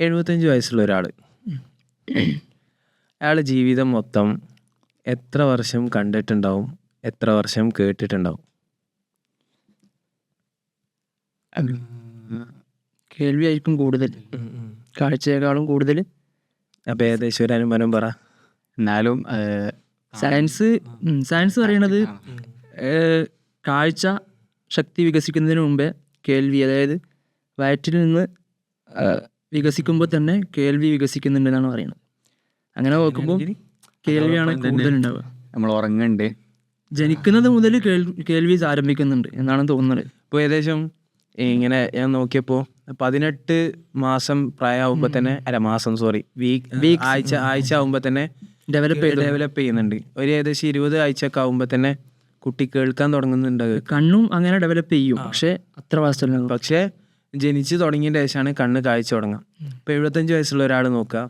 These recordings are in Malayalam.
75 വയസ്സുള്ള ഒരാൾ, അയാൾ ജീവിതം മൊത്തം എത്ര വർഷം കണ്ടിട്ടുണ്ടാവും, എത്ര വർഷം കേട്ടിട്ടുണ്ടാവും? കേൾവി ആയിരിക്കും കൂടുതൽ, കാഴ്ചയെക്കാളും കൂടുതൽ. അപ്പോൾ ഏകദേശം ഒരു അനുമാനം പറ. എന്നാലും സയൻസ് പറയണത് കാഴ്ച ശക്തി വികസിക്കുന്നതിന് മുമ്പേ കേൾവി, അതായത് വയറ്റിൽ നിന്ന് വികസിക്കുമ്പോൾ തന്നെ കേൾവി വികസിക്കുന്നുണ്ടെന്നാണ് പറയുന്നത്. അങ്ങനെ നോക്കുമ്പോൾ കേൾവിയാണ് കൂടുതലുണ്ടാവുക. നമ്മൾ ഉറങ്ങുന്നുണ്ട്, ജനിക്കുന്നത് മുതൽ കേൾവി ആരംഭിക്കുന്നുണ്ട് എന്നാണ് തോന്നുന്നത്. ഇപ്പോൾ ഏകദേശം ഇങ്ങനെ ഞാൻ നോക്കിയപ്പോൾ 18 മാസം പ്രായമാകുമ്പോൾ തന്നെ, ആഴ്ച ആകുമ്പോൾ തന്നെ ഡെവലപ്പ് ചെയ്യുന്നുണ്ട്. ഒരു ഏകദേശം 20 ആഴ്ചയൊക്കെ ആകുമ്പോൾ തന്നെ കുട്ടി കേൾക്കാൻ തുടങ്ങുന്നുണ്ട്. കണ്ണും അങ്ങനെ ഡെവലപ്പ് ചെയ്യും, പക്ഷേ അത്ര വാസ്തവ. പക്ഷേ ജനിച്ച് തുടങ്ങിയതിൻ്റെ ശേഷമാണ് കണ്ണ് കാഴ്ച തുടങ്ങുക. ഇപ്പോൾ 75 വയസ്സുള്ള ഒരാൾ നോക്കുക,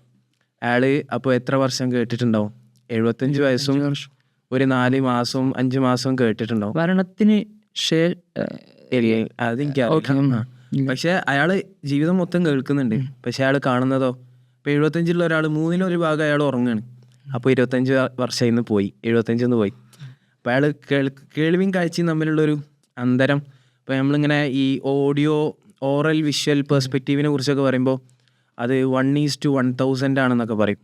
അയാൾ അപ്പോൾ എത്ര വർഷം കേട്ടിട്ടുണ്ടാവും? 75 വയസ്സും ഒരു 4 മാസവും 5 മാസവും കേട്ടിട്ടുണ്ടാവും. മരണത്തിന് അതെനിക്കറിയാം. പക്ഷെ അയാൾ ജീവിതം മൊത്തം കേൾക്കുന്നുണ്ട്. പക്ഷെ അയാൾ കാണുന്നതോ, ഇപ്പോൾ 75 ഒരാൾ 1/3 ഭാഗം അയാൾ ഉറങ്ങുകയാണ്. അപ്പോൾ 25 വർഷം ഇന്ന് പോയി, 75 പോയി. അപ്പോൾ അയാൾ കേൾവിയും കാഴ്ചയും തമ്മിലുള്ളൊരു അന്തരം. ഇപ്പോൾ നമ്മളിങ്ങനെ ഈ ഓറൽ വിഷ്വൽ പെർസ്പെക്റ്റീവിനെ കുറിച്ചൊക്കെ പറയുമ്പോൾ അത് 1:1000 ആണെന്നൊക്കെ പറയും.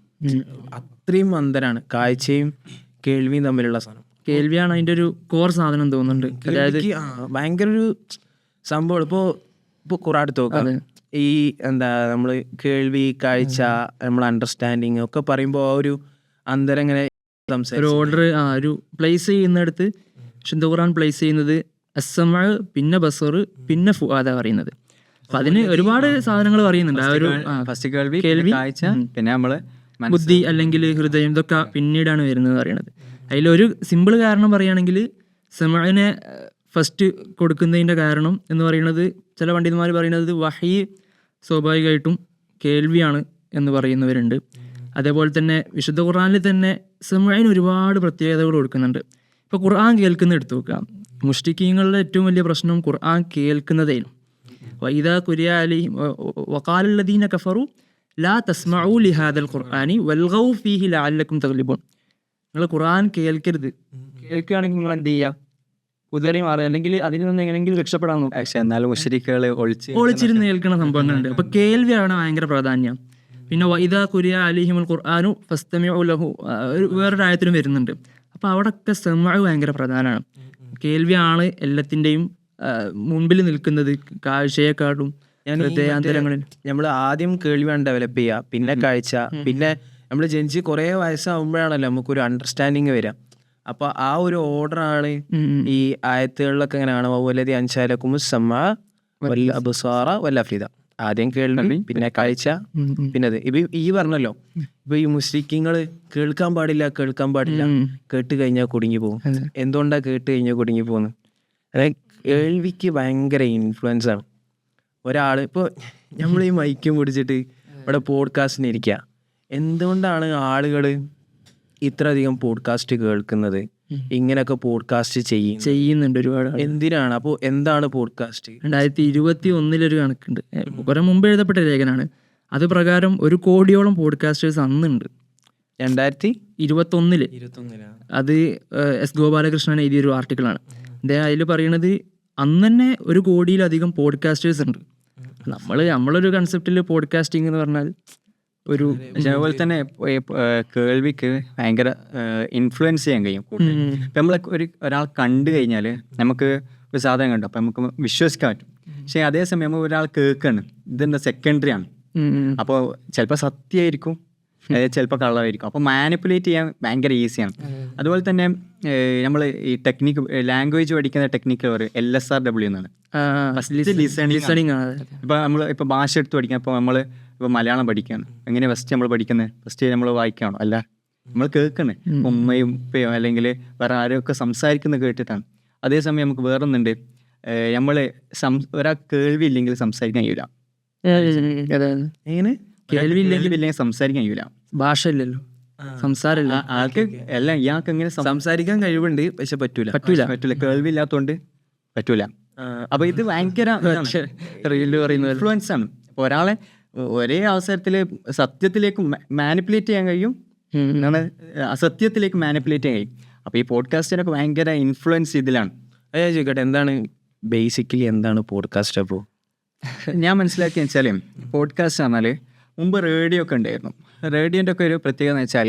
അത്രയും അന്തരാണ് കാഴ്ചയും കേൾവിയും തമ്മിലുള്ള സാധനം. കേൾവിയാണ് അതിൻ്റെ ഒരു കോർ സാധനം തോന്നുന്നുണ്ട്. അതായത് ഭയങ്കര ഒരു സംഭവം. ഇപ്പോൾ കുറേ അടുത്ത് നോക്കാം, ഈ നമ്മൾ കേൾവി കാഴ്ച നമ്മൾ അണ്ടർസ്റ്റാൻഡിങ് ഒക്കെ പറയുമ്പോൾ ആ ഒരു അന്തരം ഇങ്ങനെ ഒരു ഓർഡർ ഒരു പ്ലേസ് ചെയ്യുന്നിടത്ത് വിശുദ്ധ ഖുർആൻ പ്ലേസ് ചെയ്യുന്നത് അസ്സമഅ, പിന്നെ ബസർ, പിന്നെ ഫുആദ പറയുന്നത്. അപ്പം അതിന് ഒരുപാട് സാധനങ്ങൾ പറയുന്നുണ്ട്. ആ ഒരു ഫസ്റ്റ് കേൾവി, കാഴ്ച, പിന്നെ നമ്മൾ ബുദ്ധി അല്ലെങ്കിൽ ഹൃദയം, ഇതൊക്കെ പിന്നീടാണ് വരുന്നത് പറയുന്നത്. അതിലൊരു സിമ്പിൾ കാരണം പറയുകയാണെങ്കിൽ സമഅനെ ഫസ്റ്റ് കൊടുക്കുന്നതിൻ്റെ കാരണം എന്ന് പറയുന്നത്, ചില പണ്ഡിതന്മാർ പറയുന്നത് വഹി സ്വാഭാവികമായിട്ടും കേൾവിയാണ് എന്ന് പറയുന്നവരുണ്ട്. അതേപോലെ തന്നെ വിശുദ്ധ ഖുർആനിൽ തന്നെ സമഅന് ഒരുപാട് പ്രത്യേകതകൾ കൊടുക്കുന്നുണ്ട്. ഇപ്പോൾ ഖുർആൻ കേൾക്കുന്ന എടുത്തു നോക്കാം, മുഷ്രിക്കീങ്ങളുടെ ഏറ്റവും വലിയ പ്രശ്നം ഖുർആൻ കേൾക്കുന്നതായിരുന്നു. വഇദാ ഖുരിഅ അലൈഹിം വഖാലല്ലദീന കഫറു ലാ തസ്മഉ ലിഹാദൽ ഖുർആനി വൽഗൗ ഫീഹി ലഅല്ലക്കും തഗ്ലിബൂൻ. നിങ്ങൾ ഖുർആൻ കേൾക്കരുത്, കേൾക്കുകയാണെങ്കിൽ നിങ്ങൾ എന്ത് ചെയ്യുക, കുതിരി മാറുക, അല്ലെങ്കിൽ അതിൽ നിന്ന് എങ്ങനെയെങ്കിലും രക്ഷപ്പെടാൻ നോക്കുക. പക്ഷെ എന്നാലും മുശ്രിക്കുകൾ ഒളിച്ചിരുന്ന് കേൾക്കുന്ന സംഭവങ്ങളുണ്ട്. അപ്പോൾ കേൾവിയാണ് ഭയങ്കര പ്രാധാന്യം. പിന്നെ വഇദാ ഖുരിഅ അലൈഹിമുൽ ഖുർആനു ഫസ്തമിഉ ലഹു വേറൊരു ആയത്തിലും വരുന്നുണ്ട്. അപ്പോൾ അവിടെയൊക്കെ സമഅ ഭയങ്കര പ്രധാനമാണ്. കേൾവിയാണ് എല്ലാത്തിൻ്റെയും മുൻപിൽ നിൽക്കുന്നത്, കാഴ്ചയെക്കാളും ഹൃദയാന്തരങ്ങളിൽ. നമ്മൾ ആദ്യം കേൾവിയാണ് ഡെവലപ്പ് ചെയ്യുക, പിന്നെ കാഴ്ച, പിന്നെ നമ്മൾ ജനിച്ച് കുറേ വയസ്സാകുമ്പോഴാണല്ലോ നമുക്കൊരു അണ്ടർസ്റ്റാൻഡിങ് വരിക. അപ്പോൾ ആ ഒരു ഓർഡറാണ് ഈ ആയത്തുകളിലൊക്കെ എങ്ങനെയാണ് വല്ലതി അൻശാലക്കും സമഅ വൽ അബ്സാറ വൽ അഫ്ഇദ. ആദ്യം കേൾവി, പിന്നെ കാഴ്ച, പിന്നെ അത്. ഇപ്പം ഈ പറഞ്ഞല്ലോ, ഇപ്പൊ ഈ മുസ്ലിങ്ങൾ കേൾക്കാൻ പാടില്ല കേട്ട് കഴിഞ്ഞാൽ കുടുങ്ങി പോകും. എന്തുകൊണ്ടാണ് കേട്ട് കഴിഞ്ഞാൽ കുടുങ്ങി പോകുന്നത്? അതായത് കേൾവിക്ക് ഭയങ്കര ഇൻഫ്ലുവൻസ് ആണ്. ഒരാൾ ഇപ്പോൾ നമ്മൾ ഈ മൈക്കും പിടിച്ചിട്ട് ഇവിടെ പോഡ്കാസ്റ്റിന് ഇരിക്കുക, എന്തുകൊണ്ടാണ് ആളുകൾ ഇത്രയധികം പോഡ്കാസ്റ്റ് കേൾക്കുന്നത്? ഇങ്ങനെയൊക്കെ പോഡ്കാസ്റ്റ് ചെയ്യുന്നുണ്ട് ഒരുപാട്. എന്തിനാണ്? അപ്പോൾ എന്താണ് പോഡ്കാസ്റ്റ്? 2021 കണക്കുണ്ട്, കുറെ മുമ്പ് എഴുതപ്പെട്ട ലേഖനാണ്. അത് പ്രകാരം 1 കോടിയോളം പോഡ്കാസ്റ്റേഴ്സ് അന്നുണ്ട് 2021. അത് എസ് ഗോപാലകൃഷ്ണൻ എഴുതിയൊരു ആർട്ടിക്കിളാണ്. അതിൽ പറയണത് അന്ന് തന്നെ 1 കോടിയിലധികം പോഡ്കാസ്റ്റേഴ്സ് ഉണ്ട്. നമ്മളൊരു കൺസെപ്റ്റിൽ പോഡ്കാസ്റ്റിംഗ് എന്ന് പറഞ്ഞാൽ ഒരു അതേപോലെ തന്നെ കേൾവിക്ക് ഭയങ്കര ഇൻഫ്ലുവൻസ് ചെയ്യാൻ കഴിയും. ഇപ്പം നമ്മൾ ഒരാൾ കണ്ടു കഴിഞ്ഞാൽ നമുക്ക് ഒരു സാധനം കണ്ടു, അപ്പം നമുക്ക് വിശ്വസിക്കാൻ പറ്റും. പക്ഷേ അതേസമയം നമ്മൾ ഒരാൾ കേൾക്കുകയാണ്, ഇതെന്താ സെക്കൻഡറി ആണ്. അപ്പോൾ ചിലപ്പോൾ സത്യമായിരിക്കും, ചിലപ്പോൾ കള്ളമായിരിക്കും. അപ്പോൾ മാനിപ്പുലേറ്റ് ചെയ്യാൻ ഭയങ്കര ഈസിയാണ്. അതുപോലെ തന്നെ നമ്മൾ ഈ ടെക്നിക്ക്, ലാംഗ്വേജ് പഠിക്കുന്ന ടെക്നിക്ക് പറയും LSRW എന്നാണ്. ലിസണിങ്. ഇപ്പോൾ ഭാഷ എടുത്ത് പഠിക്കാൻ, ഇപ്പോൾ നമ്മൾ ഇപ്പോൾ മലയാളം പഠിക്കുകയാണ്, എങ്ങനെ ഫസ്റ്റ് നമ്മൾ പഠിക്കുന്നത്? ഫസ്റ്റ് നമ്മൾ വായിക്കുകയാണോ? അല്ല, നമ്മൾ കേൾക്കണേ, ഉമ്മയും ഉപ്പയോ അല്ലെങ്കിൽ വേറെ ആരൊക്കെ സംസാരിക്കുന്നത് കേട്ടിട്ടാണ്. അതേസമയം നമുക്ക് വേറൊന്നുണ്ട്, നമ്മൾ ഒരാൾ കേൾവി ഇല്ലെങ്കിൽ സംസാരിക്കാൻ കഴിയില്ല. എങ്ങനെ കേൾവി ഇല്ലെങ്കിൽ സംസാരിക്കാൻ കഴിയില്ല. ഭാഷ ഇല്ലല്ലോ, സംസാരമില്ല. ആൾക്ക് എല്ലാം ഇയാൾക്ക് എങ്ങനെ സംസാരിക്കാൻ കഴിവുണ്ട്, പക്ഷെ പറ്റൂല. കേൾവി ഇല്ലാത്തതുകൊണ്ട് പറ്റൂല. അപ്പൊ ഇത് ഭയങ്കര റീല് പറയുന്നത് ഇൻഫ്ലുവൻസ് ആണ്. ഒരാളെ ഒരേ അവസരത്തിൽ സത്യത്തിലേക്ക് മാനിപ്പുലേറ്റ് ചെയ്യാൻ കഴിയും, എന്താണ് അസത്യത്തിലേക്ക് മാനിപ്പുലേറ്റ് ചെയ്യാൻ കഴിയും. അപ്പോൾ ഈ പോഡ്കാസ്റ്റിനൊക്കെ ഭയങ്കര ഇൻഫ്ലുവൻസ് ഇതിലാണ്. അത് ഞാൻ ചോദിക്കട്ടെ, എന്താണ് ബേസിക്കലി എന്താണ് പോഡ്കാസ്റ്റ്? അപ്പോൾ ഞാൻ മനസ്സിലാക്കിയെന്ന് വെച്ചാൽ പോഡ്കാസ്റ്റ് പറഞ്ഞാൽ മുമ്പ് റേഡിയോ ഒക്കെ ഉണ്ടായിരുന്നു. റേഡിയോൻ്റെ ഒക്കെ ഒരു പ്രത്യേകത എന്ന് വെച്ചാൽ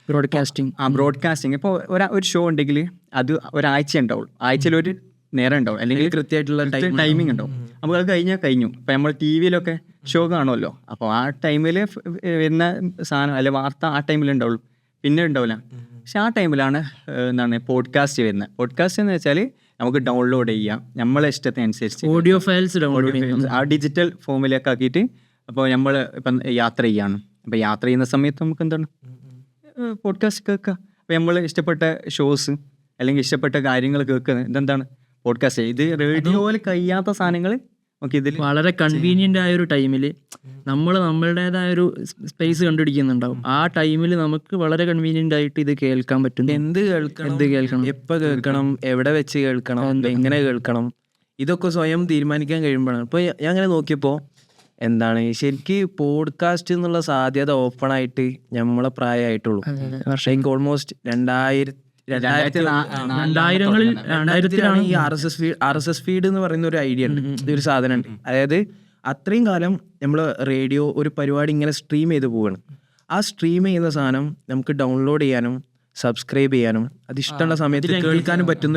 ബ്രോഡ്കാസ്റ്റിംഗ്. ഇപ്പോൾ ഒരു ഷോ ഉണ്ടെങ്കിൽ അത് ഒരാഴ്ച ഉണ്ടാവുള്ളൂ, ആഴ്ചയിൽ ഒരു നേരം ഉണ്ടാവും, അല്ലെങ്കിൽ കൃത്യമായിട്ടുള്ള ടൈമിംഗ് ഉണ്ടാവും. അപ്പോൾ അത് കഴിഞ്ഞു. ഇപ്പോൾ നമ്മൾ ടി വിയിലൊക്കെ ഷോ കാണുമല്ലോ, അപ്പോൾ ആ ടൈമിൽ വരുന്ന സാധനം അല്ലെ വാർത്ത ആ ടൈമിൽ ഉണ്ടാവുള്ളൂ, പിന്നെ ഉണ്ടാവില്ല. പക്ഷെ ആ ടൈമിലാണ് എന്താണ് പോഡ്കാസ്റ്റ് വരുന്നത്. പോഡ്കാസ്റ്റ് എന്ന് വെച്ചാൽ നമുക്ക് ഡൗൺലോഡ് ചെയ്യാം നമ്മളെ ഇഷ്ടത്തിനനുസരിച്ച്, ഓഡിയോ ഫയൽസ് ആ ഡിജിറ്റൽ ഫോമിലേക്ക് ആക്കിയിട്ട്. അപ്പോൾ നമ്മൾ ഇപ്പം യാത്ര ചെയ്യാണ്, അപ്പോൾ യാത്ര ചെയ്യുന്ന സമയത്ത് നമുക്ക് എന്താണ് പോഡ്കാസ്റ്റ് കേൾക്കുക. അപ്പോൾ നമ്മൾ ഇഷ്ടപ്പെട്ട ഷോസ് അല്ലെങ്കിൽ ഇഷ്ടപ്പെട്ട കാര്യങ്ങൾ കേൾക്കുന്നത് ഇതെന്താണ് പോഡ്കാസ്റ്റ്. ഇത് റേഡിയോയിൽ കഴിയാത്ത സാധനങ്ങൾ നമുക്ക് ഇതിൽ വളരെ കൺവീനിയൻ്റ് ആയ ഒരു ടൈമിൽ നമ്മൾ നമ്മളുടേതായൊരു സ്പേസ് കണ്ടുപിടിക്കുന്നുണ്ടാവും. ആ ടൈമിൽ നമുക്ക് വളരെ കൺവീനിയൻ്റ് ആയിട്ട് ഇത് കേൾക്കാൻ പറ്റും. എന്ത് കേൾക്കണം, എപ്പോൾ കേൾക്കണം, എവിടെ വെച്ച് കേൾക്കണം, എങ്ങനെ കേൾക്കണം, ഇതൊക്കെ സ്വയം തീരുമാനിക്കാൻ കഴിയുമ്പോഴാണ്. ഇപ്പോൾ ഞാൻ അങ്ങനെ നോക്കിയപ്പോൾ എന്താണ് ശരിക്ക് പോഡ്കാസ്റ്റ് എന്നുള്ള സാധ്യത ഓപ്പൺ ആയിട്ട് നമ്മളെ പ്രായമായിട്ടുള്ളൂ. പക്ഷേ എനിക്ക് ഓൾമോസ്റ്റ് 2000-ലാണ് ഈ RSS ഫീഡ് എന്ന് പറയുന്ന ഒരു ഐഡിയ ഉണ്ട്, ഇതൊരു സാധനം ഉണ്ട്. അതായത് അത്രയും കാലം നമ്മൾ റേഡിയോ ഒരു പരിപാടി ഇങ്ങനെ സ്ട്രീം ചെയ്ത് പോവുകയാണ്. ആ സ്ട്രീം ചെയ്യുന്ന സാധനം നമുക്ക് ഡൗൺലോഡ് ചെയ്യാനും സബ്സ്ക്രൈബ് ചെയ്യാനും അത് ഇഷ്ടമുള്ള സമയത്ത് കേൾക്കാനും പറ്റുന്ന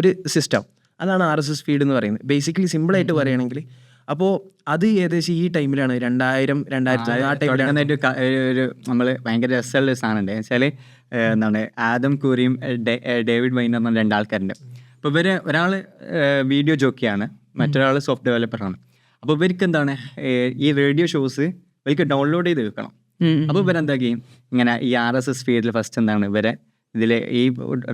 ഒരു സിസ്റ്റം, അതാണ് RSS ഫീഡ് എന്ന് പറയുന്നത്. ബേസിക്കലി സിമ്പിളായിട്ട് പറയുകയാണെങ്കിൽ അപ്പോൾ അത് ഏകദേശം ഈ ടൈമിലാണ് 2000 ആ ടൈമിലാണ് ഒരു നമ്മൾ ഭയങ്കര രസമുള്ള സാധനം ഉണ്ട്. വെച്ചാൽ എന്താണ് ആദം കൂറിയും ഡേവിഡ് വൈനർ എന്ന രണ്ടാൾക്കാരുണ്ട്. അപ്പോൾ ഒരാൾ വീഡിയോ ജോക്കിയാണ്, മറ്റൊരാൾ സോഫ്റ്റ് ഡെവലപ്പറാണ്. അപ്പോൾ ഇവർക്ക് എന്താണ് ഈ റേഡിയോ ഷോസ് ഇവർക്ക് ഡൗൺലോഡ് ചെയ്ത് വെക്കണം. അപ്പോൾ ഇവരെന്താക്കുകയും ഇങ്ങനെ ഈ RSS ഫീഡിൽ ഫസ്റ്റ് എന്താണ് ഇവരെ ഇതിൽ ഈ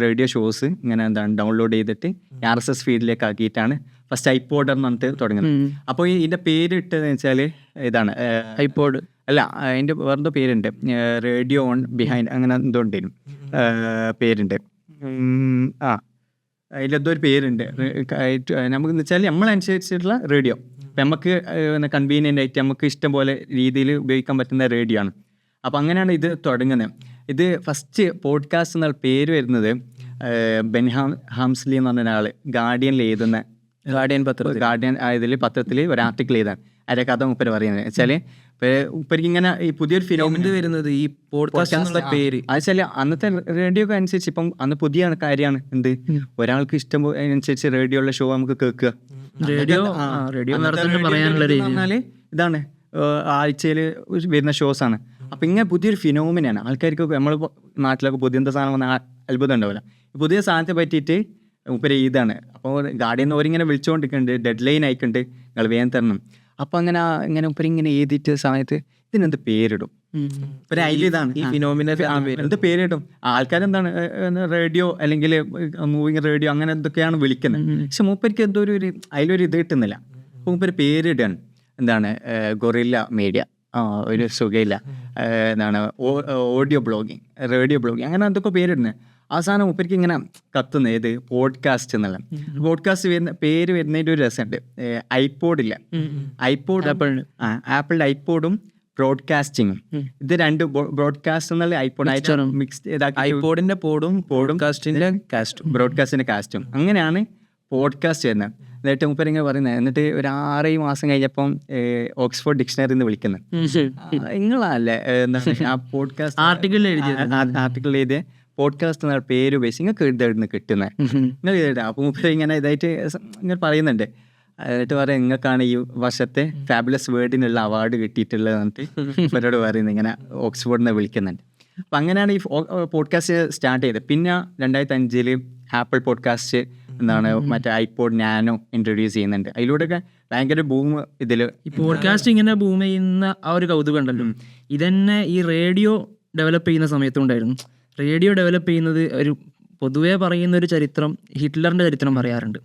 റേഡിയോ ഷോസ് ഇങ്ങനെ എന്താണ് ഡൗൺലോഡ് ചെയ്തിട്ട് RSS ഫീഡിലേക്ക് ആക്കിയിട്ടാണ് ഫസ്റ്റ് ഐപോഡ് എന്ന് പറഞ്ഞിട്ട് തുടങ്ങുന്നത്. അപ്പോൾ ഇതിൻ്റെ പേര് ഇട്ടതെന്ന് വെച്ചാൽ ഇതാണ് ഐപോഡ് അല്ല, അതിൻ്റെ വേറെന്തോ പേരുണ്ട്, റേഡിയോ ഓൺ ബിഹൈൻഡ് അങ്ങനെ എന്തോ ഉണ്ടായിരുന്നു പേരുണ്ട്. അതിലെന്തോ ഒരു പേരുണ്ട്. നമുക്ക് വെച്ചാൽ നമ്മളനുസരിച്ചിട്ടുള്ള റേഡിയോ, ഇപ്പം നമുക്ക് കൺവീനിയൻ്റ് ആയിട്ട് നമുക്ക് ഇഷ്ടം പോലെ രീതിയിൽ ഉപയോഗിക്കാൻ പറ്റുന്ന റേഡിയോ ആണ്. അപ്പോൾ അങ്ങനെയാണ് ഇത് തുടങ്ങുന്നത്. ഇത് ഫസ്റ്റ് പോഡ്കാസ്റ്റ് എന്നുള്ള പേര് വരുന്നത് ബെൻ ഹാംസ്ലി എന്ന് പറഞ്ഞ ഒരാൾ ഗാർഡിയനിൽ എഴുതുന്ന ഗാർഡിയൻ ഇതിൽ പത്രത്തിൽ ഒരു ആർട്ടിക്കിൾ എഴുതാൻ അതിൻ്റെ കഥ മുപ്പര് പറയുന്നത് വെച്ചാൽ ഉപ്പർക്ക് ഇങ്ങനെ ഈ പുതിയൊരു ഫിനോമിന വരുന്നത് ഈ പോഡ്കാസ്റ്റ് പേര് അത് വെച്ചാൽ അന്നത്തെ റേഡിയോ അനുസരിച്ച് ഇപ്പം അന്ന് പുതിയ കാര്യമാണ് എന്ത് ഒരാൾക്ക് ഇഷ്ടം അനുസരിച്ച് റേഡിയോയുള്ള ഷോ നമുക്ക് കേൾക്കുക. പറഞ്ഞാല് ഇതാണ് ആഴ്ചയിൽ വരുന്ന ഷോസാണ്. അപ്പം ഇങ്ങനെ പുതിയൊരു ഫിനോമിനാണ്. ആൾക്കാർക്ക് നമ്മൾ നാട്ടിലൊക്കെ പുതിയ എന്താ സാധനം വന്ന അത്ഭുതം ഉണ്ടാവില്ല. പുതിയ സാധനത്തെ പറ്റിയിട്ട് ഉപ്പര് ഇതാണ്. അപ്പോൾ ഗാർഡിയൻ ഓരിങ്ങനെ വിളിച്ചുകൊണ്ടിരിക്കുന്നുണ്ട്, ഡെഡ് ലൈൻ ആയിക്കുണ്ട്, നിങ്ങൾ വേഗം തരണം. അപ്പം ഇങ്ങനെ ഉപ്പര് ഇങ്ങനെ എഴുതിയിട്ട് സമയത്ത് ഇതിനെന്ത് പേരിടും, ഒരു ഐഡിയ ഇതാണ് ഈ ഫിനോമിന എന്ത് പേരിടും. ആൾക്കാരെന്താണ് റേഡിയോ അല്ലെങ്കിൽ മൂവിങ് റേഡിയോ അങ്ങനെ എന്തൊക്കെയാണ് വിളിക്കുന്നത്. പക്ഷെ മൂപ്പർക്ക് എന്തോ അതിലൊരു ഇത് കിട്ടുന്നില്ല. അപ്പോൾ മൂപ്പര് പേരിടുകയാണ് എന്താണ് ഗൊറില്ല മീഡിയ, ഒരു സുഖമില്ല, എന്താണ് ഓഡിയോ ബ്ലോഗിങ്, റേഡിയോ ബ്ലോഗിങ്, അങ്ങനെ എന്തൊക്കെ പേരിടുന്നത്. അവസാനം ഉപ്പർക്ക് ഇങ്ങനെ കത്തുന്നത് ഏത് പോഡ്കാസ്റ്റ് എന്നുള്ള പോഡ്കാസ്റ്റ് വരുന്ന പേര് വരുന്നതിൻ്റെ ഒരു രസമുണ്ട്. ഐപോഡില്ല, ഐപോഡ് ആപ്പിളിൻ്റെ ഐപോഡും ബ്രോഡ്കാസ്റ്റിങ്ങും ഇത് രണ്ട് ബ്രോഡ്കാസ്റ്റ് എന്നുള്ള ഐപോഡ് മിക്സ് ചെയ്താക്കി ഐപോഡിന്റെ ബ്രോഡ്കാസ്റ്റിന്റെ കാസ്റ്റും അങ്ങനെയാണ് പോഡ്കാസ്റ്റ് വരുന്നത്. എന്നിട്ട് മുപ്പരിങ്ങനെ പറയുന്നത്. എന്നിട്ട് ഒരു 6 മാസം കഴിഞ്ഞപ്പം ഓക്സ്ഫോർഡ് ഡിക്ഷണറി എന്ന് വിളിക്കുന്നത് നിങ്ങളല്ലേ എന്താണ് ആ പോഡ്കാസ്റ്റ് ആർട്ടിക്കിൾ എഴുതിയ പോഡ്കാസ്റ്റ് എന്ന പേര് ഉപയോഗിച്ച് നിങ്ങൾക്ക് എഴുതായിരുന്നു കിട്ടുന്നത് നിങ്ങൾ എഴുതാം. അപ്പോൾ മുപ്പര് ഇങ്ങനെ ഇതായിട്ട് ഇങ്ങനെ പറയുന്നുണ്ട്. എന്നിട്ട് പറയാം നിങ്ങൾക്കാണ് ഈ വർഷത്തെ ഫാബുലസ് വേർഡിനുള്ള അവാർഡ് കിട്ടിയിട്ടുള്ളത് എന്നിട്ട് ഇവരോട് പറയുന്നത് ഇങ്ങനെ ഓക്സ്ഫോർഡിനെ വിളിക്കുന്നുണ്ട്. അപ്പം അങ്ങനെയാണ് ഈ പോഡ്കാസ്റ്റ് സ്റ്റാർട്ട് ചെയ്തത്. പിന്നെ 2005 ആപ്പിൾ പോഡ്കാസ്റ്റ് എന്താണ് മറ്റേ ഐപോഡ് നാനോ ഇൻട്രൊഡ്യൂസ് ചെയ്യുന്നുണ്ട്. അതിലൂടെയൊക്കെ ഭയങ്കര ബൂം ഇതിൽ ഈ പോഡ്കാസ്റ്റ് ഇങ്ങനെ ബൂം ചെയ്യുന്ന ആ ഒരു കൗതുകം ഉണ്ടല്ലോ. ഇതന്നെ ഈ റേഡിയോ ഡെവലപ്പ് ചെയ്യുന്ന സമയത്തുണ്ടായിരുന്നു. റേഡിയോ ഡെവലപ്പ് ചെയ്യുന്നത് ഒരു പൊതുവേ പറയുന്ന ഒരു ചരിത്രം ഹിറ്റ്ലറിൻ്റെ ചരിത്രം പറയാറുണ്ട്.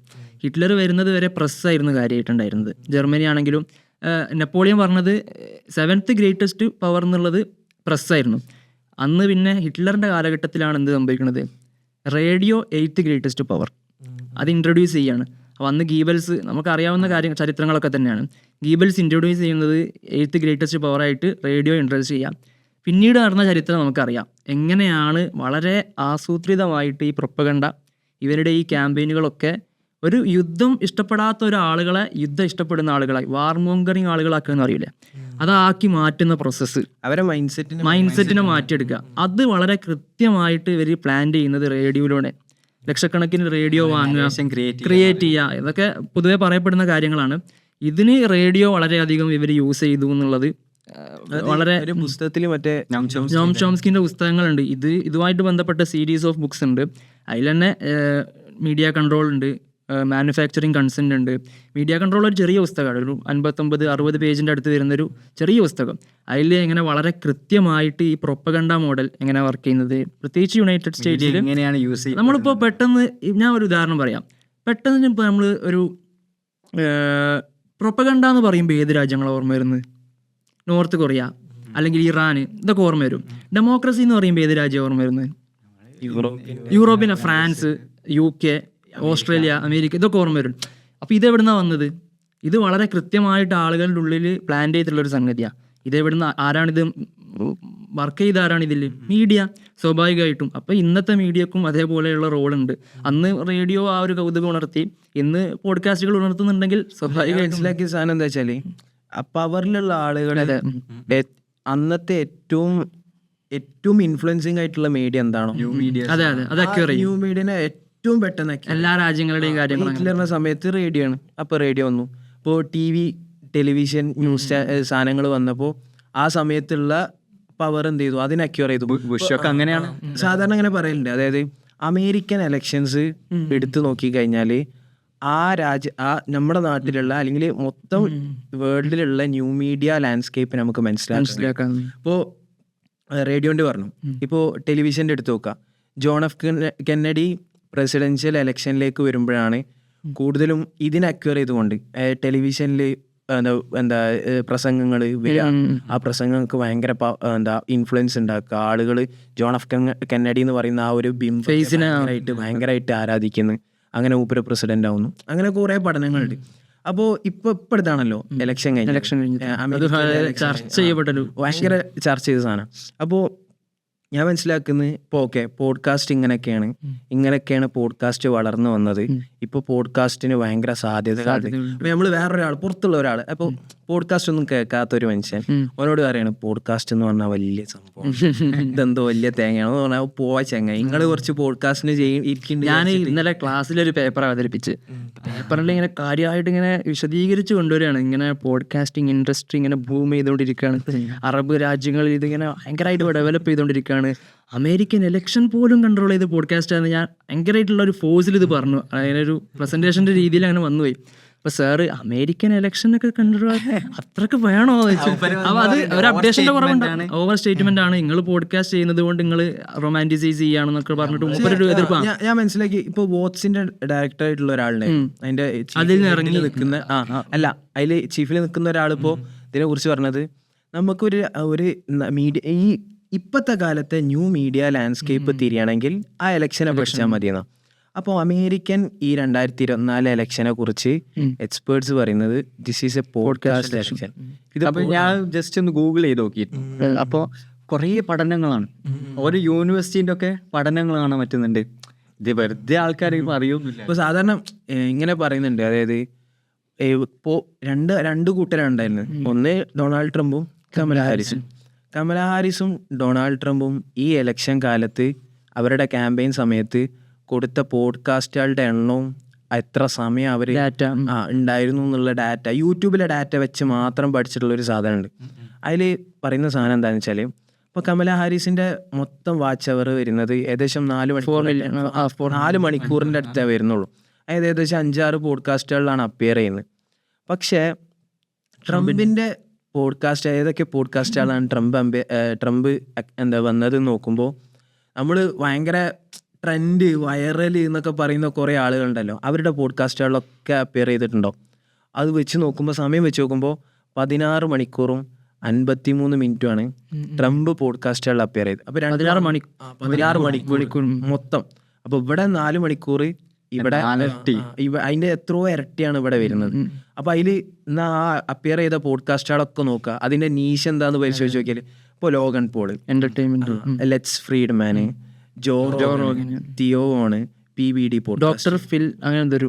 ഹിറ്റ്ലർ വരുന്നത് വരെ പ്രസ്സായിരുന്നു കാര്യമായിട്ടുണ്ടായിരുന്നത്. ജർമ്മനി ആണെങ്കിലും നെപ്പോളിയൻ പറഞ്ഞത് 7th ഗ്രേറ്റസ്റ്റ് പവർ എന്നുള്ളത് പ്രസ്സായിരുന്നു. അന്ന് പിന്നെ ഹിറ്റ്ലറിൻ്റെ കാലഘട്ടത്തിലാണ് എന്ത് സംഭവിക്കുന്നത്, റേഡിയോ 8th ഗ്രേറ്റസ്റ്റ് പവർ അത് ഇൻട്രൊഡ്യൂസ് ചെയ്യാണ്. അപ്പോൾ അന്ന് ഗീബൽസ് നമുക്കറിയാവുന്ന ചരിത്രങ്ങളൊക്കെ തന്നെയാണ്. ഗീബൽസ് ഇൻട്രൊഡ്യൂസ് ചെയ്യുന്നത് 8th ഗ്രേറ്റസ്റ്റ് പവറായിട്ട് റേഡിയോ ഇൻട്രൊഡ്യൂസ് ചെയ്യാം. പിന്നീട് നടന്ന ചരിത്രം നമുക്കറിയാം, എങ്ങനെയാണ് വളരെ ആസൂത്രിതമായിട്ട് ഈ പ്രൊപ്പഗണ്ട, ഇവരുടെ ഈ ക്യാമ്പയിനുകളൊക്കെ ഒരു യുദ്ധം ഇഷ്ടപ്പെടാത്ത ഒരാളുകളെ യുദ്ധം ഇഷ്ടപ്പെടുന്ന ആളുകളായി, വാർമോങ്കറിങ് ആളുകളാക്കുക എന്ന് അറിയില്ലേ, അതാക്കി മാറ്റുന്ന പ്രോസസ്സ്, അവരെ മൈൻഡ് സെറ്റിനെ മാറ്റിയെടുക്കുക. അത് വളരെ കൃത്യമായിട്ട് ഇവർ പ്ലാൻ ചെയ്യുന്നത് റേഡിയോയിലൂടെ. ലക്ഷക്കണക്കിന് റേഡിയോ വാങ്ങുക, ക്രിയേറ്റ് ചെയ്യുക, ഇതൊക്കെ പൊതുവെ പറയപ്പെടുന്ന കാര്യങ്ങളാണ്. ഇതിന് റേഡിയോ വളരെയധികം ഇവർ യൂസ് ചെയ്തു എന്നുള്ളത് വളരെ ഒരു പുസ്തകത്തിൽ മറ്റേ നോം ചോംസ്കിന്റെ പുസ്തകങ്ങളുണ്ട്. ഇതുമായിട്ട് ബന്ധപ്പെട്ട സീരീസ് ഓഫ് ബുക്സ് ഉണ്ട്. അതിൽ തന്നെ മീഡിയ കൺട്രോൾ ഉണ്ട്, മാനുഫാക്ചറിങ് കൺസെന്റ് ഉണ്ട്. മീഡിയ കൺട്രോൾ ഒരു ചെറിയ പുസ്തകമാണ്, ഒരു 59-60 പേജിൻ്റെ അടുത്ത് വരുന്നൊരു ചെറിയ പുസ്തകം. അതിൽ ഇങ്ങനെ വളരെ കൃത്യമായിട്ട് ഈ പ്രൊപ്പഗണ്ട മോഡൽ എങ്ങനെ വർക്ക് ചെയ്യുന്നത്, പ്രത്യേകിച്ച് യുണൈറ്റഡ് സ്റ്റേറ്റ്സിൽ എങ്ങനെയാണ് യൂസ് ചെയ്യുന്നത്. നമ്മളിപ്പോൾ പെട്ടെന്ന് ഞാൻ ഒരു ഉദാഹരണം പറയാം. പെട്ടെന്ന് ഇപ്പോൾ നമ്മൾ ഒരു പ്രൊപ്പഗണ്ട എന്ന് പറയുമ്പോൾ ഏത് രാജ്യങ്ങളാണ് ഓർമ്മ വരുന്നത്? നോർത്ത് കൊറിയ അല്ലെങ്കിൽ ഇറാൻ, ഇതൊക്കെ ഓർമ്മ വരും. ഡെമോക്രസി എന്ന് പറയുമ്പോൾ ഏത് രാജ്യം ഓർമ്മ വരുന്നത്? യൂറോപ്പിലെ ഫ്രാൻസ്, UK, ഓസ്ട്രേലിയ, അമേരിക്ക, ഇതൊക്കെ ഓർമ്മ വരും. അപ്പോൾ ഇതെവിടുന്നാണ് വന്നത്? ഇത് വളരെ കൃത്യമായിട്ട് ആളുകളുടെ ഉള്ളിൽ പ്ലാൻ ചെയ്തിട്ടുള്ളൊരു സംഗതിയാണ്. ഇതെവിടുന്ന് ആരാണിത് വർക്ക് ചെയ്ത ആരാണിതിൽ? മീഡിയ, സ്വാഭാവികമായിട്ടും. അപ്പോൾ ഇന്നത്തെ മീഡിയക്കും അതേപോലെയുള്ള റോളുണ്ട്. അന്ന് റേഡിയോ ആ ഒരു കൗതുകം ഉണർത്തി, ഇന്ന് പോഡ്കാസ്റ്റുകൾ ഉണർത്തുന്നുണ്ടെങ്കിൽ സ്വാഭാവികമായിട്ട് മനസ്സിലാക്കിയ സാധനം എന്താ വെച്ചാല്, പവറിലുള്ള ആളുകളെ അന്നത്തെ ഏറ്റവും ഇൻഫ്ലുവൻസിങ് ആയിട്ടുള്ള മീഡിയ എന്താണോ, അതെ അതൊക്കെ ന്യൂ മീഡിയനെ ഏറ്റവും പെട്ടെന്ന് എല്ലാ രാജ്യങ്ങളുടെയും കാര്യങ്ങൾ ഹിറ്റ്ലറിന്റെ സമയത്ത് റേഡിയോ ആണ്. അപ്പോൾ റേഡിയോ വന്നു. ഇപ്പോൾ TV, ടെലിവിഷൻ, ന്യൂസ് സാധനങ്ങൾ വന്നപ്പോൾ ആ സമയത്തുള്ള പവർ എന്ത് ചെയ്തു, അതിനെ അക്യൂർ ചെയ്തു. ബുഷൊക്കെ അങ്ങനെയാണ് സാധാരണ അങ്ങനെ പറയലുണ്ട്. അതായത് അമേരിക്കൻ എലക്ഷൻസ് എടുത്തു നോക്കിക്കഴിഞ്ഞാൽ ആ നമ്മുടെ നാട്ടിലുള്ള അല്ലെങ്കിൽ മൊത്തം വേൾഡിലുള്ള ന്യൂ മീഡിയ ലാൻഡ്സ്കേപ്പ് നമുക്ക് മനസ്സിലാക്കാം. ഇപ്പോൾ റേഡിയോൻ്റെ പറഞ്ഞു, ഇപ്പോൾ ടെലിവിഷൻ്റെ എടുത്ത് നോക്കുക. ജോൺ എഫ് കെന്നഡി പ്രസിഡൻഷ്യൽ എലക്ഷനിലേക്ക് വരുമ്പോഴാണ് കൂടുതലും ഇതിനെ അക്വയർ ചെയ്തുകൊണ്ട് ടെലിവിഷനിൽ പ്രസംഗങ്ങൾ വരിക. ആ പ്രസംഗങ്ങൾക്ക് ഭയങ്കര ഇൻഫ്ലുവൻസ് ഉണ്ടാക്കുക. ആളുകൾ ജോൺ എഫ് കെന്നഡി എന്ന് പറയുന്ന ആ ഒരു ബിംബിനായിട്ട് ഭയങ്കരമായിട്ട് ആരാധിക്കുന്നു. അങ്ങനെ ഊപ്പര് പ്രസിഡന്റ് ആവുന്നു. അങ്ങനെ കുറെ പഠനങ്ങളുണ്ട്. അപ്പോൾ ഇപ്പോഴത്താണല്ലോ ഇലക്ഷൻ ചർച്ച ചെയ്യപ്പെട്ടൊരു ഭയങ്കര ചർച്ച ചെയ്ത സാധനം. അപ്പോൾ ഞാൻ മനസ്സിലാക്കുന്നത് ഇപ്പോൾ പോഡ്കാസ്റ്റ് ഇങ്ങനെയൊക്കെയാണ് പോഡ്കാസ്റ്റ് വളർന്നു വന്നത്. ഇപ്പോൾ പോഡ്കാസ്റ്റിന് ഭയങ്കര സാധ്യതകളുണ്ട്. അപ്പോൾ നമ്മൾ വേറൊരാൾ, പുറത്തുള്ള ഒരാൾ, അപ്പോൾ പോഡ്കാസ്റ്റ് ഒന്നും കേൾക്കാത്തൊരു മനുഷ്യൻ അവനോട് പറയണം പോഡ്കാസ്റ്റ് എന്ന് പറഞ്ഞാൽ വലിയ സംഭവം, ഇതെന്തോ വലിയ തേങ്ങയാണെന്ന് പറഞ്ഞാൽ പോവാ ചെങ്ങായി, നിങ്ങൾ കുറച്ച് പോഡ്കാസ്റ്റിന് ഇരിക്കുന്നുണ്ട്. ഞാൻ ഇന്നലെ ക്ലാസ്സിലൊരു പേപ്പർ അവതരിപ്പിച്ച്, പേപ്പറിൽ ഇങ്ങനെ കാര്യമായിട്ട് ഇങ്ങനെ വിശദീകരിച്ച് കൊണ്ടുവരികയാണ്. ഇങ്ങനെ പോഡ്കാസ്റ്റിംഗ് ഇൻഡസ്ട്രി ഇങ്ങനെ ബൂം ചെയ്തുകൊണ്ടിരിക്കുകയാണ്. അറബ് രാജ്യങ്ങളിൽ ഇതിങ്ങനെ ഭയങ്കരമായിട്ട് ഡെവലപ്പ് ചെയ്തുകൊണ്ടിരിക്കുകയാണ്. അമേരിക്കൻ ഇലക്ഷൻ പോലും കൺട്രോൾ ചെയ്ത് പോഡ്കാസ്റ്റാണെന്ന് ഞാൻ ഭയങ്കരമായിട്ടുള്ള ഒരു ഫോഴ്സിൽ ഇത് പറഞ്ഞു. അതിനൊരു പ്രസന്റേഷൻ്റെ രീതിയിൽ അങ്ങനെ വന്നുപോയി. അപ്പൊ സാറ് അമേരിക്കൻ ഇലക്ഷനൊക്കെ കൺട്രോൾ അത്രക്ക് വേണോ വെച്ചു. അപ്പൊ അത് ഒരു അപ്ഡേഷന്റെ കുറവുണ്ടാണ്, ഓവർ സ്റ്റേറ്റ്മെന്റ് ആണ്. നിങ്ങൾ പോഡ്കാസ്റ്റ് ചെയ്യുന്നത് കൊണ്ട് നിങ്ങൾ റൊമാൻറ്റിസൈസ് ചെയ്യാണെന്നൊക്കെ പറഞ്ഞിട്ട് ഒരു എതിർപ്പാണ്. ഞാൻ മനസ്സിലാക്കി. ഇപ്പൊ വോട്ട്സിന്റെ ഡയറക്ടർ ആയിട്ടുള്ള ഒരാളുടെ അതിന്റെ അതിൽ ഇറങ്ങി നിൽക്കുന്ന അതിൽ ചീഫിൽ നിൽക്കുന്ന ഒരാളിപ്പോ ഇതിനെ കുറിച്ച് പറഞ്ഞത്, നമുക്കൊരു മീഡിയ ഇപ്പോഴത്തെ കാലത്തെ ന്യൂ മീഡിയ ലാൻഡ്സ്കേപ്പ് തിരിയണമെങ്കിൽ ആ ഇലക്ഷനെ പഠിച്ചാൽ മതിയെന്നാ. അപ്പോൾ അമേരിക്കൻ ഈ 2024 ഇലക്ഷനെ കുറിച്ച് എക്സ്പേർട്സ് പറയുന്നത് this is A podcast election. അപ്പോൾ ഞാൻ ജസ്റ്റ് ഒന്ന് ഗൂഗിൾ ചെയ്ത് നോക്കിയിരുന്നു. അപ്പോൾ കുറേ പഠനങ്ങളാണ്, ഓരോ യൂണിവേഴ്സിറ്റിൻ്റെ ഒക്കെ പഠനങ്ങൾ കാണാൻ പറ്റുന്നുണ്ട്. ഇത് വെറുതെ ആൾക്കാർ അറിയുന്നില്ല. ഇപ്പോൾ സാധാരണ ഇങ്ങനെ പറയുന്നുണ്ട്, അതായത് ഇപ്പോൾ രണ്ട് കൂട്ടരുണ്ടായിരുന്നു. ഒന്ന് ഡൊണാൾഡ് ട്രംപും കമല ഹാരിസും ഡൊണാൾഡ് ട്രംപും ഈ ഇലക്ഷൻ കാലത്ത് അവരുടെ ക്യാമ്പയിൻ സമയത്ത് കൊടുത്ത പോഡ്കാസ്റ്റുകളുടെ എണ്ണവും എത്ര സമയം അവർ ഉണ്ടായിരുന്നു എന്നുള്ള ഡാറ്റ, യൂട്യൂബിലെ ഡാറ്റ വെച്ച് മാത്രം പഠിച്ചിട്ടുള്ളൊരു സാധനമുണ്ട്. അതിൽ പറയുന്ന സാധനം എന്താണെന്ന് വെച്ചാൽ, ഇപ്പോൾ കമല ഹാരിസിൻ്റെ മൊത്തം വാച്ച് അവർ വരുന്നത് ഏകദേശം 4 മണിക്കൂറിൻ്റെ അടുത്തേ വരുന്നുള്ളൂ. അതായത് ഏകദേശം 5-6 പോഡ്കാസ്റ്റുകളിലാണ് അപ്പിയർ ചെയ്യുന്നത്. പക്ഷേ ട്രംപിൻ്റെ പോഡ്കാസ്റ്റ് ഏതൊക്കെ പോഡ്കാസ്റ്റുകളാണ് ട്രംപ് വന്നത് നോക്കുമ്പോൾ, നമ്മൾ ഭയങ്കര ട്രെൻഡ് വൈറൽ എന്നൊക്കെ പറയുന്ന കുറേ ആളുകളുണ്ടല്ലോ, അവരുടെ പോഡ്കാസ്റ്റുകളിലൊക്കെ അപ്പിയർ ചെയ്തിട്ടുണ്ടോ? അത് വെച്ച് നോക്കുമ്പോൾ, സമയം വെച്ച് നോക്കുമ്പോൾ 16 മണിക്കൂറും 53 മിനിറ്റുമാണ് ട്രംപ് പോഡ്കാസ്റ്റുകളിൽ അപ്പിയർ ചെയ്ത്. അപ്പോൾ 16 മണിക്കൂർ മൊത്തം. അപ്പോൾ ഇവിടെ 4 മണിക്കൂർ ഇവിടെ നാലിരട്ടി. അതിന്റെ എത്രയോ ഇരട്ടിയാണ് ഇവിടെ വരുന്നത്. അപ്പൊ അതില് എന്നാ ആ അപ്പിയർ ചെയ്ത പോഡ്കാസ്റ്റുകളൊക്കെ നോക്കുക, അതിന്റെ നീഷ് എന്താന്ന് പരിശോധിച്ച് നോക്കിയാൽ ഇപ്പോൾ Logan Paul, entertainment, Lex Fridman, Joe Rogan, Theo ആണ്, PBD ഡോക്ടർ ഫിൽ, അങ്ങനെ എന്തൊരു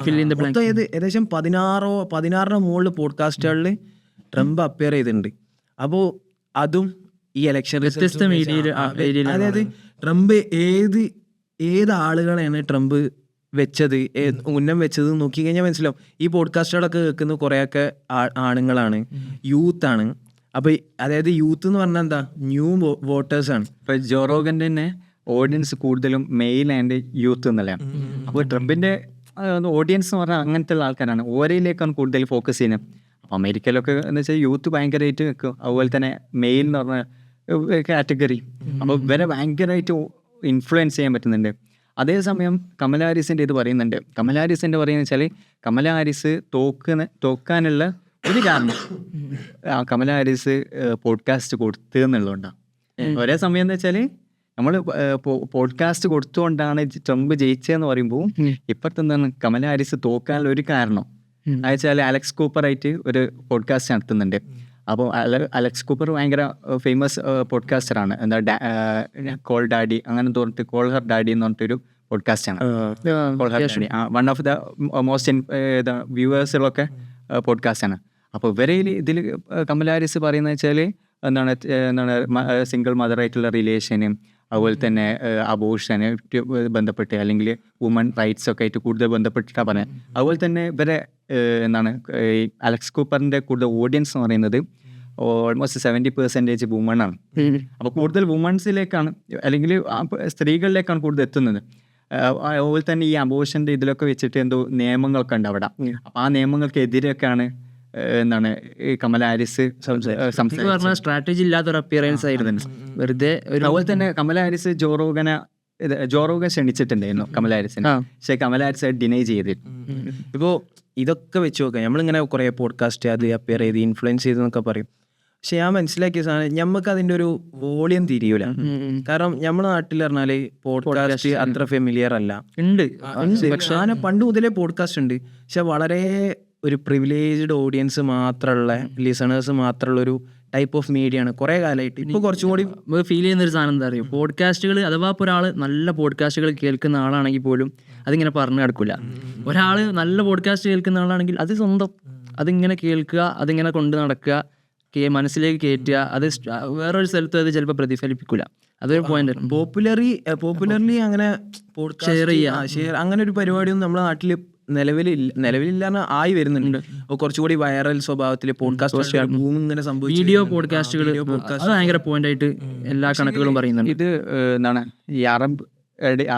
ഫിൽ ഇൻ ദ ബ്ലാങ്ക്. ഏകദേശം 16 മുകളിൽ പോഡ്കാസ്റ്റുകളിൽ ട്രംപ് അപ്പിയർ ചെയ്തിട്ടുണ്ട്. അപ്പോൾ അതും ഈ ഇലക്ഷൻ വ്യത്യസ്ത അതായത് ട്രംപ് ഏത് ആളുകളെയാണ് ട്രംപ് വെച്ചത്, ഉന്നം വെച്ചത് നോക്കി കഴിഞ്ഞാൽ മനസ്സിലാവും. ഈ പോഡ്കാസ്റ്റുകളൊക്കെ കേൾക്കുന്ന കുറേയൊക്കെ ആണുങ്ങളാണ്, യൂത്താണ്. അപ്പൊ അതായത് യൂത്ത് എന്ന് പറഞ്ഞാൽ എന്താ, ന്യൂ വോട്ടേഴ്സ് ആണ്. ഇപ്പൊ ജോ റോഗന്റെ തന്നെ ഓഡിയൻസ് കൂടുതലും മെയിൽ ആൻഡ് യൂത്ത് എന്നുള്ളതാണ്. അപ്പോൾ ട്രംപിന്റെ ഓഡിയൻസ് എന്ന് പറഞ്ഞാൽ അങ്ങനത്തെ ഉള്ള ആൾക്കാരാണ്, ഓരയിലേക്കാണ് കൂടുതൽ ഫോക്കസ് ചെയ്യുന്നത്. അപ്പോൾ അമേരിക്കയിലൊക്കെ എന്ന് വെച്ചാൽ യൂത്ത് ഭയങ്കരമായിട്ട് നിൽക്കും, അതുപോലെ തന്നെ മെയിൽ എന്ന് പറഞ്ഞ കാറ്റഗറി. അപ്പോൾ ഇവരെ ഭയങ്കരമായിട്ട് ഇൻഫ്ലുവൻസ് ചെയ്യാൻ പറ്റുന്നുണ്ട്. അതേസമയം കമല ഹാരിസിൻ്റെ ഇത് പറയുന്നുണ്ട്. കമല ഹാരിസിൻ്റെ പറയുന്നത് വെച്ചാൽ കമല ഹാരിസ് തോക്കാനുള്ള ഒരു കാരണം കമല ഹാരിസ് പോഡ്കാസ്റ്റ് കൊടുത്തു എന്നുള്ളതുകൊണ്ടാണ്. ഒരേ സമയം എന്ന് വെച്ചാൽ നമ്മൾ പോഡ്കാസ്റ്റ് കൊടുത്തുകൊണ്ടാണ് ട്രംപ് ജയിച്ചതെന്ന് പറയുമ്പോൾ ഇപ്പോഴത്തെ എന്താണ് കമല ഹാരിസ് തോക്കാനുള്ള ഒരു കാരണം അയച്ചാൽ അലക്സ് കൂപ്പറായിട്ട് ഒരു പോഡ്കാസ്റ്റ് നടത്തുന്നുണ്ട്. അപ്പോൾ അലക്സ് കൂപ്പർ ഭയങ്കര ഫേമസ് പോഡ്കാസ്റ്ററാണ്. എന്താ കോൾ ഡാഡി അങ്ങനെ തോന്നിട്ട് കോൾ ഹർ ഡാഡി എന്ന് പറഞ്ഞിട്ടൊരു പോഡ്കാസ്റ്റാണ്. Call her daddy one of the most വ്യൂവേഴ്സുകളൊക്കെ പോഡ്കാസ്റ്റാണ്. അപ്പോൾ ഇവരിൽ ഇതിൽ കമല ഹാരിസ് പറയുന്നത് വെച്ചാൽ എന്താണ് സിംഗിൾ മദറായിട്ടുള്ള റിലേഷന്, അതുപോലെ തന്നെ അബോർഷന് ബന്ധപ്പെട്ട് അല്ലെങ്കിൽ വുമൺ റൈറ്റ്സ് ഒക്കെ ആയിട്ട് കൂടുതൽ ബന്ധപ്പെട്ടിട്ടാണ് പറയുന്നത്. അതുപോലെ തന്നെ ഇവരെ എന്താണ് ഈ അലക്സ് കൂപ്പറിൻ്റെ കൂടുതൽ ഓഡിയൻസ് എന്ന് പറയുന്നത് ഓൾമോസ്റ്റ് 70% വുമൺ ആണ്. അപ്പോൾ കൂടുതൽ വുമൺസിലേക്കാണ് അല്ലെങ്കിൽ സ്ത്രീകളിലേക്കാണ് കൂടുതൽ എത്തുന്നത്. അതുപോലെ തന്നെ ഈ അബോർഷൻ്റെ ഇതിലൊക്കെ വെച്ചിട്ട് എന്തോ നിയമങ്ങളൊക്കെ ഉണ്ട് അവിടെ. അപ്പോൾ ആ നിയമങ്ങൾക്കെതിരെയൊക്കെയാണ് എന്താണ് ഈ കമല ഹാരിസ് സ്ട്രാറ്റജി ഇല്ലാത്തൊരു അപ്പിയറൻസ് ആയിരുന്നു വെറുതെ. അതുപോലെ തന്നെ കമല ഹാരിസ് ജോ റോഗൻ ക്ഷണിച്ചിട്ടുണ്ടായിരുന്നു കമല ഹാരിസിനെ, പക്ഷേ കമല ഹാരിസ് ഡിനൈ ചെയ്തിരുന്നു. ഇപ്പോൾ ഇതൊക്കെ വെച്ച് നോക്കാം, നമ്മളിങ്ങനെ കുറേ പോഡ്കാസ്റ്റ് അത് അപ്പിയർ ചെയ്ത് ഇൻഫ്ലുവൻസ് ചെയ്തെന്നൊക്കെ പറയും. പക്ഷെ ഞാൻ മനസ്സിലാക്കിയ സാധനം നമുക്ക് അതിൻ്റെ ഒരു വോളിയം തിരിയൂല. കാരണം നമ്മുടെ നാട്ടിൽ പറഞ്ഞാൽ പോഡ്കാസ്റ്റ് അത്ര ഫെമിലിയർ അല്ല. ഉണ്ട് പക്ഷെ ഞാൻ പണ്ട് മുതലേ പോഡ്കാസ്റ്റ് ഉണ്ട്, പക്ഷെ വളരെ ഒരു പ്രിവിലേജ്ഡ് ഓഡിയൻസ് മാത്രമുള്ള ലിസണേഴ്സ് മാത്രമുള്ള ഒരു ടൈപ്പ് ഓഫ് മീഡിയ ആണ് കുറേ കാലമായിട്ട്. ഇപ്പോൾ കുറച്ചുകൂടി ഫീൽ ചെയ്യുന്നൊരു സാധനം എന്താ അറിയോ, പോഡ്കാസ്റ്റുകൾ അഥവാ ഇപ്പോൾ ഒരാൾ നല്ല പോഡ്കാസ്റ്റുകൾ കേൾക്കുന്ന ആളാണെങ്കിൽ പോലും അതിങ്ങനെ പറഞ്ഞു നടക്കില്ല. ഒരാൾ നല്ല പോഡ്കാസ്റ്റ് കേൾക്കുന്ന ആളാണെങ്കിൽ അത് സ്വന്തം അതിങ്ങനെ കേൾക്കുക, അതിങ്ങനെ കൊണ്ട് നടക്കുക, മനസ്സിലേക്ക് കയറ്റുക, അത് വേറൊരു സ്ഥലത്തും അത് ചിലപ്പോൾ പ്രതിഫലിപ്പിക്കില്ല. അതൊരു പോയിന്റ്. പോപ്പുലർലി അങ്ങനെ ഷെയർ അങ്ങനെ ഒരു പരിപാടിയൊന്നും നമ്മുടെ നാട്ടിൽ നിലവിലില്ല ആയി വരുന്നുണ്ട്. കുറച്ചുകൂടി വൈറൽ സ്വഭാവത്തിൽ പോഡ്കാസ്റ്റ് ഇങ്ങനെ സംഭവിച്ചു. വീഡിയോ പോഡ്കാസ്റ്റുകൾ അത് ഭയങ്കര പോയിന്റ് ആയിട്ട് എല്ലാ കണക്കുകളും പറയുന്നുണ്ട്. ഇത് എന്താണ് ഈ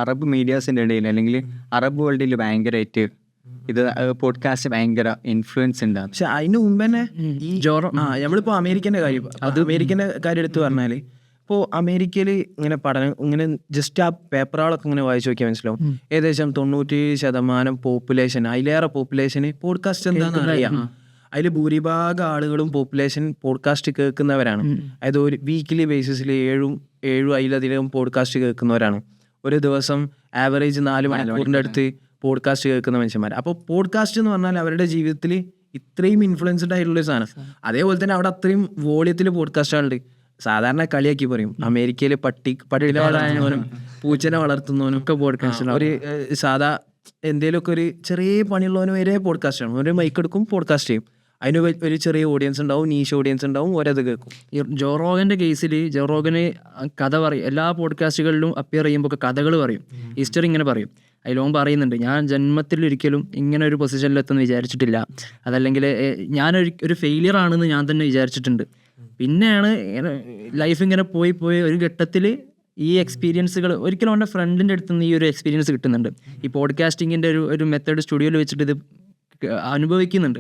അറബ് മീഡിയാസിന്റെ ഇടയിൽ അല്ലെങ്കിൽ അറബ് വേൾഡിൽ ഭയങ്കരമായിട്ട് ഇത് പോഡ്കാസ്റ്റ് ഭയങ്കര ഇൻഫ്ലുവൻസ് ഉണ്ട്. പക്ഷെ അതിന് മുമ്പ് തന്നെ ഈ നമ്മളിപ്പോ അമേരിക്കന്റെ കാര്യം എടുത്ത് പറഞ്ഞാല്, ഇപ്പോൾ അമേരിക്കയിൽ ഇങ്ങനെ പഠനം ഇങ്ങനെ ജസ്റ്റ് ആ പേപ്പറുകളൊക്കെ ഇങ്ങനെ വായിച്ചു നോക്കിയാൽ മനസ്സിലാവും. ഏകദേശം 90% പോപ്പുലേഷൻ, അതിലേറെ പോപ്പുലേഷന് പോഡ്കാസ്റ്റ് എന്താണെന്ന് അറിയാം. അതിൽ ഭൂരിഭാഗം ആളുകളും പോപ്പുലേഷൻ പോഡ്കാസ്റ്റ് കേൾക്കുന്നവരാണ്. അതായത് ഒരു വീക്കിലി ബേസിസിൽ 7 അതിലധികം പോഡ്കാസ്റ്റ് കേൾക്കുന്നവരാണ്. ഒരു ദിവസം ആവറേജ് 4 മണിക്കൂറിൻ്റെ അടുത്ത് പോഡ്കാസ്റ്റ് കേൾക്കുന്ന മനുഷ്യന്മാർ. അപ്പോൾ പോഡ്കാസ്റ്റ് എന്ന് പറഞ്ഞാൽ അവരുടെ ജീവിതത്തിൽ ഇത്രയും ഇൻഫ്ലുവൻസ്ഡ് ആയിട്ടുള്ളൊരു സാധനം. അതേപോലെ തന്നെ അവിടെ അത്രയും വോളിയത്തിൽ പോഡ്കാസ്റ്റുകളുണ്ട്. സാധാരണ കളിയാക്കി പറയും അമേരിക്കയിൽ പട്ടിനെ വളർത്തുന്നവനും പൂച്ചനെ വളർത്തുന്നവനും ഒക്കെ പോഡ്കാസ്റ്റ്. ഒരു സാധാ എന്തെങ്കിലുമൊക്കെ ഒരു ചെറിയ പണിയുള്ളവനും വരെ പോഡ്കാസ്റ്റാണ്. ഒരു മൈക്ക് എടുക്കും, പോഡ്കാസ്റ്റ് ചെയ്യും. അതിന് ഒരു ചെറിയ ഓഡിയൻസ് ഉണ്ടാവും, നീഷ് ഓഡിയൻസ് ഉണ്ടാവും, ഓരത് കേൾക്കും. ഈ ജോ റോഗന്റെ കേസിൽ ജോ റോഗന് കഥ പറയും. എല്ലാ പോഡ്കാസ്റ്റുകളിലും അപ്പിയർ ചെയ്യുമ്പോൾ കഥകൾ പറയും, ഹിസ്റ്ററി ഇങ്ങനെ പറയും. അതിലോൻ പറയുന്നുണ്ട്, ഞാൻ ജന്മത്തിലൊരിക്കലും ഇങ്ങനെ ഒരു പൊസിഷനിലെത്തുമെന്ന് വിചാരിച്ചിട്ടില്ല, അതല്ലെങ്കിൽ ഞാനൊരു ഫെയിലിയർ ആണെന്ന് ഞാൻ തന്നെ വിചാരിച്ചിട്ടുണ്ട്. പിന്നെയാണ് ലൈഫ് ഇങ്ങനെ പോയി ഒരു ഘട്ടത്തിൽ ഈ എക്സ്പീരിയൻസുകൾ ഒരിക്കലും അവൻ്റെ ഫ്രണ്ടിൻ്റെ അടുത്ത് നിന്ന് ഈ ഒരു എക്സ്പീരിയൻസ് കിട്ടുന്നുണ്ട്. ഈ പോഡ്കാസ്റ്റിങ്ങിൻ്റെ ഒരു മെത്തേഡ് സ്റ്റുഡിയോയിൽ വെച്ചിട്ട് ഇത് അനുഭവിക്കുന്നുണ്ട്.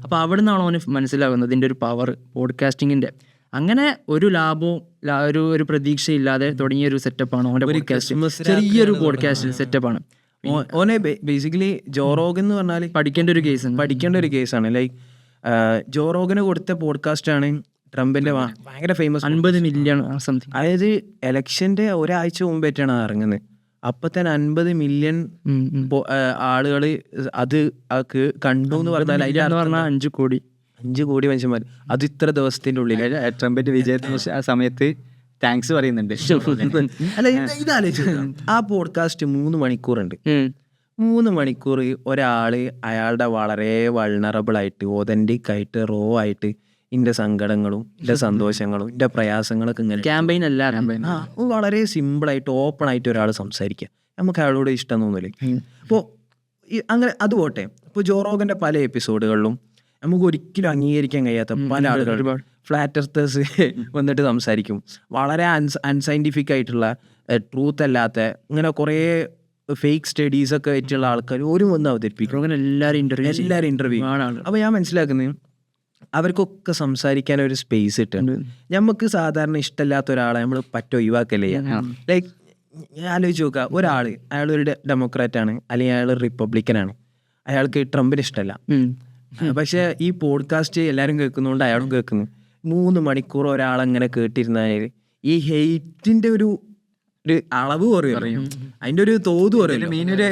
അപ്പോൾ അവിടെ നിന്നാണ് അവന് മനസ്സിലാകുന്നത് ഇതിൻ്റെ ഒരു പവർ പോഡ്കാസ്റ്റിങ്ങിൻ്റെ. അങ്ങനെ ഒരു ലാഭവും ഒരു പ്രതീക്ഷയില്ലാതെ തുടങ്ങിയ ഒരു സെറ്റപ്പാണ് അവൻ്റെ പോഡ്കാസ്റ്റ്. ചെറിയൊരു പോഡ്കാസ്റ്റ് സെറ്റപ്പാണ്. ഓനെ ബേസിക്കലി ജോ റോഗൻ എന്ന് പറഞ്ഞാൽ പഠിക്കേണ്ട ഒരു കേസാണ്. ലൈക്ക് ജോ റോഗന് കൊടുത്ത പോഡ്കാസ്റ്റാണ് ട്രംപിന്റെ ഭയങ്കര ഫേമസ്, 50 മില്യൺ സംതിങ്. അതായത് എലക്ഷന്റെ ഒരാഴ്ച മുമ്പായിട്ടാണ് ഇറങ്ങുന്നത്. അപ്പൊ തന്നെ 50 മില്യൺ ആളുകൾ അത് കണ്ടു എന്ന് പറഞ്ഞാൽ അതിന്റെ എന്ന് പറഞ്ഞാൽ 5 കോടി 5 കോടി മനുഷ്യന്മാർ, അത് ഇത്ര ദിവസത്തിന്റെ ഉള്ളിൽ. ട്രംപറ്റ് വിജയത്തിന് ആ സമയത്ത് താങ്ക്സ് പറയുന്നുണ്ട്. അല്ല ഇതാലോചിച്ചു, ആ പോഡ്കാസ്റ്റ് 3 മണിക്കൂറുണ്ട്. 3 മണിക്കൂർ ഒരാള് അയാളുടെ വളരെ വൾണറബിൾ ആയിട്ട് ഒതന്റിക് ആയിട്ട് റോ ആയിട്ട് ഇന്റെ സങ്കടങ്ങളും ഇന്റെ സന്തോഷങ്ങളും ഇന്റെ പ്രയാസങ്ങളൊക്കെ ഇങ്ങനെ ക്യാമ്പയിൻ അല്ല, വളരെ സിമ്പിളായിട്ട് ഓപ്പൺ ആയിട്ട് ഒരാൾ സംസാരിക്കുക, നമുക്ക് അയാളോട് ഇഷ്ടം തോന്നില്ല. അപ്പോൾ അങ്ങനെ അത് പോട്ടെ. ഇപ്പോൾ ജോ റോഗന്റെ പല എപ്പിസോഡുകളിലും നമുക്ക് ഒരിക്കലും അംഗീകരിക്കാൻ കഴിയാത്ത പല ആളുകൾ ഫ്ലാറ്റ് എർത്തേഴ്സ് വന്നിട്ട് സംസാരിക്കും. വളരെ അൺസയൻറ്റിഫിക് ആയിട്ടുള്ള ട്രൂത്ത് അല്ലാത്ത ഇങ്ങനെ കുറേ ഫേക്ക് സ്റ്റഡീസ് ഒക്കെ ആയിട്ടുള്ള ആൾക്കാർ ഒരു വന്ന് അവതരിപ്പിക്കും. എല്ലാവരും ഇന്റർവ്യൂ. അപ്പോൾ ഞാൻ മനസ്സിലാക്കുന്നത് അവർക്കൊക്കെ സംസാരിക്കാൻ ഒരു സ്പേസ് ഇട്ടുണ്ട്. നമുക്ക് സാധാരണ ഇഷ്ടമില്ലാത്ത ഒരാളെ നമ്മൾ ഒഴിവാക്കല്ലേ. ലൈക്ക് ആലോചിച്ച് നോക്കുക, അയാളൊരു ഡെമോക്രാറ്റ് ആണ്, അല്ലെങ്കിൽ അയാൾ റിപ്പബ്ലിക്കനാണ്, അയാൾക്ക് ട്രംപിന് ഇഷ്ടമല്ല. പക്ഷെ ഈ പോഡ്കാസ്റ്റ് എല്ലാവരും കേൾക്കുന്നതുകൊണ്ട് അയാളും കേൾക്കുന്നു. 3 മണിക്കൂർ ഒരാളെങ്ങനെ കേട്ടിരുന്നാൽ ഈ ഹെയ്റ്റിന്റെ ഒരു അളവ് കുറയും, അതിന്റെ ഒരു തോത് കുറയും. മെയിനൊരു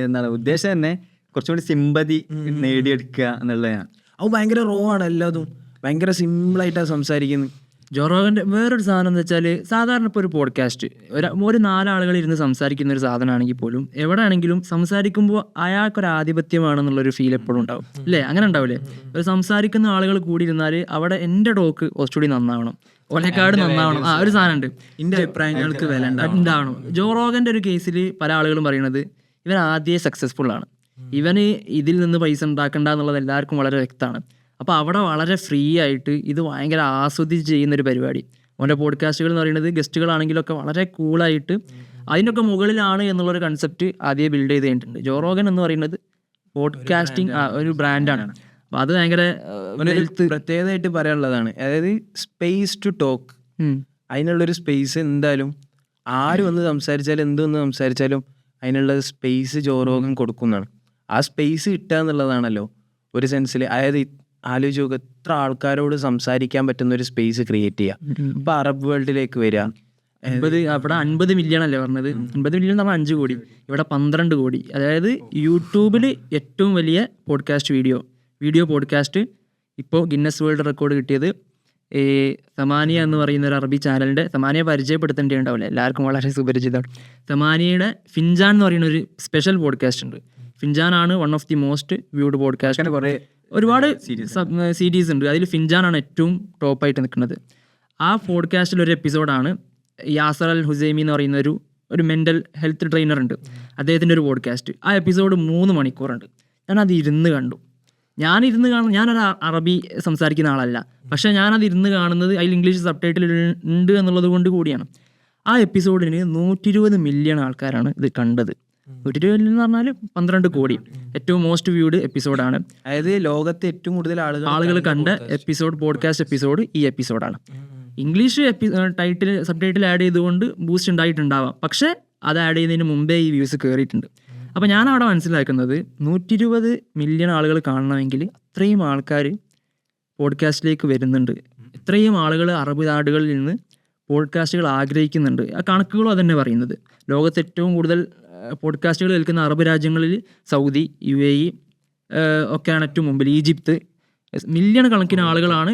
എന്താണ് ഉദ്ദേശം തന്നെ കുറച്ചുകൂടി സിമ്പതി നേടിയെടുക്കുക എന്നുള്ളതാണ്. അത് ഭയങ്കര റോ ആണ്, എല്ലാതും ഭയങ്കര സിമ്പിളായിട്ടാണ് സംസാരിക്കുന്നത്. ജോ റോഗന്റെ വേറൊരു സാധനം എന്ന് വെച്ചാൽ, സാധാരണ ഇപ്പോൾ ഒരു പോഡ്കാസ്റ്റ് ഒരു 4 ആളുകൾ ഇരുന്ന് സംസാരിക്കുന്ന ഒരു സാധനമാണെങ്കിൽ പോലും എവിടെ ആണെങ്കിലും സംസാരിക്കുമ്പോൾ അയാൾക്കൊരു ആധിപത്യമാണെന്നുള്ളൊരു ഫീൽ എപ്പോഴും ഉണ്ടാവും, അല്ലേ? അങ്ങനെ ഉണ്ടാവില്ലേ? ഒരു സംസാരിക്കുന്ന ആളുകൾ കൂടി ഇരുന്നാൽ അവിടെ എൻ്റെ ടോക്ക് കുറച്ചുകൂടി നന്നാവണം, ഒലക്കാട് നന്നാവണം, ആ ഒരു സാധനം ഉണ്ട്. എൻ്റെ അഭിപ്രായങ്ങൾക്ക് വില ഉണ്ടാവണം. ജോ റോഗന്റെ ഒരു കേസിൽ പല ആളുകളും പറയുന്നത് ഇവൻ ആദ്യമേ സക്സസ്ഫുൾ ആണ്, ഇവന് ഇതിൽ നിന്ന് പൈസ ഉണ്ടാക്കണ്ട എന്നുള്ളത് എല്ലാവർക്കും വളരെ വ്യക്തമാണ്. അപ്പോൾ അവിടെ വളരെ ഫ്രീ ആയിട്ട് ഇത് ഭയങ്കര ആസ്വദിച്ച് ചെയ്യുന്നൊരു പരിപാടി. അവൻ്റെ പോഡ്കാസ്റ്റുകൾ എന്ന് പറയുന്നത് ഗസ്റ്റുകളാണെങ്കിലൊക്കെ വളരെ കൂളായിട്ട് അതിനൊക്കെ മുകളിലാണ് എന്നുള്ളൊരു കൺസെപ്റ്റ് ആദ്യം ബിൽഡ് ചെയ്ത് കഴിഞ്ഞിട്ടുണ്ട്. ജോ റോഗൻ എന്ന് പറയുന്നത് പോഡ്കാസ്റ്റിംഗ് ഒരു ബ്രാൻഡാണ്. അപ്പോൾ അത് ഭയങ്കര പ്രത്യേകതയായിട്ട് പറയാനുള്ളതാണ്. അതായത് സ്പേസ് ടു ടോക്ക്, അതിനുള്ളൊരു സ്പേസ് എന്തായാലും ആര് വന്ന് സംസാരിച്ചാലും എന്ത് വന്ന് സംസാരിച്ചാലും അതിനുള്ള സ്പേസ് ജോ റോഗൻ കൊടുക്കുന്നതാണ്. ആ സ്പേസ് കിട്ടുക എന്നുള്ളതാണല്ലോ ഒരു സെൻസിൽ. അതായത് ആലോചിച്ച് നോക്കുക, എത്ര ആൾക്കാരോട് സംസാരിക്കാൻ പറ്റുന്ന ഒരു സ്പേസ് ക്രിയേറ്റ് ചെയ്യുക. ഇപ്പൊ അറബ് വേൾഡിലേക്ക് വരിക, അവിടെ 50 മില്യൺ അല്ലേ പറഞ്ഞത്? 50 മില്യൺ എന്ന് പറഞ്ഞാൽ 5 കോടി, ഇവിടെ 12 കോടി. അതായത് യൂട്യൂബിൽ ഏറ്റവും വലിയ വീഡിയോ പോഡ്കാസ്റ്റ് ഇപ്പോൾ ഗിന്നസ് വേൾഡ് റെക്കോർഡ് കിട്ടിയത് സമാനിയ എന്ന് പറയുന്ന ഒരു അറബി ചാനലിൻ്റെ, സമാനിയ പരിചയപ്പെടുത്തേണ്ടതുണ്ടാവില്ല, എല്ലാവർക്കും വളരെ സുപരിചിതമാണ്. സമാനിയയുടെ ഫിൻജാൻ എന്ന് പറയുന്ന ഒരു സ്പെഷ്യൽ പോഡ്കാസ്റ്റ് ഉണ്ട്. ഫിൻജാനാണ് one of the most viewed podcast. കുറേ ഒരുപാട് സീരീസ് ഉണ്ട്, അതിൽ ഫിൻജാനാണ് ഏറ്റവും ടോപ്പായിട്ട് നിൽക്കുന്നത്. ആ പോഡ്കാസ്റ്റിലൊരു എപ്പിസോഡാണ് യാസർ അൽ ഹുസൈമി എന്ന് പറയുന്ന ഒരു മെൻ്റൽ ഹെൽത്ത് ട്രെയിനർ ഉണ്ട്, അദ്ദേഹത്തിൻ്റെ ഒരു പോഡ്കാസ്റ്റ്. ആ എപ്പിസോഡ് 3 മണിക്കൂറുണ്ട്. ഞാനത് ഇരുന്ന് കണ്ടു. ഞാനൊരു അറബി സംസാരിക്കുന്ന ആളല്ല, പക്ഷേ ഞാനത് ഇരുന്ന് കാണുന്നത് അതിൽ ഇംഗ്ലീഷ് സബ്ടൈറ്റിൽ ഉണ്ട് എന്നുള്ളത് കൊണ്ട് കൂടിയാണ്. ആ എപ്പിസോഡിന് 120 മില്യൺ ആൾക്കാരാണ് ഇത് കണ്ടത്. 120 മില്യൺ എന്ന് പറഞ്ഞാൽ 12 കോടി. ഏറ്റവും മോസ്റ്റ് വ്യൂഡ് എപ്പിസോഡാണ്. അതായത് ലോകത്തെ ഏറ്റവും കൂടുതൽ ആളുകൾ കണ്ട പോഡ്കാസ്റ്റ് എപ്പിസോഡ് ഈ എപ്പിസോഡാണ്. ഇംഗ്ലീഷ് സബ്ടൈറ്റിൽ ആഡ് ചെയ്തുകൊണ്ട് ബൂസ്റ്റ് ഉണ്ടായിട്ടുണ്ടാവാം, പക്ഷേ അത് ആഡ് ചെയ്യുന്നതിന് മുമ്പേ ഈ വ്യൂസ് കയറിയിട്ടുണ്ട്. അപ്പോൾ ഞാൻ അവിടെ മനസ്സിലാക്കുന്നത് 120 മില്യൺ ആളുകൾ കാണണമെങ്കിൽ അത്രയും ആൾക്കാർ പോഡ്കാസ്റ്റിലേക്ക് വരുന്നുണ്ട്, ഇത്രയും ആളുകൾ അറബ് നാടുകളിൽ നിന്ന് പോഡ്കാസ്റ്റുകൾ ആഗ്രഹിക്കുന്നുണ്ട്. ആ കണക്കുകളും അതന്നെ പറയുന്നത്. ലോകത്ത് ഏറ്റവും കൂടുതൽ പോഡ്കാസ്റ്റുകൾ കേൾക്കുന്ന അറബ് രാജ്യങ്ങളിൽ സൗദി, UAE ഒക്കെയാണ് ഏറ്റവും മുമ്പിൽ. ഈജിപ്ത്, മില്യൺ കണക്കിന് ആളുകളാണ്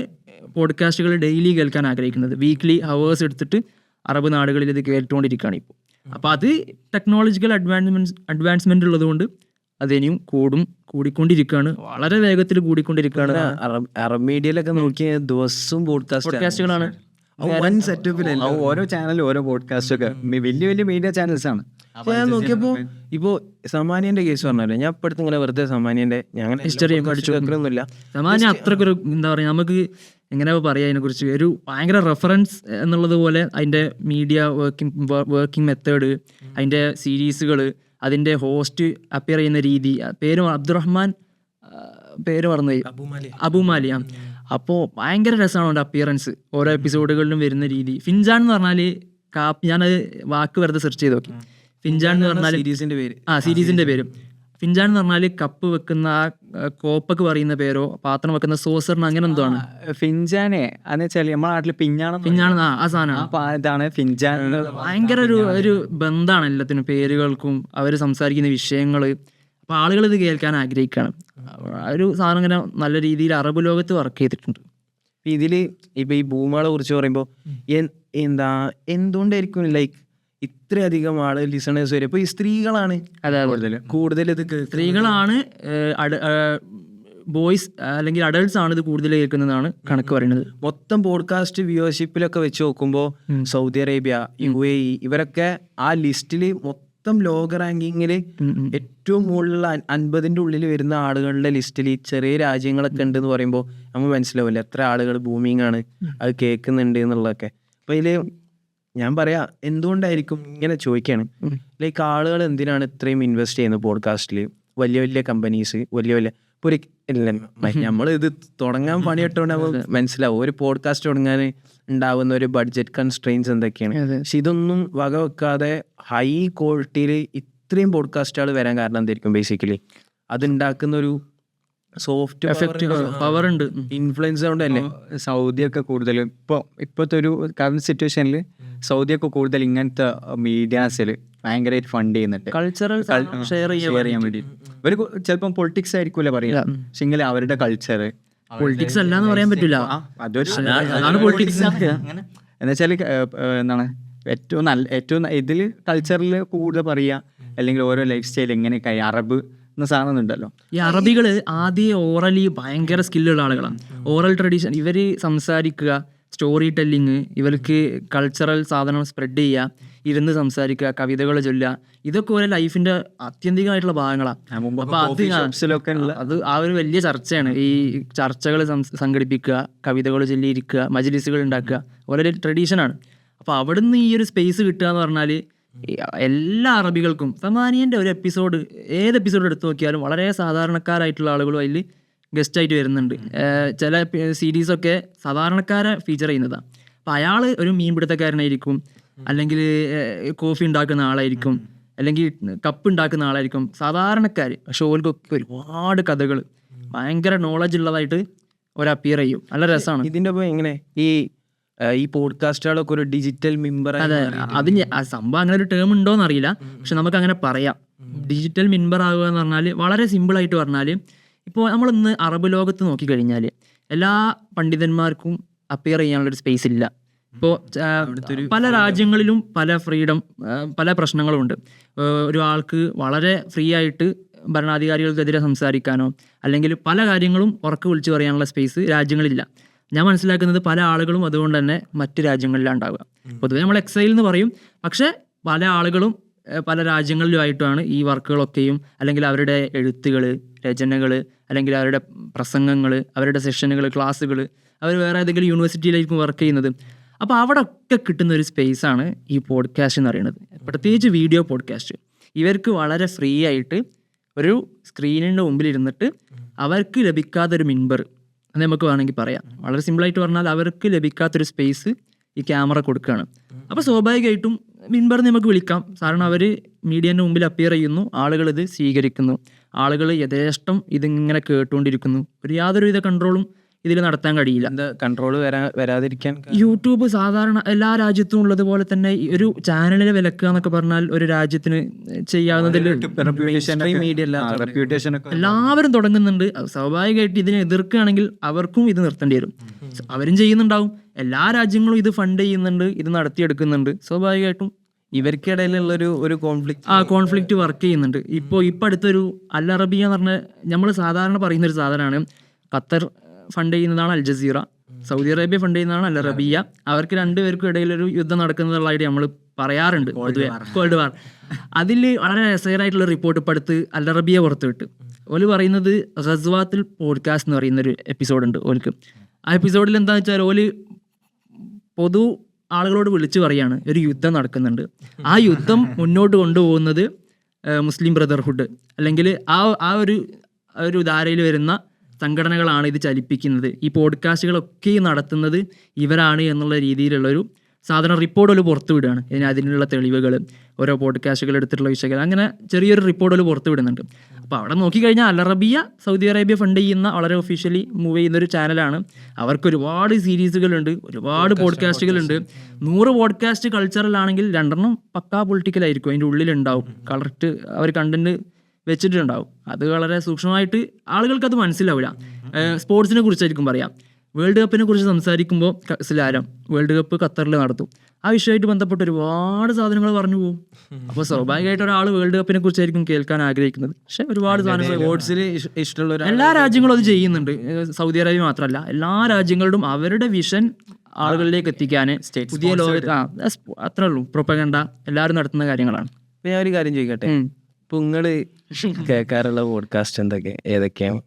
പോഡ്കാസ്റ്റുകൾ ഡെയിലി കേൾക്കാൻ ആഗ്രഹിക്കുന്നത്. വീക്ക്ലി ഹവേഴ്സ് എടുത്തിട്ട് അറബ് നാടുകളിൽ ഇത് കേട്ടുകൊണ്ടിരിക്കുകയാണ് ഇപ്പോൾ. അപ്പോൾ അത് ടെക്നോളജിക്കൽ അഡ്വാൻസ്മെൻ്റ് ഉള്ളതുകൊണ്ട് അതിനിയും കൂടിക്കൊണ്ടിരിക്കുകയാണ്, വളരെ വേഗത്തിൽ കൂടിക്കൊണ്ടിരിക്കുകയാണ്. അറബ് മീഡിയയിലൊക്കെ നോക്കിയ ദിവസവും പോഡ്കാസ്റ്റുകളാണ്. ഓരോ ചാനലും ഓരോ പോഡ്കാസ്റ്റൊക്കെ വലിയ വലിയ മീഡിയ ചാനൽസ് ആണ്. ഞാൻ നോക്കിയപ്പോൾ ഇപ്പോൾ സമാനിയന്റെ കേസ് പറഞ്ഞല്ലോ, ഞാൻ ഇപ്പോഴത്തെ ഇങ്ങനെ വെറുതെ സമാനിയന്റെ ഞാൻ ഹിസ്റ്ററി പഠിച്ചു വെക്കണമെന്നില്ല. സമാനിയ അത്രക്കൊരു എന്താ പറയുക, നമുക്ക് എങ്ങനെ പറയാം അതിനെക്കുറിച്ച്, ഒരു ഭയങ്കര റെഫറൻസ് എന്നുള്ളത് പോലെ അതിൻ്റെ മീഡിയ വർക്കിംഗ് മെത്തേഡ്, അതിൻ്റെ സീരീസുകൾ, അതിൻ്റെ ഹോസ്റ്റ് അപ്പിയർ ചെയ്യുന്ന രീതി, പേര് അബ്ദുറഹ്മാൻ, പേര് മറന്നുപോയി, അബുമാലി. അപ്പോൾ ഭയങ്കര രസമാണ് അവൻ്റെ അപ്പിയറൻസ്, ഓരോ എപ്പിസോഡുകളിലും വരുന്ന രീതി. ഫിൻജാൻ എന്ന് പറഞ്ഞാൽ ഞാനത് വാക്ക് വെറുതെ സെർച്ച് ചെയ്ത് നോക്കി. ഫിൻജാൻ എന്ന് പറഞ്ഞാൽ സീരീസിൻ്റെ പേര്. ഫിൻജാൻ എന്ന് പറഞ്ഞാൽ കപ്പ് വെക്കുന്ന ആ കോപ്പൊക്കെ പറയുന്ന പേരോ പാത്രം വെക്കുന്ന സോസറിന് അങ്ങനെ എന്തോ ആണ്. ഫിൻജാനെ എന്ന് വെച്ചാൽ നമ്മുടെ നാട്ടിൽ പിഞ്ഞാണ് ആ സാധനമാണ്. ഇതാണ് ഫിൻജാൻ. ഭയങ്കര ഒരു ബന്ധമാണ് എല്ലാത്തിനും, പേരുകൾക്കും അവർ സംസാരിക്കുന്ന വിഷയങ്ങൾ. അപ്പോൾ ആളുകൾ ഇത് കേൾക്കാൻ ആഗ്രഹിക്കുകയാണ്. ഒരു സാധനം ഇങ്ങനെ നല്ല രീതിയിൽ അറബ് ലോകത്ത് വർക്ക് ചെയ്തിട്ടുണ്ട്. ഇതില് ഇപ്പൊ ഈ ഭൂമികളെ കുറിച്ച് പറയുമ്പോൾ എന്തുകൊണ്ടായിരിക്കും ലൈക്ക് ഇത്രയധികം ആള് ലിസണേഴ്സ് വരും? ഇപ്പൊ ഈ സ്ത്രീകളാണ് കൂടുതൽ ഇത് സ്ത്രീകളാണ്, ബോയ്സ് അല്ലെങ്കിൽ അഡൾട്ട്സ് ആണ് ഇത് കൂടുതൽ കേൾക്കുന്നതാണ് കണക്ക് പറയുന്നത്. മൊത്തം പോഡ്കാസ്റ്റ് വ്യൂവർഷിപ്പിലൊക്കെ വെച്ച് നോക്കുമ്പോൾ സൗദി അറേബ്യ, UAE ഇവരൊക്കെ ആ ലിസ്റ്റില് മൊത്തം ലോക റാങ്കിങ്ങില് ഏറ്റവും മുകളിലുള്ള 50ന്റെ ഉള്ളിൽ വരുന്ന ആളുകളുടെ ലിസ്റ്റിൽ ചെറിയ രാജ്യങ്ങളൊക്കെ ഉണ്ട് എന്ന് പറയുമ്പോൾ നമുക്ക് മനസ്സിലാവില്ല എത്ര ആളുകൾ ബൂമിങ് ആണ് അത് കേൾക്കുന്നുണ്ട് എന്നുള്ളതൊക്കെ. അപ്പൊ ഇതില് ഞാൻ പറയാ എന്തുകൊണ്ടായിരിക്കും ഇങ്ങനെ ചോദിക്കാണ്. ലൈക്ക് ആളുകൾ എന്തിനാണ് ഇത്രയും ഇൻവെസ്റ്റ് ചെയ്യുന്നത് പോഡ്കാസ്റ്റിൽ? വലിയ വലിയ കമ്പനീസ്, വലിയ ഇപ്പോൾ ഒരു നമ്മൾ ഇത് തുടങ്ങാൻ പണിയിട്ടോണ്ട് മനസ്സിലാവും ഒരു പോഡ്കാസ്റ്റ് തുടങ്ങാൻ ഉണ്ടാവുന്ന ഒരു ബഡ്ജറ്റ് കൺസ്ട്രെയിൻസ് എന്തൊക്കെയാണ്. പക്ഷെ ഇതൊന്നും വകവെക്കാതെ ഹൈ ക്വാളിറ്റിയിൽ ഇത്രയും പോഡ്കാസ്റ്റുകൾ വരാൻ കാരണം എന്തായിരിക്കും? ബേസിക്കലി അതുണ്ടാക്കുന്ന ഒരു സോഫ്റ്റ് പവർ ഉണ്ട്, ഇൻഫ്ലുവൻസ് കൊണ്ടല്ലേ. സൗദിയൊക്കെ കൂടുതൽ ഇപ്പോഴത്തെ ഒരു കറന്റ് സിറ്റുവേഷനിൽ സൗദിയൊക്കെ കൂടുതൽ ഇങ്ങനത്തെ മീഡിയാസിൽ ഭയങ്കരമായിട്ട് ഫണ്ട് ചെയ്യുന്നുണ്ട്, കൾച്ചറൽ ഷെയർ ചെയ്യാൻ വേണ്ടി. ഇവർ ചിലപ്പം പൊളിറ്റിക്സ് ആയിരിക്കൂല പറയുക, പക്ഷെങ്കിൽ അവരുടെ കൾച്ചർ പൊളിറ്റിക്സ് അല്ല എന്ന് പറയാൻ പറ്റില്ല. അതാണ് പൊളിറ്റിക്സ്. എന്നുവെച്ചാൽ എന്താണ് ഏറ്റവും ഇതിൽ കൾച്ചറിൽ കൂടുതൽ പറയുക, അല്ലെങ്കിൽ ഓരോ ലൈഫ് സ്റ്റൈൽ എങ്ങനെയൊക്കെ അറബ് എന്ന സാധനം ഉണ്ടല്ലോ. ഈ അറബികൾ ആദ്യം ഓറലി ഭയങ്കര സ്കില്ലുള്ള ആളുകളാണ്. ഓറൽ ട്രഡീഷൻ, ഇവർ സംസാരിക്കുക, സ്റ്റോറി ടെല്ലിങ്, ഇവർക്ക് കൾച്ചറൽ സാധനം സ്പ്രെഡ് ചെയ്യുക, ഇരുന്ന് സംസാരിക്കുക, കവിതകൾ ചൊല്ലുക, ഇതൊക്കെ ഓരോ ലൈഫിന്റെ ആത്യന്തികമായിട്ടുള്ള ഭാഗങ്ങളാണ്. അപ്പോൾ അത് ആ ഒരു വലിയ ചർച്ചയാണ്. ഈ ചർച്ചകൾ സംഘടിപ്പിക്കുക, കവിതകൾ ചൊല്ലിയിരിക്കുക, മജ്ലിസുകൾ ഉണ്ടാക്കുക, ഓരോ ട്രഡീഷനാണ്. അപ്പോൾ അവിടുന്ന് ഈ ഒരു സ്പേസ് കിട്ടുക എന്ന് പറഞ്ഞാൽ എല്ലാ അറബികൾക്കും സമാനിയൻ്റെ ഒരു എപ്പിസോഡ്, ഏത് എപ്പിസോഡ് എടുത്തു നോക്കിയാലും വളരെ സാധാരണക്കാരായിട്ടുള്ള ആളുകളും അതിൽ ഗസ്റ്റായിട്ട് വരുന്നുണ്ട്. ചില സീരീസൊക്കെ സാധാരണക്കാരെ ഫീച്ചർ ചെയ്യുന്നതാണ്. അപ്പോൾ അയാൾ ഒരു മീൻപിടുത്തക്കാരനായിരിക്കും, അല്ലെങ്കിൽ കോഫി ഉണ്ടാക്കുന്ന ആളായിരിക്കും, അല്ലെങ്കിൽ കപ്പ് ഉണ്ടാക്കുന്ന ആളായിരിക്കും, സാധാരണക്കാർ. പക്ഷെ ഓൽക്കൊക്കെ ഒരുപാട് കഥകൾ ഭയങ്കര നോളജ് ഉള്ളതായിട്ട് ഒരു അപ്പിയർ ചെയ്യും. നല്ല രസമാണ്. ഇതിൻ്റെ ഒപ്പം എങ്ങനെ ഈ പോഡ്കാസ്റ്റുകളൊക്കെ ഒരു ഡിജിറ്റൽ മെമ്പർ? അതെ, അത് സംഭവം അങ്ങനെ ഒരു ടേം ഉണ്ടോയെന്ന് അറിയില്ല, പക്ഷെ നമുക്ക് അങ്ങനെ പറയാം. ഡിജിറ്റൽ മെമ്പർ ആകുക എന്ന് പറഞ്ഞാൽ വളരെ സിമ്പിളായിട്ട് പറഞ്ഞാൽ, ഇപ്പോൾ നമ്മളിന്ന് അറബ് ലോകത്ത് നോക്കിക്കഴിഞ്ഞാൽ എല്ലാ പണ്ഡിതന്മാർക്കും അപ്പിയർ ചെയ്യാനുള്ളൊരു സ്പേസ് ഇല്ല. ഇപ്പോൾ പല രാജ്യങ്ങളിലും പല ഫ്രീഡം, പല പ്രശ്നങ്ങളുമുണ്ട്. ഒരു ആൾക്ക് വളരെ ഫ്രീ ആയിട്ട് ഭരണാധികാരികൾക്കെതിരെ സംസാരിക്കാനോ അല്ലെങ്കിൽ പല കാര്യങ്ങളും ഉറക്കെ വിളിച്ചു പറയാനുള്ള സ്പേസ് രാജ്യങ്ങളില്ല. ഞാൻ മനസ്സിലാക്കുന്നത് പല ആളുകളും അതുകൊണ്ട് തന്നെ മറ്റ് രാജ്യങ്ങളിലാണ് ഉണ്ടാവുക. പൊതുവെ നമ്മൾ എക്സൈൽ എന്ന് പറയും, പക്ഷേ പല ആളുകളും പല രാജ്യങ്ങളിലുമായിട്ടാണ് ഈ വർക്കുകളൊക്കെയും, അല്ലെങ്കിൽ അവരുടെ എഴുത്തുകൾ, രചനകൾ, അല്ലെങ്കിൽ അവരുടെ പ്രസംഗങ്ങൾ, അവരുടെ സെഷനുകൾ, ക്ലാസ്സുകൾ, അവർ വേറെ ഏതെങ്കിലും യൂണിവേഴ്സിറ്റിയിലായിരിക്കും വർക്ക് ചെയ്യുന്നത്. അപ്പോൾ അവിടെ ഒക്കെ കിട്ടുന്ന ഒരു സ്പേസാണ് ഈ പോഡ്കാസ്റ്റ് എന്ന് പറയുന്നത്. പ്രത്യേകിച്ച് വീഡിയോ പോഡ്കാസ്റ്റ്. ഇവർക്ക് വളരെ ഫ്രീ ആയിട്ട് ഒരു സ്ക്രീനിൻ്റെ മുമ്പിലിരുന്നിട്ട് അവർക്ക് ലഭിക്കാത്തൊരു മിൻബർ എന്ന് നമുക്ക് വേണമെങ്കിൽ പറയാം. വളരെ സിമ്പിളായിട്ട് പറഞ്ഞാൽ അവർക്ക് ലഭിക്കാത്തൊരു സ്പേസ് ഈ ക്യാമറ കൊടുക്കുകയാണ്. അപ്പോൾ സ്വാഭാവികമായിട്ടും മിൻബർ നമുക്ക് വിളിക്കാം. കാരണം അവർ മീഡിയൻ്റെ മുമ്പിൽ അപ്പിയർ ചെയ്യുന്നു, ആളുകൾ ഇത് സ്വീകരിക്കുന്നു, ആളുകൾ യഥേഷ്ടം ഇതിങ്ങനെ കേട്ടുകൊണ്ടിരിക്കുന്നു. യാതൊരുവിധ കൺട്രോളും ഇതിൽ നടത്താൻ കഴിയില്ല. കൺട്രോൾ വരാതിരിക്കാൻ യൂട്യൂബ് സാധാരണ എല്ലാ രാജ്യത്തും ഉള്ളതുപോലെ തന്നെ ഒരു ചാനലിനെ വിലക്കുക എന്നൊക്കെ പറഞ്ഞാൽ ഒരു രാജ്യത്തിന് ചെയ്യാവുന്നതിൽ എല്ലാവരും തുടങ്ങുന്നുണ്ട്. സ്വാഭാവികമായിട്ട് ഇതിനെ എതിർക്കുകയാണെങ്കിൽ അവർക്കും ഇത് നിർത്തേണ്ടി വരും. അവരും ചെയ്യുന്നുണ്ടാവും, എല്ലാ രാജ്യങ്ങളും ഇത് ഫണ്ട് ചെയ്യുന്നുണ്ട്, ഇത് നടത്തിയെടുക്കുന്നുണ്ട്. സ്വാഭാവികമായിട്ടും ഇവർക്കിടയിലുള്ളൊരു കോൺഫ്ലിക്റ്റ് വർക്ക് ചെയ്യുന്നുണ്ട്. ഇപ്പോൾ അടുത്തൊരു അൽ അറബിയ എന്ന് പറഞ്ഞ നമ്മൾ സാധാരണ പറയുന്നൊരു സാധനമാണ്. ഖത്തർ ഫണ്ട് ചെയ്യുന്നതാണ് Al Jazeera, Saudi Arabia fund ചെയ്യുന്നതാണ് അൽ അറബിയ. അവർക്ക് രണ്ടുപേർക്കും ഇടയിലൊരു യുദ്ധം നടക്കുന്നതായിട്ട് നമ്മൾ പറയാറുണ്ട്, കോൾഡ് വാർ. അതിൽ വളരെ രസകരമായിട്ടുള്ള റിപ്പോർട്ട് ഇപ്പോൾ അടുത്ത് അൽ അറബിയ പുറത്തുവിട്ട്. ഓല് പറയുന്നത് ഗസ്വാത്തുൽ പോഡ്കാസ്റ്റ് എന്ന് പറയുന്നൊരു എപ്പിസോഡുണ്ട് ഓൽക്ക്. ആ എപ്പിസോഡിൽ എന്താണെന്ന് വെച്ചാൽ ഓല് പൊതു ആളുകളോട് വിളിച്ചു പറയാണ് ഒരു യുദ്ധം നടക്കുന്നുണ്ട്, ആ യുദ്ധം മുന്നോട്ട് കൊണ്ടുപോകുന്നത് മുസ്ലിം ബ്രദർഹുഡ് അല്ലെങ്കിൽ ആ ഒരു ധാരയിൽ വരുന്ന സംഘടനകളാണ് ഇത് ചലിപ്പിക്കുന്നത്, ഈ പോഡ്കാസ്റ്റുകളൊക്കെ നടത്തുന്നത് ഇവരാണ് എന്നുള്ള രീതിയിലുള്ളൊരു സാധാരണ റിപ്പോർട്ടുകൾ പുറത്തു വിടുകയാണ്. ഇനി അതിനുള്ള തെളിവുകൾ, ഓരോ പോഡ്കാസ്റ്റുകൾ എടുത്തിട്ടുള്ള വിഷയങ്ങൾ, അങ്ങനെ ചെറിയൊരു റിപ്പോർട്ടുകൾ പുറത്തു വിടുന്നുണ്ട്. അപ്പോൾ അവിടെ നോക്കിക്കഴിഞ്ഞാൽ അൽ അറബിയ സൗദി അറേബ്യ ഫണ്ട് ചെയ്യുന്ന വളരെ ഒഫീഷ്യലി മൂവ് ചെയ്യുന്നൊരു ചാനലാണ്. അവർക്ക് ഒരുപാട് സീരീസുകളുണ്ട്, ഒരുപാട് പോഡ്കാസ്റ്റുകളുണ്ട്. 100 പോഡ്കാസ്റ്റ് കൾച്ചറലാണെങ്കിൽ 2 പക്കാ പൊളിറ്റിക്കലായിരിക്കും അതിൻ്റെ ഉള്ളിലുണ്ടാവും. കറക്റ്റ് അവർ കണ്ടന്റ് വെച്ചിട്ടുണ്ടാവും. അത് വളരെ സൂക്ഷ്മമായിട്ട് ആളുകൾക്ക് അത് മനസ്സിലാവില്ല. സ്പോർട്സിനെ കുറിച്ചായിരിക്കും പറയാം. വേൾഡ് കപ്പിനെ കുറിച്ച് സംസാരിക്കുമ്പോൾ വേൾഡ് കപ്പ് ഖത്തറിൽ നടത്തും. ആ വിഷയമായിട്ട് ബന്ധപ്പെട്ട് ഒരുപാട് സാധനങ്ങൾ പറഞ്ഞു പോകും. അപ്പോൾ സ്വാഭാവികമായിട്ട് ഒരാൾ വേൾഡ് കപ്പിനെ കുറിച്ചായിരിക്കും കേൾക്കാൻ ആഗ്രഹിക്കുന്നത്. പക്ഷെ ഒരുപാട് സാധനങ്ങൾ സ്പോർട്സിൽ ഇഷ്ടമുള്ള എല്ലാ രാജ്യങ്ങളും അത് ചെയ്യുന്നുണ്ട്. സൗദി അറേബ്യ മാത്രമല്ല, എല്ലാ രാജ്യങ്ങളിലും അവരുടെ വിഷൻ ആളുകളിലേക്ക് എത്തിക്കാൻ പുതിയ ലോകത്ത് അത്രേ ഉള്ളൂ. പ്രൊപ്പഗണ്ട എല്ലാവരും നടത്തുന്ന കാര്യങ്ങളാണ്. ഇപ്പം ഞാൻ ഒരു കാര്യം ചോദിക്കട്ടെ, ഇപ്പം നിങ്ങൾ കേൾക്കാറുള്ള പോഡ്കാസ്റ്റ് ഏതൊക്കെയാണ്?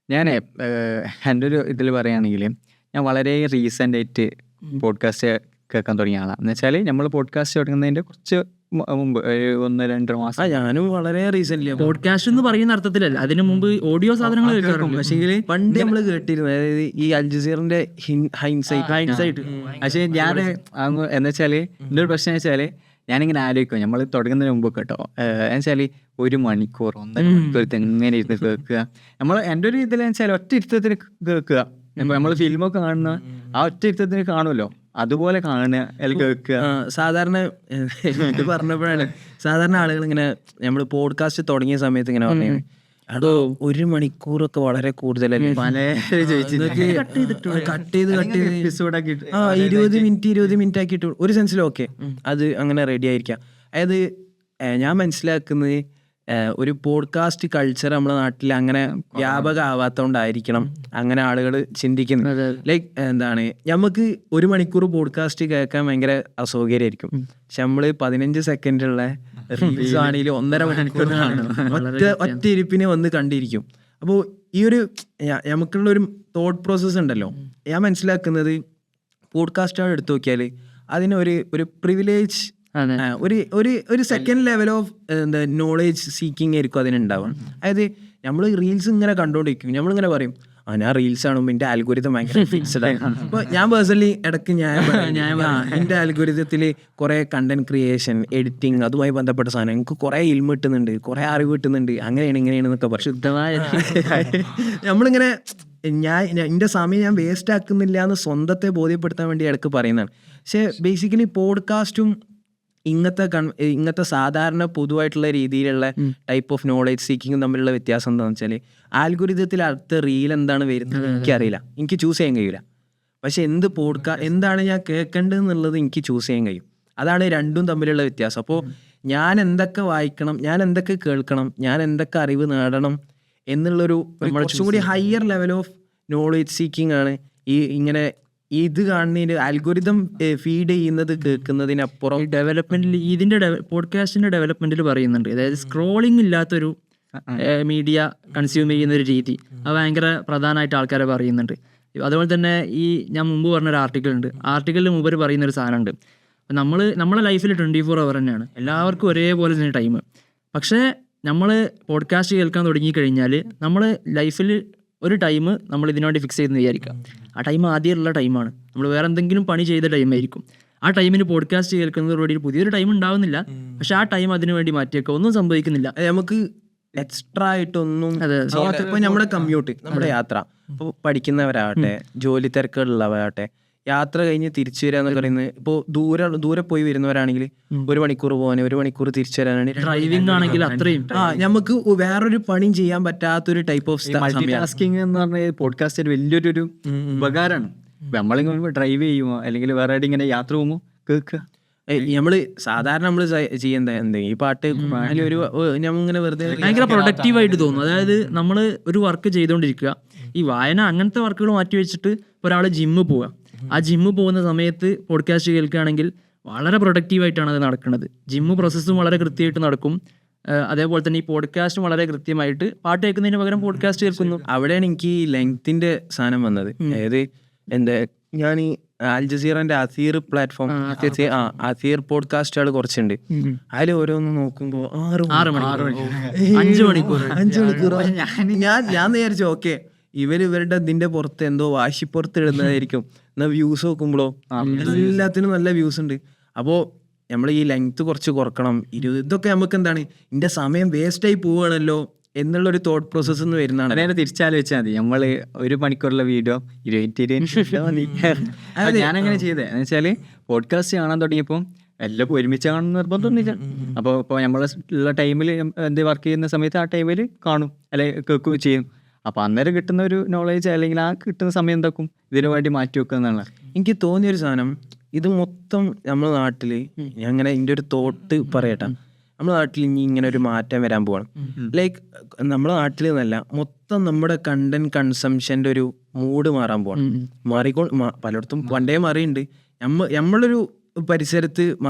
ഞാൻ എൻ്റെ ഒരു ഇതിൽ പറയുകയാണെങ്കിൽ ഞാൻ വളരെ റീസെൻ്റ് ആയിട്ട് പോഡ്കാസ്റ്റ് കേൾക്കാൻ തുടങ്ങിയ ആളാണ്. എന്ന് വെച്ചാൽ നമ്മൾ പോഡ്കാസ്റ്റ് തുടങ്ങുന്നതിൻ്റെ കുറച്ച് മുമ്പ് 1-2 മാസം. ഞാനും വളരെ റീസെൻ്റ്ലി പോഡ്കാസ്റ്റ് എന്ന് പറയുന്ന അർത്ഥത്തിലല്ല, അതിനു മുമ്പ് ഓഡിയോ സാധനങ്ങൾ കേൾക്കാറുണ്ട്. പക്ഷേ പണ്ട് നമ്മൾ കേട്ടിരുന്നു, അതായത് ഈ അൽ ജസീറിന്റെ ഹൈൻസൈറ്റ്. പക്ഷേ ഞാൻ എന്ന് വെച്ചാൽ എൻ്റെ ഒരു പ്രശ്നം വെച്ചാൽ ഞാനിങ്ങനെ ആലോചിക്കും, നമ്മൾ തുടങ്ങുന്നതിന് മുമ്പ് കേട്ടോ, എന്നുവെച്ചാൽ 1 മണിക്കൂർ 1.5 മണിക്കൂർ എങ്ങനെ ഇരുന്ന് കേൾക്കുക. നമ്മൾ എൻ്റെ ഒരു ഇതിലെന്ന് വെച്ചാൽ ഒറ്റ ഇരുത്തത്തിന് കേൾക്കുക. നമ്മൾ ഫിലിമൊക്കെ കാണുന്ന ആ ഒറ്റ ഇരുത്തത്തിന് കാണുമല്ലോ, അതുപോലെ കാണുക അല്ലെങ്കിൽ കേൾക്കുക. സാധാരണ ഇത് പറഞ്ഞപ്പോഴാണ് സാധാരണ ആളുകൾ ഇങ്ങനെ നമ്മൾ പോഡ്കാസ്റ്റ് തുടങ്ങിയ സമയത്ത് ഇങ്ങനെ പറഞ്ഞു, അതോ 1 മണിക്കൂറൊക്കെ വളരെ കൂടുതലല്ലേ, കട്ട് ചെയ്ത് 20 മിനിറ്റ് ആക്കിയിട്ട് ഒരു സെൻസിൽ ഓക്കെ, അത് അങ്ങനെ റെഡി ആയിരിക്കാം. അതായത് ഞാൻ മനസ്സിലാക്കുന്നത് ഒരു പോഡ്കാസ്റ്റ് കൾച്ചർ നമ്മുടെ നാട്ടിൽ അങ്ങനെ വ്യാപകമാവാത്തോണ്ടായിരിക്കണം അങ്ങനെ ആളുകൾ ചിന്തിക്കുന്നത്. ലൈക്ക് എന്താണ്, നമുക്ക് 1 മണിക്കൂർ പോഡ്കാസ്റ്റ് കേൾക്കാൻ ഭയങ്കര അസൗകര്യമായിരിക്കും. പക്ഷെ നമ്മള് 15 സെക്കൻഡുള്ള റീൽസ് ആണെങ്കിലും 1.5 മണിക്കൂർ ഒറ്റ ഇരിപ്പിനെ വന്ന് കണ്ടിരിക്കും. അപ്പോൾ ഈ ഒരു നമുക്കുള്ള ഒരു തോട്ട് പ്രോസസ്സ് ഉണ്ടല്ലോ, ഞാൻ മനസ്സിലാക്കുന്നത് പോഡ്കാസ്റ്റുകൾ എടുത്തു നോക്കിയാൽ അതിന് ഒരു പ്രിവിലേജ്, ഒരു second level of knowledge seeking ആയിരിക്കും അതിനുണ്ടാവുക. അതായത് നമ്മൾ റീൽസ് ഇങ്ങനെ കണ്ടുകൊണ്ടിരിക്കും, നമ്മളിങ്ങനെ പറയും ഞാൻ റീൽസ് കാണുമ്പോൾ എൻ്റെ ആൽഗോരിതം ഭയങ്കര ഫിക്സഡ് ആയി. അപ്പോൾ ഞാൻ പേഴ്സണലി ഇടയ്ക്ക് എൻ്റെ ആൽഗോരിതത്തിൽ കുറേ കണ്ടന്റ് ക്രിയേഷൻ, എഡിറ്റിംഗ്, അതുമായി ബന്ധപ്പെട്ട സാധനം എനിക്ക് കുറേ ഇൽമ കിട്ടുന്നുണ്ട്, കുറേ അറിവ് കിട്ടുന്നുണ്ട്, അങ്ങനെയാണ് ഇങ്ങനെയാണെന്നൊക്കെ പറയും. ശുദ്ധമായ നമ്മളിങ്ങനെ എൻ്റെ സമയം ഞാൻ വേസ്റ്റ് ആക്കുന്നില്ല എന്ന് സ്വന്തത്തെ ബോധ്യപ്പെടുത്താൻ വേണ്ടി ഇടയ്ക്ക് പറയുന്നതാണ്. പക്ഷേ ബേസിക്കലി പോഡ്കാസ്റ്റും ഇങ്ങനത്തെ സാധാരണ പൊതുവായിട്ടുള്ള രീതിയിലുള്ള ടൈപ്പ് ഓഫ് നോളേജ് സീക്കിങ്ങും തമ്മിലുള്ള വ്യത്യാസം എന്താണെന്ന് വെച്ചാൽ, ആൽഗോരിതത്തിൽ അടുത്ത റീൽ എന്താണ് വരുന്നത് എനിക്കറിയില്ല, എനിക്ക് ചൂസ് ചെയ്യാൻ കഴിയില്ല. പക്ഷെ എന്താണ് ഞാൻ കേൾക്കേണ്ടതെന്നുള്ളത് എനിക്ക് ചൂസ് ചെയ്യാൻ കഴിയും. അതാണ് രണ്ടും തമ്മിലുള്ള വ്യത്യാസം. അപ്പോൾ ഞാൻ എന്തൊക്കെ വായിക്കണം, ഞാൻ എന്തൊക്കെ കേൾക്കണം, ഞാൻ എന്തൊക്കെ അറിവ് നേടണം എന്നുള്ളൊരു കുറച്ചും കൂടി higher level of knowledge seeking ആണ് ഇങ്ങനെ ഇത് കാണുന്നതിന് ആൽഗോരിതം ഫീഡ് ചെയ്യുന്നത് കേൾക്കുന്നതിനപ്പുറം ഡെവലപ്മെന്റിൽ ഇതിന്റെ പോഡ്കാസ്റ്റിന്റെ ഡെവലപ്മെന്റിൽ പറയുന്നുണ്ട്. അതായത് സ്ക്രോളിംഗ് ഇല്ലാത്തൊരു മീഡിയ കൺസ്യൂം ചെയ്യുന്ന ഒരു രീതി അത് ഭയങ്കര പ്രധാനമായിട്ട് ആൾക്കാരെ പറയുന്നുണ്ട്. അതുപോലെ തന്നെ ഈ ഞാൻ മുമ്പ് പറഞ്ഞൊരു ആർട്ടിക്കിൾ ഉണ്ട്, ആർട്ടിക്കിളിൽ മുമ്പ് പറയുന്നൊരു സാധനമുണ്ട്, നമ്മളെ ലൈഫിൽ 24 hour തന്നെയാണ്, എല്ലാവർക്കും ഒരേപോലെ തന്നെ ടൈം. പക്ഷേ നമ്മൾ പോഡ്കാസ്റ്റ് കേൾക്കാൻ തുടങ്ങിക്കഴിഞ്ഞാൽ നമ്മൾ ലൈഫിൽ ഒരു ടൈം നമ്മൾ ഇതിനു വേണ്ടി ഫിക്സ് ചെയ്തെന്ന് വിചാരിക്കുക. ആ ടൈം ആദ്യമുള്ള ടൈമാണ്, നമ്മൾ വേറെ എന്തെങ്കിലും പണി ചെയ്ത ടൈമായിരിക്കും. ആ ടൈമിന് പോഡ്കാസ്റ്റ് കേൾക്കുന്നതോടുകൂടി പുതിയൊരു ടൈം ഉണ്ടാവുന്നില്ല, പക്ഷെ ആ ടൈം അതിനു വേണ്ടി മാറ്റിയേക്കുക, ഒന്നും സംഭവിക്കുന്നില്ല. നമുക്ക് എക്സ്ട്രാ ആയിട്ടൊന്നും ഇപ്പോൾ നമ്മുടെ കമ്മ്യൂട്ട്, നമ്മുടെ യാത്ര, ഇപ്പോൾ പഠിക്കുന്നവരാകട്ടെ, ജോലി തിരക്കുകളുള്ളവരാകട്ടെ, യാത്ര കഴിഞ്ഞ് തിരിച്ചു വരിക എന്നൊക്കെ പറയുന്നത്, ഇപ്പോൾ ദൂരെ പോയി വരുന്നവരാണെങ്കിൽ 1 മണിക്കൂർ പോകാൻ 1 മണിക്കൂർ തിരിച്ചു വരാനാണ്. ഡ്രൈവിംഗ് ആണെങ്കിൽ അത്രയും നമുക്ക് വേറൊരു പണിയും ചെയ്യാൻ പറ്റാത്തൊരു ടൈപ്പ് ഓഫ് ടാസ്കിങ് എന്ന് പറഞ്ഞാൽ പോഡ്കാസ്റ്റ് വലിയൊരു ഉപകാരമാണ്. നമ്മളിങ്ങനെ ഡ്രൈവ് ചെയ്യുമോ അല്ലെങ്കിൽ വേറെ ഇങ്ങനെ യാത്ര പോകുമോ കേൾക്കുക. നമ്മള് സാധാരണ നമ്മള് ചെയ്യുന്നത് എന്തെങ്കിലും ഈ പാട്ട് ഒരു നമ്മളിങ്ങനെ വെറുതെ ഭയങ്കര പ്രൊഡക്റ്റീവായിട്ട് തോന്നും. അതായത് നമ്മൾ ഒരു വർക്ക് ചെയ്തുകൊണ്ടിരിക്കുക, ഈ വായന അങ്ങനത്തെ വർക്കുകൾ മാറ്റി വെച്ചിട്ട് ഒരാൾ ജിമ്മ് പോവുക, ആ ജിമ്മ് പോകുന്ന സമയത്ത് പോഡ്കാസ്റ്റ് കേൾക്കുകയാണെങ്കിൽ വളരെ പ്രൊഡക്റ്റീവായിട്ടാണ് അത് നടക്കുന്നത്. ജിമ്മ് പ്രോസസ്സും വളരെ കൃത്യമായിട്ട് നടക്കും. അതേപോലെ തന്നെ ഈ പോഡ്കാസ്റ്റും വളരെ കൃത്യമായിട്ട്, പാട്ട് കേൾക്കുന്നതിന് പകരം പോഡ്കാസ്റ്റ് കേൾക്കുന്നു. അവിടെയാണ് എനിക്ക് ഈ ലെങ്ത്തിന്റെ സാധനം വന്നത്. അതായത് ഞാൻ ഈ അൽ ജസീറന്റെ അസീർ പ്ലാറ്റ്ഫോം, അസീർ പോഡ്കാസ്റ്റുകൾ കുറച്ചുണ്ട്. അതിൽ ഓരോന്ന് നോക്കുമ്പോ 6 മണിക്കൂർ 5 മണിക്കൂർ ഞാൻ വിചാരിച്ചു ഓക്കെ ഇവരുടെ ഇതിന്റെ പുറത്ത് എന്തോ വാശിപ്പുറത്ത് ഇടുന്നതായിരിക്കും എന്നാൽ വ്യൂസ് നോക്കുമ്പോഴോ എല്ലാത്തിനും നല്ല വ്യൂസ് ഉണ്ട്. അപ്പോൾ നമ്മൾ ഈ ലെങ്ത് കുറച്ച് കുറക്കണം, ഇതൊക്കെ നമുക്ക് എന്താണ് ഇതിൻ്റെ സമയം വേസ്റ്റായി പോവുകയാണല്ലോ എന്നുള്ളൊരു തോട്ട് പ്രോസസ്സ് നിന്ന് വരുന്നതാണ്. അതേപോലെ തിരിച്ചാലോചിച്ചാൽ മതി, നമ്മൾ 1 മണിക്കൂറുള്ള വീഡിയോ 20 മതി. ഞാനങ്ങനെ ചെയ്തേ എന്ന് വെച്ചാൽ പോഡ്കാസ്റ്റ് കാണാൻ തുടങ്ങിയപ്പോൾ എല്ലാം ഒരുമിച്ച് കാണുന്ന നിർബന്ധമൊന്നുമില്ല. അപ്പോൾ ഇപ്പോൾ നമ്മൾ ഉള്ള ടൈമിൽ എന്ത് വർക്ക് ചെയ്യുന്ന സമയത്ത് ആ ടൈമിൽ കാണും അല്ലെങ്കിൽ കേൾക്കുകയും ചെയ്യും. അപ്പോൾ അന്നേരം കിട്ടുന്ന ഒരു നോളേജ് അല്ലെങ്കിൽ ആ കിട്ടുന്ന സമയം എന്താക്കും ഇതിനു വേണ്ടി മാറ്റി വെക്കുക എന്നാണ് എനിക്ക് തോന്നിയൊരു സാധനം. ഇത് മൊത്തം നമ്മുടെ നാട്ടിൽ ഞാൻ അങ്ങനെ ഇതിൻ്റെ ഒരു തോട്ട് പറയട്ടെ, നമ്മുടെ നാട്ടിൽ ഇനി ഇങ്ങനെ ഒരു മാറ്റം വരാൻ പോവാണ്. ലൈക്ക് നമ്മുടെ നാട്ടിൽ നിന്നല്ല, മൊത്തം നമ്മുടെ കണ്ടന്റ് കൺസംഷൻ്റെ ഒരു മൂഡ് മാറാൻ പോവാണ്. പലയിടത്തും പണ്ടേ മാറിയുണ്ട്, നമ്മളൊരു പരിസരത്ത്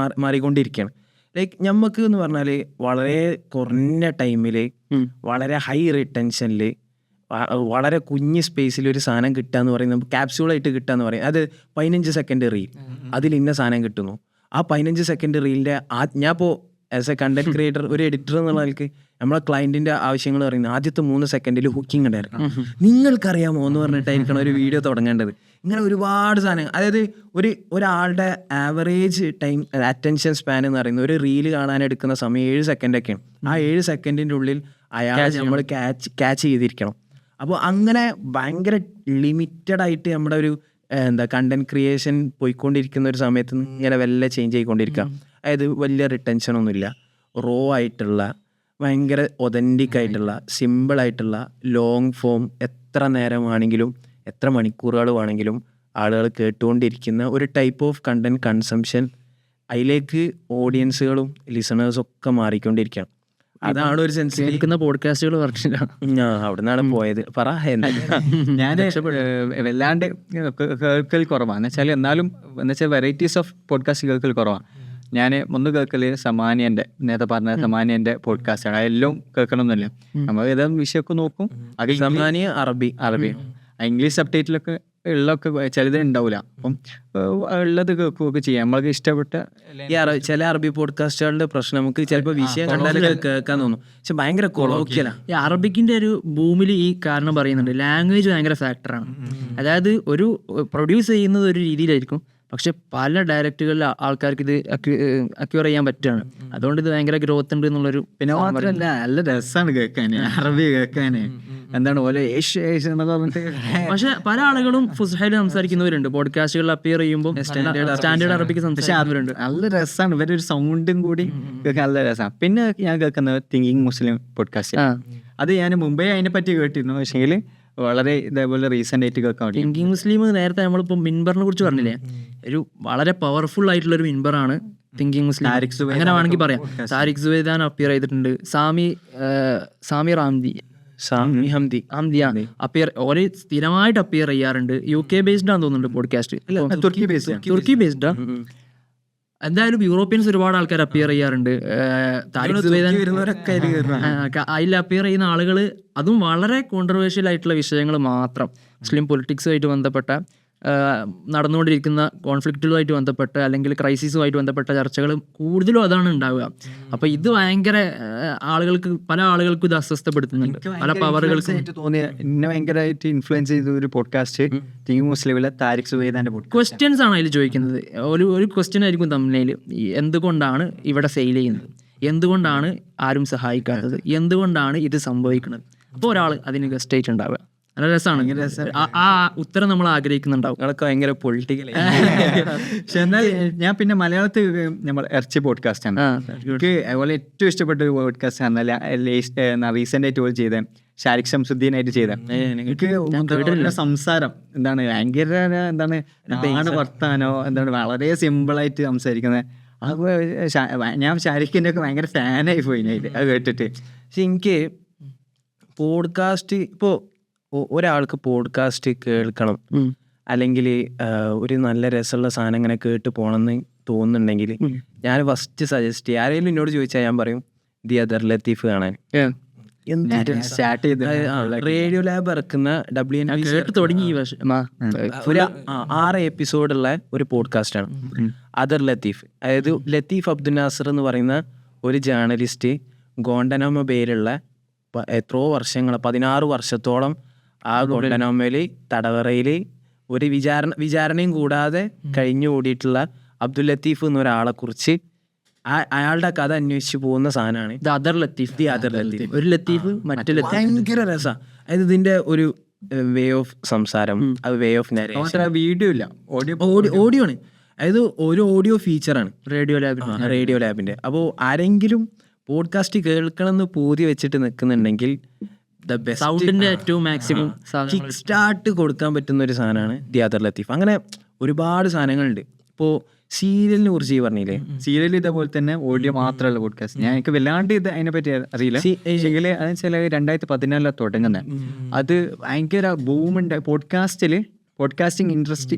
മാറിക്കൊണ്ടിരിക്കുകയാണ്. ലൈക്ക് ഞമ്മക്ക് എന്ന് പറഞ്ഞാൽ വളരെ കുറഞ്ഞ ടൈമിൽ വളരെ ഹൈ റിട്ടൻഷനിൽ വളരെ കുഞ്ഞ് സ്പേസിൽ ഒരു സാധനം കിട്ടുക എന്ന് പറയുന്നത് ക്യാപ്സ്യൂളായിട്ട് കിട്ടുക എന്ന് പറയും. അത് 15 സെക്കൻഡ് റീൽ, അതിൽ ഇന്ന സാധനം കിട്ടുന്നു. ആ 15 സെക്കൻഡ് റീലിൻ്റെ ഞാൻ ഇപ്പോൾ ആസ് എ കണ്ടന്റ് ക്രിയേറ്റർ, ഒരു എഡിറ്റർ എന്നുള്ള ആൾക്ക് നമ്മളെ ക്ലയൻറ്റിൻ്റെ ആവശ്യങ്ങൾ പറയുന്നത് ആദ്യത്തെ 3 സെക്കൻഡിൽ ഹുക്കിംഗ് ഉണ്ടായിരിക്കണം. നിങ്ങൾക്കറിയാമോ എന്ന് പറഞ്ഞിട്ടായിരിക്കണം ഒരു വീഡിയോ തുടങ്ങേണ്ടത്. ഇങ്ങനെ ഒരുപാട് സാധനം, അതായത് ഒരാളുടെ ആവറേജ് ടൈം അറ്റൻഷൻ സ്പാൻ എന്ന് പറയുന്നത് ഒരു റീല് കാണാൻ എടുക്കുന്ന സമയം 7 സെക്കൻഡൊക്കെയാണ്. ആ 7 സെക്കൻഡിൻ്റെ ഉള്ളിൽ അയാളെ നമ്മൾ ക്യാച്ച് ചെയ്തിരിക്കണം. അപ്പോൾ അങ്ങനെ ഭയങ്കര ലിമിറ്റഡ് ആയിട്ട് നമ്മുടെ ഒരു കണ്ടന്റ് ക്രിയേഷൻ പോയിക്കൊണ്ടിരിക്കുന്ന ഒരു സമയത്ത് ഇങ്ങനെ വല്ല ചേഞ്ച് ആയിക്കൊണ്ടിരിക്കുക. അതായത് വലിയ റിട്ടൻഷനൊന്നുമില്ല, റോ ആയിട്ടുള്ള ഭയങ്കര ഒതൻറ്റിക് ആയിട്ടുള്ള സിമ്പിളായിട്ടുള്ള ലോങ് ഫോം എത്ര നേരമാണെങ്കിലും എത്ര മണിക്കൂറുകൾ വേണമെങ്കിലും ആളുകൾ കേട്ടുകൊണ്ടിരിക്കുന്ന ഒരു ടൈപ്പ് ഓഫ് കണ്ടന്റ് കൺസംഷൻ, അതിലേക്ക് ഓഡിയൻസുകളും ലിസണേഴ്സും ഒക്കെ മാറിക്കൊണ്ടിരിക്കുകയാണ്. അതാണ് ഒരു സെൻസ് കേൾക്കുന്ന പോഡ്കാസ്റ്റുകൾ പറഞ്ഞില്ല. അവിടെ നിന്നാണ് പോയത്. പറ ഞാൻ വല്ലാണ്ട് കേൾക്കൽ കുറവാണ് എന്ന് വെച്ചാൽ, എന്നാലും എന്ന് വെച്ചാൽ വെറൈറ്റീസ് ഓഫ് പോഡ്കാസ്റ്റ് കേൾക്കൽ കുറവാണ്. ഞാൻ ഒന്ന് കേൾക്കൽ സമാനിയൻ്റെ, നേരത്തെ പറഞ്ഞ സമാനിയൻ്റെ പോഡ്കാസ്റ്റാണ്. അതെല്ലാം കേൾക്കണമെന്നില്ല, നമ്മൾ ഏതായാലും വിഷയമൊക്കെ നോക്കും. അത് സമാനിയ അറബി ഇംഗ്ലീഷ് സബ്ടൈറ്റിലൊക്കെ ഉള്ളതൊക്കെ ചിലത് ഉണ്ടാവില്ല. അപ്പം ഉള്ളത് കേൾക്കുകയൊക്കെ ചെയ്യാം നമ്മൾക്ക് ഇഷ്ടപ്പെട്ട. ചില അറബി പോഡ്കാസ്റ്റുകളുടെ പ്രശ്നം നമുക്ക് ചിലപ്പോൾ വിഷയം കണ്ടാലൊക്കെ കേൾക്കാൻ തോന്നും, പക്ഷെ ഭയങ്കര കൊളോക്കിയലാണ്. ഈ അറബിക്കിന്റെ ഒരു ഭൂമിയിൽ ഈ കാരണം പറയുന്നുണ്ട്, ലാംഗ്വേജ് ഭയങ്കര ഫാക്ടറാണ്. അതായത് ഒരു പ്രൊഡ്യൂസ് ചെയ്യുന്നത് ഒരു രീതിയിലായിരിക്കും, പക്ഷെ പല ഡയറക്റ്റുകളിൽ ആൾക്കാർക്ക് ഇത് അക്യൂർ ചെയ്യാൻ പറ്റുകയാണ്. അതുകൊണ്ട് ഇത് ഭയങ്കര ഗ്രോത്ത് ഉണ്ട് എന്നുള്ളൊരു. പിന്നെ മാത്രമല്ല നല്ല രസമാണ് കേൾക്കാൻ അറബി കേൾക്കാൻ. എന്താണ് പോലെ എന്നൊക്കെ പറഞ്ഞിട്ട്. പക്ഷെ പല ആളുകളും ഫുസ്ഹയിൽ സംസാരിക്കുന്നവരുണ്ട്, പോഡ്കാസ്റ്റുകളിൽ അപ്പിയർ ചെയ്യുമ്പോൾ സ്റ്റാൻഡേർഡ് അറബിക്ക് സംസാരിക്കുന്നവരുണ്ട്. നല്ല രസമാണ്, ഇവരുടെ ഒരു സൗണ്ടും കൂടി കേൾക്കാൻ നല്ല രസമാണ്. പിന്നെ ഞാൻ കേൾക്കുന്നത് തിങ്കിങ് മുസ്ലിം പോഡ്കാസ്റ്റ്. അത് ഞാൻ മുമ്പേ അതിനെ പറ്റി കേട്ടിരുന്നു, പക്ഷേങ്കിൽ വളരെ ഇതേപോലെ റീസെന്റ് ആയിട്ട് കേൾക്കാൻ പറ്റും. തിങ്കിങ് മുസ്ലിം നേരത്തെ നമ്മളിപ്പോൾ മിൻബറിനെ കുറിച്ച് പറഞ്ഞില്ലേ, ഒരു വളരെ പവർഫുൾ ആയിട്ടുള്ള ഒരു മിൻബറാണ് തിങ്കിങ് മുസ്ലിം. അങ്ങനെ വേണമെങ്കിൽ പറയാം. താരിഖ് സുവൈദാൻ അപ്പിയർ ചെയ്തിട്ടുണ്ട്, സാമി ഹംദിയ അപ്പിയർ, ഓരോ സ്ഥിരമായിട്ട് അപ്പിയർ ചെയ്യാറുണ്ട്. UK ബേസ്ഡ് ആണെന്ന് തോന്നുന്നുണ്ട് പോഡ്കാസ്റ്റ്, തുർക്കി ബേസ്ഡാ. എന്തായാലും യൂറോപ്യൻസ് ഒരുപാട് ആൾക്കാർ അപ്പിയർ ചെയ്യാറുണ്ട്. താരിഖ് സുവൈദാൻ അതിൽ അപ്പിയർ ചെയ്യുന്ന ആളുകൾ അതും വളരെ കോൺട്രവേഴ്ഷ്യൽ ആയിട്ടുള്ള വിഷയങ്ങൾ മാത്രം, മുസ്ലിം പൊളിറ്റിക്സുമായിട്ട് ബന്ധപ്പെട്ട നടന്നുകൊണ്ടിരിക്കുന്ന കോൺഫ്ലിക്റ്റുകളുമായിട്ട് ബന്ധപ്പെട്ട അല്ലെങ്കിൽ ക്രൈസിസുമായിട്ട് ബന്ധപ്പെട്ട ചർച്ചകൾ കൂടുതലും അതാണ് ഉണ്ടാവുക. അപ്പോൾ ഇത് ഭയങ്കര പല ആളുകൾക്കും ഇത് അസ്വസ്ഥപ്പെടുത്തുന്നുണ്ട്. പല പവറുകൾക്കും തോന്നിയ എന്നെ ഭയങ്കരമായിട്ട് ഇൻഫ്ലുവൻസ് ചെയ്ത ഒരു പോഡ്കാസ്റ്റ് തിങ്കിങ് മുസ്ലിമിലെ താരിഖ് സുവൈദാന്റെ പോഡ്കാസ്റ്റ്. ക്വസ്റ്റ്യൻസ് ആണ് അതിൽ ചോദിക്കുന്നത്. ഒരു ക്വസ്റ്റ്യൻ ആയിരിക്കും തമ്മിൽ, എന്തുകൊണ്ടാണ് ഇവിടെ സെയിൽ ചെയ്യുന്നത്, എന്തുകൊണ്ടാണ് ആരും സഹായിക്കാത്തത്, എന്തുകൊണ്ടാണ് ഇത് സംഭവിക്കുന്നത്. അപ്പോൾ ഒരാൾ അതിന് ഗസ്റ്റ് ആയിട്ട് ഉണ്ടാവുക. നല്ല രസമാണ്. ആ ഉത്തരം നമ്മൾ ആഗ്രഹിക്കുന്നുണ്ടാവും. അതൊക്കെ ഭയങ്കര പൊളിറ്റിക്കൽ. പക്ഷെ എന്നാൽ ഞാൻ പിന്നെ മലയാളത്തിൽ നമ്മൾ ഇറച്ചി പോഡ്കാസ്റ്റ് ആണ് എനിക്ക് അതുപോലെ ഏറ്റവും ഇഷ്ടപ്പെട്ട ഒരു പോഡ്കാസ്റ്റ് ആണ്. റീസെന്റ് ആയിട്ട് പോലും ചെയ്ത ഷാരിഖ് ഷംസുദ്ദീനായിട്ട് ചെയ്ത എനിക്ക് സംസാരം എന്താണ് ഭയങ്കര എന്താണ് വർത്താനോ എന്താണ് വളരെ സിമ്പിളായിട്ട് സംസാരിക്കുന്നത്. ഞാൻ ഷാരിഖിന്റെ ഒക്കെ ഭയങ്കര ഫാനായി പോയി അത് കേട്ടിട്ട്. പക്ഷെ എനിക്ക് പോഡ്കാസ്റ്റ് ഇപ്പോൾ ഒരാൾക്ക് പോഡ്കാസ്റ്റ് കേൾക്കണം അല്ലെങ്കിൽ ഒരു നല്ല രസമുള്ള സാധനം ഇങ്ങനെ കേട്ട് പോകണമെന്ന് തോന്നുന്നുണ്ടെങ്കിൽ ഞാൻ ഫസ്റ്റ് സജസ്റ്റ് ചെയ്യും, ആരെങ്കിലും എന്നോട് ചോദിച്ചാൽ ഞാൻ പറയും ദി അദർ ലത്തീഫ് കാണാൻ. റേഡിയോ ലാബ് ഇറക്കുന്ന തുടങ്ങി ഒരു 6 എപ്പിസോഡുള്ള ഒരു പോഡ്കാസ്റ്റാണ് അദർ ലത്തീഫ്. അതായത് ലത്തീഫ് അബ്ദുൽ നാസർ എന്ന് പറയുന്ന ഒരു ജേർണലിസ്റ്റ് ഗോണ്ടനാമ ബേയിലുള്ള എത്രയോ വർഷങ്ങൾ 16 വർഷത്തോളം ആ ഗോണ്ടനാമയിൽ തടവറയിൽ ഒരു വിചാരണയും കൂടാതെ കഴിഞ്ഞു കൂടിയിട്ടുള്ള അബ്ദുൽ ലത്തീഫ് എന്നൊരാളെ കുറിച്ച് അയാളുടെ കഥ അന്വേഷിച്ച് പോകുന്ന സാധനമാണ് the other Latheef. The other Latheef. ഒരു ലത്തീഫ് മറ്റു ലത്തീഫ്. ഭയങ്കര രസമാണ്. അതായത് ഇതിന്റെ ഒരു വേ ഓഫ് സംസാരം, വേ ഓഫ് നരേഷൻ. വീഡിയോ ഇല്ല, ഓഡിയോ ആണ്. അതായത് ഒരു ഓഡിയോ ഫീച്ചറാണ് റേഡിയോ ലാബിന്റെ. അപ്പോൾ ആരെങ്കിലും പോഡ്കാസ്റ്റ് കേൾക്കണം എന്ന് പൂതി വെച്ചിട്ട് നിൽക്കുന്നുണ്ടെങ്കിൽ ദ ബെസ്റ്റ് സൗണ്ടിന്റെ ഏറ്റവും മാക്സിമം കിക്ക് സ്റ്റാർട്ട് കൊടുക്കാൻ പറ്റുന്ന ഒരു സാധനമാണ് ദി അതർ ലത്തീഫ്. അങ്ങനെ ഒരുപാട് സാധനങ്ങളുണ്ട്. ഇപ്പോൾ സീരിയലിനെ കുറിച്ച് പറഞ്ഞില്ലേ, സീരിയൽ ഇതേപോലെ തന്നെ ഓഡിയോ മാത്രമുള്ള പോഡ്കാസ്റ്റ്. ഞാൻ എനിക്ക് വല്ലാണ്ട് ഇത് അതിനെപ്പറ്റി അറിയില്ല. എങ്കിൽ അതെന്ന് വെച്ചാൽ 2014 തുടങ്ങുന്നത്. അത് ഭയങ്കര ബൂമുണ്ട് പോഡ്കാസ്റ്റിംഗ്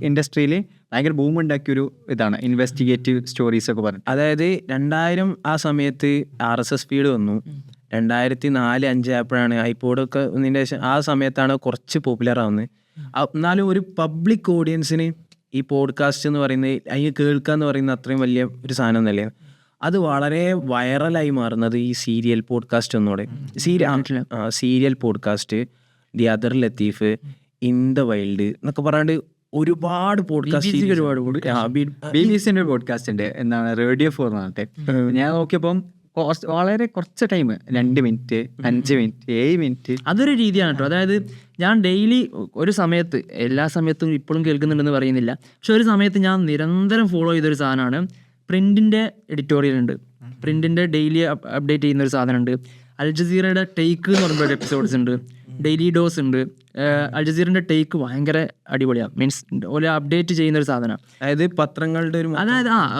ഇൻഡസ്ട്രിയിൽ ഭയങ്കര ബൂം ഉണ്ടാക്കിയൊരു ഇതാണ് ഇൻവെസ്റ്റിഗേറ്റീവ് സ്റ്റോറീസ് ഒക്കെ പറഞ്ഞു. അതായത് 2000 ആ സമയത്ത് RSS ഫീഡ് വന്നു. 2004-05 ആയപ്പോഴാണ് ഐപോഡൊക്കെ വന്നതിൻ്റെ ശേഷം ആ സമയത്താണ് കുറച്ച് പോപ്പുലർ ആവുന്നത്. എന്നാലും ഒരു പബ്ലിക് ഓഡിയൻസിന് ഈ പോഡ്കാസ്റ്റ് എന്ന് പറയുന്നത്, അതിന് കേൾക്കുക എന്ന് പറയുന്നത് അത്രയും വലിയ ഒരു സാധനം ഒന്നല്ലേ. അത് വളരെ വൈറലായി മാറുന്നത് ഈ സീരിയൽ പോഡ്കാസ്റ്റ് ഒന്നുകൂടെ. Serial podcast, the other Latheef, in the wild എന്നൊക്കെ പറയാണ്ട് ഒരുപാട് പോഡ്കാസ്റ്റ്. BBC ഒരു പോഡ്കാസ്റ്റ് ഉണ്ട്, എന്താണ് റേഡിയോ 4 പറഞ്ഞിട്ട്. ഞാൻ നോക്കിയപ്പം വളരെ കുറച്ച് ടൈം, 2 മിനിറ്റ്, 5 മിനിറ്റ്, 7 മിനിറ്റ്. അതൊരു രീതിയാണ് കേട്ടോ. അതായത് ഞാൻ ഡെയിലി ഒരു സമയത്ത്, എല്ലാ സമയത്തും ഇപ്പോഴും കേൾക്കുന്നുണ്ടെന്ന് പറയുന്നില്ല, പക്ഷെ ഒരു സമയത്ത് ഞാൻ നിരന്തരം ഫോളോ ചെയ്തൊരു സാധനമാണ് പ്രിന്റിന്റെ എഡിറ്റോറിയൽ ഉണ്ട്. പ്രിന്റിന്റെ ഡെയിലി അപ്ഡേറ്റ് ചെയ്യുന്ന ഒരു സാധനമുണ്ട്. അൽ ജസീറയുടെ ടേക്ക് എന്ന് പറയുമ്പോൾ എപ്പിസോഡ്സ് ഉണ്ട്, ഡെയിലി ഡോസ് ഉണ്ട്. അൽ ജസീറിന്റെ ടേക്ക് ഭയങ്കര അടിപൊളിയാണ്. മീൻസ് ഓല അപ്ഡേറ്റ് ചെയ്യുന്ന ഒരു സാധനം. അതായത് പത്രങ്ങളുടെ ഒരു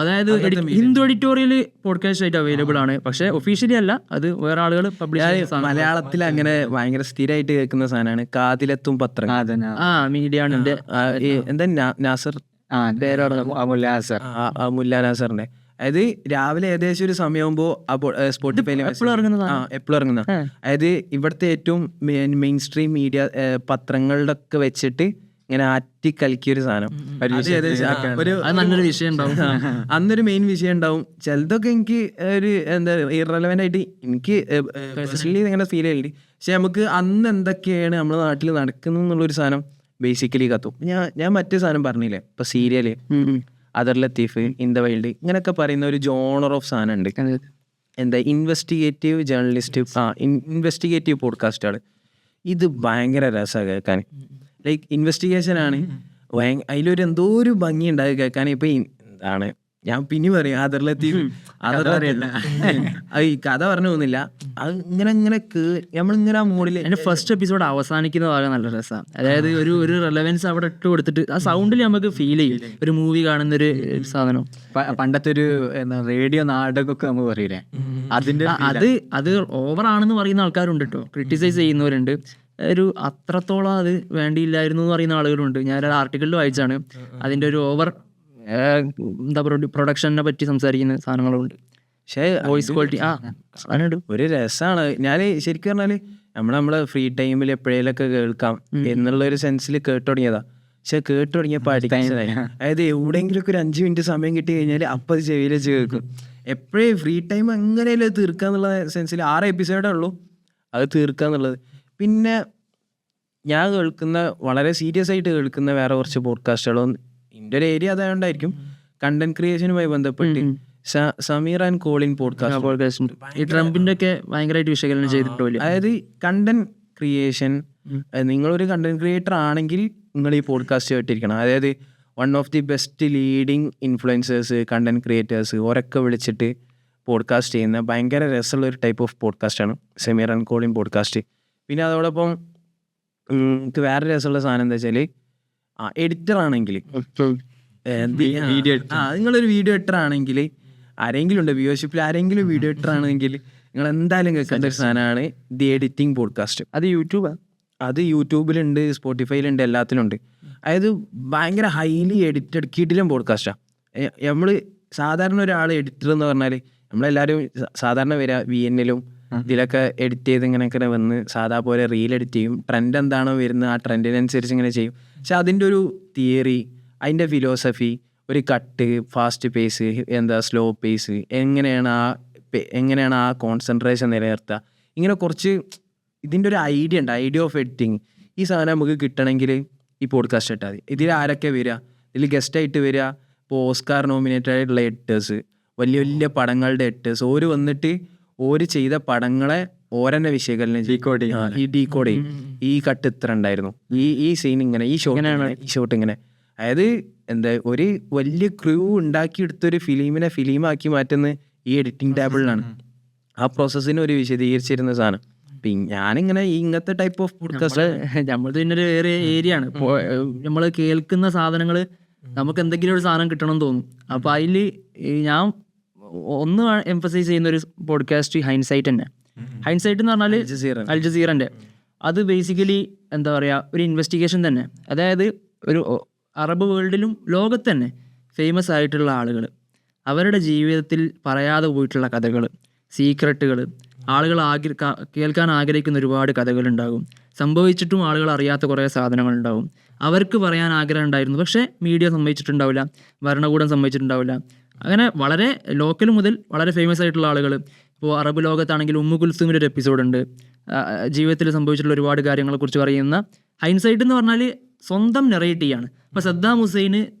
അതായത് ഹിന്ദു എഡിറ്റോറിയൽ പോഡ്കാസ്റ്റ് ആയിട്ട് അവൈലബിൾ ആണ്, പക്ഷെ ഒഫീഷ്യലി അല്ല, അത് വേറെ ആളുകൾ പബ്ലിഷ് ചെയ്യുന്ന. മലയാളത്തിൽ അങ്ങനെ ഭയങ്കര സ്ഥിരമായിട്ട് കേൾക്കുന്ന സാധനമാണ് കാതിലെത്തും പത്രം. മീഡിയ ആണ്. എന്താ നാസർ, മുല്ല നാസറിന്റെ. അതായത് രാവിലെ ഏകദേശം ഒരു സമയമാകുമ്പോൾ സ്പോട്ടിഫൈയിൽ എപ്പോഴും ഇറങ്ങുന്ന, അതായത് ഇവിടുത്തെ ഏറ്റവും മെയിൻ സ്ട്രീം മീഡിയ പത്രങ്ങളുടെ ഒക്കെ വെച്ചിട്ട് ഇങ്ങനെ ആറ്റി കലക്കിയൊരു സാധനം. നല്ലൊരു വിഷയം ഉണ്ടാവും. അന്നൊരു മെയിൻ വിഷയം ഉണ്ടാവും. ചിലതൊക്കെ എനിക്ക് ഒരു എന്താ ഇറലവൻ്റ് ആയിട്ട് എനിക്ക് പേഴ്സണലി ഇങ്ങനെ ഫീൽ ചെയ്യലുണ്ട്. പക്ഷെ നമുക്ക് അന്ന് എന്തൊക്കെയാണ് നമ്മുടെ നാട്ടിൽ നടക്കുന്നത് എന്നുള്ളൊരു സാധനം ബേസിക്കലി കത്തും. ഞാൻ മറ്റേ സാധനം പറഞ്ഞില്ലേ, ഇപ്പൊ serial, other Latheef, in the wild, ഇങ്ങനെയൊക്കെ പറയുന്ന ഒരു ജോണർ ഓഫ് സാധനം ഉണ്ട്. എന്താ ഇൻവെസ്റ്റിഗേറ്റീവ് ജേർണലിസ്റ്റ്, ഇൻവെസ്റ്റിഗേറ്റീവ് പോഡ്കാസ്റ്റുകൾ. ഇത് ഭയങ്കര രസമാണ് കേൾക്കാൻ. ലൈക്ക് ഇൻവെസ്റ്റിഗേഷൻ ആണ്, അതിലൊരു എന്തോ ഒരു ഭംഗി ഉണ്ടാകും കേൾക്കാൻ. ഇപ്പൊ എന്താണ് ഞാൻ പിന്നെ പറയും അതർ ലത്തീഫ്, ഈ കഥ പറഞ്ഞു പോകുന്നില്ല, അത് ഇങ്ങനെ നമ്മളിങ്ങനെ ആ മൂഡിൽ. എൻ്റെ ഫസ്റ്റ് എപ്പിസോഡ് അവസാനിക്കുന്ന വളരെ നല്ല രസമാണ്. അതായത് ഒരു റെലവൻസ് അവിടെ ഇട്ട് കൊടുത്തിട്ട് ആ സൗണ്ടിൽ നമുക്ക് ഫീൽ ചെയ്യും ഒരു മൂവി കാണുന്നൊരു സാധനം. പണ്ടത്തെ ഒരു റേഡിയോ നാടകമൊക്കെ നമുക്ക് പറയില്ലേ, അതിന്റെ അത് ഓവർ ആണെന്ന് പറയുന്ന ആൾക്കാരുണ്ട് കേട്ടോ, ക്രിട്ടിസൈസ് ചെയ്യുന്നവരുണ്ട്. ഒരു അത്രത്തോളം അത് വേണ്ടിയില്ലായിരുന്നു എന്ന് പറയുന്ന ആളുകളുണ്ട്. ഞാനൊരു ആർട്ടിക്കിളിൽ വായിച്ചാണ് അതിൻ്റെ ഒരു ഓവർ എന്താ പറയുക പ്രൊഡക്ഷനെ പറ്റി സംസാരിക്കുന്ന സാധനങ്ങളുണ്ട്. പക്ഷേ വോയിസ് ക്വാളിറ്റി അതിനുണ്ട്. ഒരു രസമാണ്. ഞാൻ ശരിക്കും പറഞ്ഞാല് നമ്മളെ ഫ്രീ ടൈമിൽ എപ്പോഴേലൊക്കെ കേൾക്കാം എന്നുള്ളൊരു സെൻസിൽ കേട്ടു തുടങ്ങിയതാ. പക്ഷെ കേട്ടു തുടങ്ങിയപ്പോൾ അഡിക്ഷനായി. അതായത് എവിടെയെങ്കിലുമൊക്കെ ഒരു 5 മിനിറ്റ് സമയം കിട്ടി കഴിഞ്ഞാൽ അപ്പം അത് ചെവിയിൽ വെച്ച് കേൾക്കും. എപ്പോഴേ ഫ്രീ ടൈം എങ്ങനെയല്ലേ തീർക്കുക എന്നുള്ള സെൻസിൽ 6 എപ്പിസോഡേ ഉള്ളൂ അത് തീർക്കുക എന്നുള്ളത്. പിന്നെ ഞാൻ കേൾക്കുന്ന വളരെ സീരിയസ് ആയിട്ട് കേൾക്കുന്ന വേറെ കുറച്ച് പോഡ്കാസ്റ്റുകളും എൻ്റെ ഒരു ഏരിയ അതായോണ്ടായിരിക്കും, കണ്ടന്റ് ക്രിയേഷനുമായി ബന്ധപ്പെട്ട് സമീർ ആൻഡ് കോളിൻ പോഡ്കാസ്റ്റ്. ഈ ട്രംപിന്റെ ഒക്കെ ഭയങ്കരമായിട്ട് വിശകലനം ചെയ്തിട്ടില്ല. അതായത് കണ്ടന്റ് ക്രിയേഷൻ, നിങ്ങളൊരു കണ്ടന്റ് ക്രിയേറ്റർ ആണെങ്കിൽ നിങ്ങൾ ഈ പോഡ്കാസ്റ്റ് കേട്ടിരിക്കണം. അതായത് one of the best leading influencers, content creators ഓരൊക്കെ വിളിച്ചിട്ട് പോഡ്കാസ്റ്റ് ചെയ്യുന്ന ഭയങ്കര രസമുള്ള ഒരു ടൈപ്പ് ഓഫ് പോഡ്കാസ്റ്റാണ് സമീർ ആൻഡ് കോളിൻ പോഡ്കാസ്റ്റ്. പിന്നെ അതോടൊപ്പം എനിക്ക് വേറെ രസമുള്ള സാധനം എന്താ വെച്ചാൽ, എഡിറ്റർ ആണെങ്കിൽ നിങ്ങളൊരു വീഡിയോ എഡിറ്റർ ആണെങ്കിൽ, ആരെങ്കിലും ഉണ്ട് വ്യൂവർഷിപ്പിൽ ആരെങ്കിലും വീഡിയോ എഡിറ്റർ ആണെങ്കിൽ നിങ്ങൾ എന്തായാലും കേൾക്കേണ്ട ഒരു സാധനമാണ് ദി എഡിറ്റിംഗ് പോഡ്കാസ്റ്റ്. അത് യൂട്യൂബിലുണ്ട്, സ്പോട്ടിഫൈയിലുണ്ട്, എല്ലാത്തിലുണ്ട്. അതായത് ഭയങ്കര ഹൈലി എഡിറ്റഡ് കിടിലൻ പോഡ്കാസ്റ്റാണ്. നമ്മൾ സാധാരണ ഒരാൾ എഡിറ്റർ എന്ന് പറഞ്ഞാൽ നമ്മളെല്ലാവരും സാധാരണ വരിക VN-ലും ഇതിലൊക്കെ എഡിറ്റ് ചെയ്ത് ഇങ്ങനെയൊക്കെ വന്ന് സാധാ പോലെ റീൽ എഡിറ്റ് ചെയ്യും. ട്രെൻഡ് എന്താണോ വരുന്നത് ആ ട്രെൻഡിനനുസരിച്ച് ഇങ്ങനെ ചെയ്യും. പക്ഷെ അതിൻ്റെ ഒരു തിയറി, അതിൻ്റെ ഫിലോസഫി, ഒരു കട്ട്, ഫാസ്റ്റ് പേസ്, എന്താ സ്ലോ പേസ്, എങ്ങനെയാണ് ആ കോൺസെൻട്രേഷൻ നിലനിർത്തുക, ഇങ്ങനെ കുറച്ച് ഇതിൻ്റെ ഒരു ഐഡിയ ഉണ്ട്, ഐഡിയ ഓഫ് എഡിറ്റിങ്. ഈ സാധനം നമുക്ക് കിട്ടണമെങ്കിൽ ഈ പോഡ്കാസ്റ്റ് ഇട്ടാൽ മതി. ഇതിൽ ആരൊക്കെ വരിക, ഇതിൽ ഗസ്റ്റായിട്ട് വരിക, ഇപ്പോൾ ഓസ്കാർ നോമിനേറ്റഡ് ആയിട്ടുള്ള എഡിറ്റേഴ്സ്, വലിയ വലിയ പടങ്ങളുടെ എഡിറ്റേഴ്സ്, ഓര് വന്നിട്ട് ഓര് ചെയ്ത പടങ്ങളെ ഓരെന്നെ വിശകലനം ചെയ്യും, ഈ ഡീകോഡ് ചെയ്യും. ഈ കട്ട് ഇത്ര ഉണ്ടായിരുന്നു, ഈ സീൻ ഇങ്ങനെ, ഈ ഷോട്ട് ഇങ്ങനെ. അതായത് എന്താ, ഒരു വലിയ ക്രൂ ഉണ്ടാക്കിയെടുത്തൊരു ഫിലിമാക്കി മാറ്റുന്ന ഈ എഡിറ്റിംഗ് ടേബിളിലാണ്. ആ പ്രോസസ്സിന് ഒരു വിശദീകരിച്ചിരുന്ന സാധനം. ഞാനിങ്ങനെ ഇങ്ങനത്തെ ടൈപ്പ് ഓഫ് പോഡ്കാസ്റ്റ് നമ്മളത് പിന്നെ ഒരു വേറെ ഏരിയ ആണ്. നമ്മൾ കേൾക്കുന്ന സാധനങ്ങൾ നമുക്ക് എന്തെങ്കിലും ഒരു സാധനം കിട്ടണം എന്ന് തോന്നും. അപ്പോൾ അതിൽ ഞാൻ ഒന്ന് എംഫസൈസ് ചെയ്യുന്ന ഒരു പോഡ്കാസ്റ്റ് ഹൈൻസൈറ്റ് തന്നെ. ഹൈൻസൈറ്റ് എന്ന് പറഞ്ഞാൽ അൽ ജസീറൻ്റെ. അത് ബേസിക്കലി എന്താ പറയുക, ഒരു ഇൻവെസ്റ്റിഗേഷൻ തന്നെ. അതായത് ഒരു അറബ് വേൾഡിലും ലോകത്ത് തന്നെ ഫേമസ് ആയിട്ടുള്ള ആളുകൾ, അവരുടെ ജീവിതത്തിൽ പറയാതെ പോയിട്ടുള്ള കഥകൾ, സീക്രട്ടുകൾ, ആളുകൾ കേൾക്കാൻ ആഗ്രഹിക്കുന്ന ഒരുപാട് കഥകളുണ്ടാകും. സംഭവിച്ചിട്ടും ആളുകൾ അറിയാത്ത കുറേ സാധനങ്ങളുണ്ടാവും. അവർക്ക് പറയാൻ ആഗ്രഹം ഉണ്ടായിരുന്നു, പക്ഷേ മീഡിയ സമ്മതിച്ചിട്ടുണ്ടാവില്ല, ഭരണകൂടം സമ്മതിച്ചിട്ടുണ്ടാവില്ല. അങ്ങനെ വളരെ ലോക്കൽ മുതൽ വളരെ ഫേമസ് ആയിട്ടുള്ള ആളുകൾ. ഇപ്പോൾ അറബ് ലോകത്താണെങ്കിൽ ഉമ്മു കുൽസുമിൻ്റെ ഒരു എപ്പിസോഡുണ്ട്, ജീവിതത്തിൽ സംഭവിച്ചിട്ടുള്ള ഒരുപാട് കാര്യങ്ങളെക്കുറിച്ച് പറയുന്ന. ഹൈൻസൈറ്റ് എന്ന് പറഞ്ഞാൽ സ്വന്തം നെറേറ്റ് ചെയ്യാണ്. ഇപ്പോൾ സദ്ദാം ഹുസൈൻ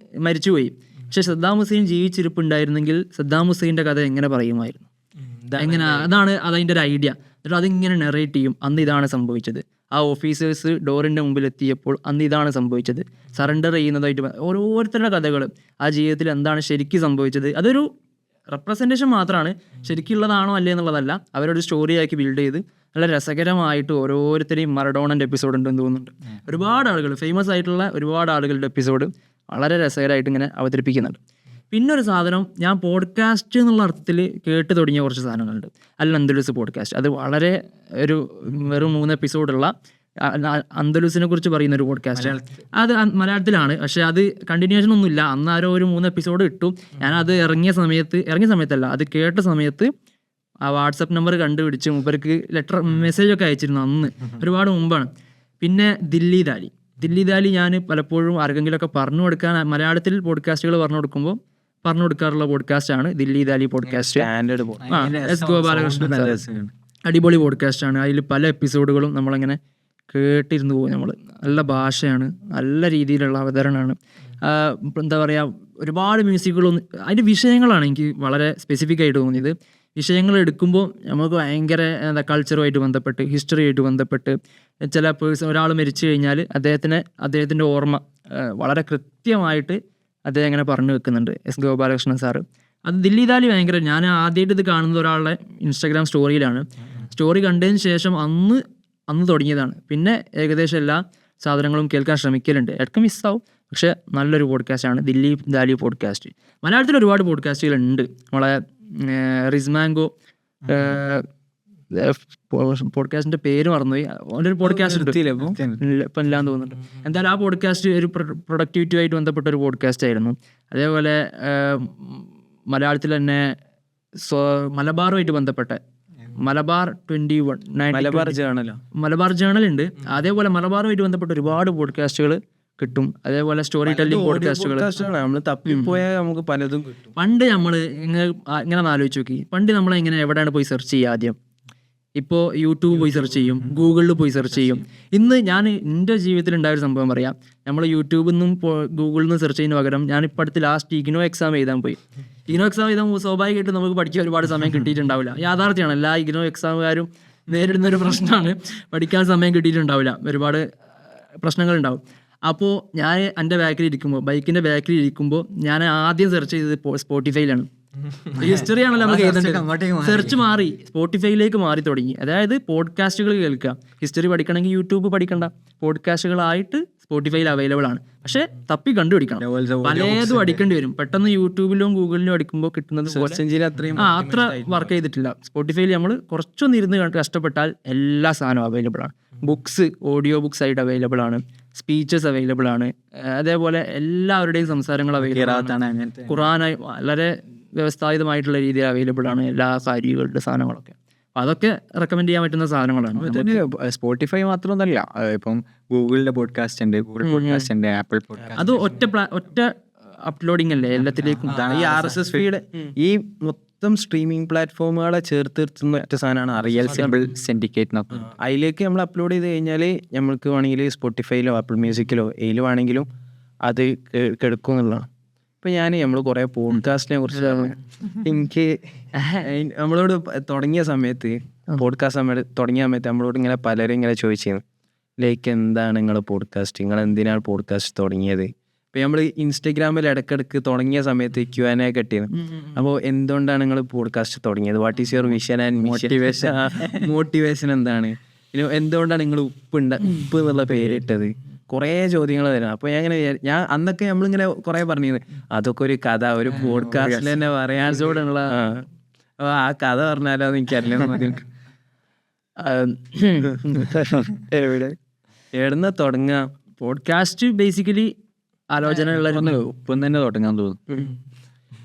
മരിച്ചുപോയി, പക്ഷെ സദ്ദാം ഹുസൈൻ ജീവിച്ചിരിപ്പുണ്ടായിരുന്നെങ്കിൽ സദ്ദാം ഹുസൈൻ്റെ കഥ എങ്ങനെ പറയുമായിരുന്നു, എങ്ങനെ, അതാണ് അതിൻ്റെ ഒരു ഐഡിയ. എന്നിട്ട് അതിങ്ങനെ നെറേറ്റ് ചെയ്യും. അന്ന് ഇതാണ് സംഭവിച്ചത്, ആ ഓഫീസേഴ്സ് ഡോറിൻ്റെ മുമ്പിൽ എത്തിയപ്പോൾ അന്ന് ഇതാണ് സംഭവിച്ചത്, സറണ്ടർ ചെയ്യുന്നതായിട്ട് ഓരോരുത്തരുടെ കഥകൾ, ആ ജീവിതത്തിൽ എന്താണ് ശരിക്കും സംഭവിച്ചത്. അതൊരു റെപ്രസെൻറ്റേഷൻ മാത്രമാണ്, ശരിക്കുള്ളതാണോ അല്ലേ എന്നുള്ളതല്ല. അവരൊരു സ്റ്റോറിയാക്കി ബിൽഡ് ചെയ്ത് നല്ല രസകരമായിട്ട് ഓരോരുത്തരെയും. മറഡോണൻ്റെ എപ്പിസോഡ് ഉണ്ടെന്ന് തോന്നുന്നുണ്ട്. ഒരുപാട് ആളുകൾ, ഫേമസ് ആയിട്ടുള്ള ഒരുപാട് ആളുകളുടെ എപ്പിസോഡ് വളരെ രസകരമായിട്ട് ഇങ്ങനെ അവതരിപ്പിക്കുന്നുണ്ട്. പിന്നൊരു സാധനം, ഞാൻ പോഡ്കാസ്റ്റ് എന്നുള്ള അർത്ഥത്തിൽ കേട്ട് തുടങ്ങിയ കുറച്ച് സാധനങ്ങളുണ്ട്. അൽ അന്ദലുസ് പോഡ്കാസ്റ്റ്. അത് വളരെ വെറും 3 എപ്പിസോഡുള്ള അന്ദലുസിനെ കുറിച്ച് പറയുന്ന ഒരു പോഡ്കാസ്റ്റ്. അത് മലയാളത്തിലാണ്, പക്ഷെ അത് കണ്ടിന്യൂഷൻ ഒന്നുമില്ല. അന്നാരോ ഒരു 3 എപ്പിസോഡ് ഇട്ടു. ഞാനത് ഇറങ്ങിയ സമയത്തല്ല, അത് കേട്ട സമയത്ത് ആ വാട്സപ്പ് നമ്പർ കണ്ടുപിടിച്ച് മൂപ്പർക്ക് മെസ്സേജൊക്കെ അയച്ചിരുന്നു. അന്ന് ഒരുപാട് മുമ്പാണ്. പിന്നെ ദില്ലി ദാലി ഞാൻ പലപ്പോഴും ആർക്കെങ്കിലുമൊക്കെ പറഞ്ഞു കൊടുക്കാൻ, മലയാളത്തിൽ പോഡ്കാസ്റ്റുകൾ പറഞ്ഞു കൊടുക്കാറുള്ള പോഡ്കാസ്റ്റാണ് ദില്ലി ദാലി പോഡ്കാസ്റ്റ്. എസ് ഗോപാലകൃഷ്ണൻ അടിപൊളി പോഡ്കാസ്റ്റാണ്. അതിൽ പല എപ്പിസോഡുകളും നമ്മളങ്ങനെ കേട്ടിരുന്നു പോകും. നമ്മൾ നല്ല ഭാഷയാണ്, നല്ല രീതിയിലുള്ള അവതരണമാണ്. എന്താ പറയുക, ഒരുപാട് മ്യൂസിക്കുകളൊന്നും, അതിൻ്റെ വിഷയങ്ങളാണ് എനിക്ക് വളരെ സ്പെസിഫിക് ആയിട്ട് തോന്നിയത്. വിഷയങ്ങൾ എടുക്കുമ്പോൾ നമുക്ക് ഭയങ്കര കൾച്ചറുമായിട്ട് ബന്ധപ്പെട്ട്, ഹിസ്റ്ററിയായിട്ട് ബന്ധപ്പെട്ട്, ചില ഒരാൾ മരിച്ചു കഴിഞ്ഞാൽ അദ്ദേഹത്തിൻ്റെ ഓർമ്മ വളരെ കൃത്യമായിട്ട് അദ്ദേഹം അങ്ങനെ പറഞ്ഞു വെക്കുന്നുണ്ട്, എസ് ഗോപാലകൃഷ്ണൻ സാറ്. അത് ദില്ലി ദാലി ഭയങ്കര, ഞാൻ ആദ്യമായിട്ട് ഇത് കാണുന്നത് ഒരാളുടെ ഇൻസ്റ്റാഗ്രാം സ്റ്റോറിയിലാണ്. സ്റ്റോറി കണ്ടതിന് ശേഷം അന്ന് തുടങ്ങിയതാണ്. പിന്നെ ഏകദേശം എല്ലാ സാധനങ്ങളും കേൾക്കാൻ ശ്രമിക്കലുണ്ട്. ഇടയ്ക്ക് മിസ്സാവും, പക്ഷേ നല്ലൊരു പോഡ്കാസ്റ്റാണ് ദില്ലി ദാലി പോഡ്കാസ്റ്റ്. മലയാളത്തിൽ ഒരുപാട് പോഡ്കാസ്റ്റുകളുണ്ട്. നമ്മളെ റിസ്മാങ്കോ പോഡ്കാസ്റ്റിന്റെ പേര് മറന്നുപോയി. ഒരു പോഡ്കാസ്റ്റ് ഇപ്പം ഇല്ലാന്ന് തോന്നുന്നുണ്ട്. എന്തായാലും ആ പോഡ്കാസ്റ്റ് ഒരു പ്രൊഡക്ടിവിറ്റിയുമായിട്ട് ബന്ധപ്പെട്ട ഒരു പോഡ്കാസ്റ്റ് ആയിരുന്നു. അതേപോലെ മലയാളത്തിൽ തന്നെ മലബാറുമായിട്ട് ബന്ധപ്പെട്ട മലബാർ 21 മലബാർ ജേണൽ ഉണ്ട്. അതേപോലെ മലബാറുമായിട്ട് ബന്ധപ്പെട്ട ഒരുപാട് പോഡ്കാസ്റ്റുകൾ കിട്ടും. അതേപോലെ സ്റ്റോറി ടെല്ലിംഗ് പോഡ്കാസ്റ്റുകൾ നമ്മൾ തപ്പിപ്പോയാൽ നമുക്ക് പലതും കിട്ടും. പണ്ട് നമ്മൾ ഇങ്ങനെ ആലോചിച്ച് നോക്കി, പണ്ട് നമ്മളെങ്ങനെ എവിടെയാണ് പോയി സെർച്ച് ചെയ്യുക ആദ്യം? ഇപ്പോൾ യൂട്യൂബ് പോയി സെർച്ച് ചെയ്യും, ഗൂഗിളിൽ പോയി സെർച്ച് ചെയ്യും. ഇന്ന് ഞാൻ എൻ്റെ ജീവിതത്തിൽ ഉണ്ടായൊരു സംഭവം പറയാം. നമ്മൾ യൂട്യൂബിൽ നിന്നും ഗൂഗിളിൽ നിന്നും സെർച്ച് ചെയ്യുന്ന പകരം ഞാനിപ്പോൾ അടുത്ത് ലാസ്റ്റ് ഇഗ്നോ എക്സാം എഴുതാൻ പോയി. ഇഗ്നോ എക്സാം എഴുതാൻ സ്വാഭാവികമായിട്ട് നമുക്ക് പഠിക്കാൻ ഒരുപാട് സമയം കിട്ടിയിട്ടുണ്ടാവില്ല. യാഥാർത്ഥ്യമാണ്, എല്ലാ ഇഗ്നോ എക്സാമുകാരും നേരിടുന്നൊരു പ്രശ്നമാണ്. പഠിക്കാൻ സമയം കിട്ടിയിട്ടുണ്ടാവില്ല, ഒരുപാട് പ്രശ്നങ്ങളുണ്ടാവും. അപ്പോൾ ഞാൻ എൻ്റെ ബൈക്കിൻ്റെ ബാക്കിൽ ഇരിക്കുമ്പോൾ ഞാൻ ആദ്യം സെർച്ച് ചെയ്തത് സ്പോട്ടിഫൈയിലാണ്. ഹിസ്റ്ററി ആണല്ലോ നമുക്ക് എഴുതേണ്ടത്. സെർച്ച് മാറി സ്പോട്ടിഫൈയിലേക്ക് മാറി തുടങ്ങി. അതായത് പോഡ്കാസ്റ്റുകൾ കേൾക്കുക. ഹിസ്റ്ററി പഠിക്കണമെങ്കിൽ യൂട്യൂബ് പഠിക്കണ്ട, പോഡ്കാസ്റ്റുകളായിട്ട് സ്പോട്ടിഫൈയിൽ അവൈലബിൾ ആണ്. പക്ഷെ തപ്പി കണ്ടുപിടിക്കണം, പലതും അടിക്കേണ്ടി വരും. പെട്ടെന്ന് യൂട്യൂബിലും ഗൂഗിളിലും അടിക്കുമ്പോൾ കിട്ടുന്നത് അത്ര വർക്ക് ചെയ്തിട്ടില്ല. സ്പോട്ടിഫൈയിൽ നമ്മൾ കുറച്ചൊന്നും ഇരുന്ന് കഷ്ടപ്പെട്ടാൽ എല്ലാ സാധനവും അവൈലബിൾ ആണ്. ബുക്സ്, ഓഡിയോ ബുക്സ് ആയിട്ട് അവൈലബിൾ ആണ്, സ്പീച്ചസ് അവൈലബിൾ ആണ്. അതേപോലെ എല്ലാവരുടെയും സംസാരങ്ങൾ അവൈലബിൾ ആണ്. ഖുറാനായി വളരെ വ്യവസ്ഥാപിതമായിട്ടുള്ള രീതിയിൽ അവൈലബിൾ ആണ് എല്ലാ കാര്യങ്ങളുടെ സാധനങ്ങളൊക്കെ. അതൊക്കെ റെക്കമെൻഡ് ചെയ്യാൻ പറ്റുന്ന സാധനങ്ങളാണ്. സ്പോട്ടിഫൈ മാത്രമൊന്നുമല്ല, ഇപ്പം ഗൂഗിളിന്റെ പോഡ്കാസ്റ്റ് ഉണ്ട്, ഗൂഗിൾ പോഡ്കാസ്റ്റ് ഉണ്ട്, ആപ്പിൾ പോഡ്കാസ്റ്റ്. അത് ഒറ്റ അപ്ലോഡിംഗ് അല്ലേ എല്ലാത്തിലേക്കും. ഈ RSS ഫീഡ്, ഈ മൊത്തം സ്ട്രീമിംഗ് പ്ലാറ്റ്ഫോമുകളെ ചേർത്ത് നിർത്തുന്ന ഒറ്റ സാധനമാണ് റിയൽ സിമ്പിൾ സിൻഡിക്കേറ്റ് എന്നൊക്കെ. അതിലേക്ക് നമ്മൾ അപ്ലോഡ് ചെയ്ത് കഴിഞ്ഞാൽ നമ്മൾക്ക് വേണമെങ്കിൽ സ്പോട്ടിഫൈയിലോ ആപ്പിൾ മ്യൂസിക്കിലോ ഏതിൽ വേണമെങ്കിലും അത് കിടക്കും എന്നുള്ളതാണ്. ഇപ്പം നമ്മൾ കുറേ പോഡ്കാസ്റ്റിനെ കുറിച്ച് എനിക്ക് നമ്മളോട് തുടങ്ങിയ സമയത്ത് പോഡ്കാസ്റ്റ് തുടങ്ങിയ സമയത്ത് നമ്മളോട് ഇങ്ങനെ പലരും ഇങ്ങനെ ചോദിച്ചിരുന്നു, ലൈക്ക് എന്താണ് നിങ്ങൾ പോഡ്കാസ്റ്റ്, നിങ്ങൾ എന്തിനാണ് പോഡ്കാസ്റ്റ് തുടങ്ങിയത്. ഇപ്പം നമ്മൾ ഇൻസ്റ്റഗ്രാമിൽ ഇടയ്ക്കിടയ്ക്ക് തുടങ്ങിയ സമയത്ത് Q&A കിട്ടിയിരുന്നു. അപ്പോൾ എന്തുകൊണ്ടാണ് നിങ്ങൾ പോഡ്കാസ്റ്റ് തുടങ്ങിയത്, what is your vision and motivation എന്താണ്, എന്തുകൊണ്ടാണ് നിങ്ങൾ ഉപ്പ് എന്നുള്ള പേരിട്ടത്, കുറേ ചോദ്യങ്ങൾ തരാം. അപ്പോൾ ഞാൻ അന്നൊക്കെ നമ്മളിങ്ങനെ കുറേ പറഞ്ഞിരുന്നു അതൊക്കെ ഒരു കഥ, ഒരു പോഡ്കാസ്റ്റിൽ തന്നെ പറയാനുള്ള ആ കഥ പറഞ്ഞാലോ എന്ന് എനിക്കറിയില്ല. എവിടുന്ന തുടങ്ങുക പോഡ്കാസ്റ്റ് ബേസിക്കലി ആലോചന ഉള്ള ഉപ്പം തന്നെ തുടങ്ങാൻ തോന്നുന്നു.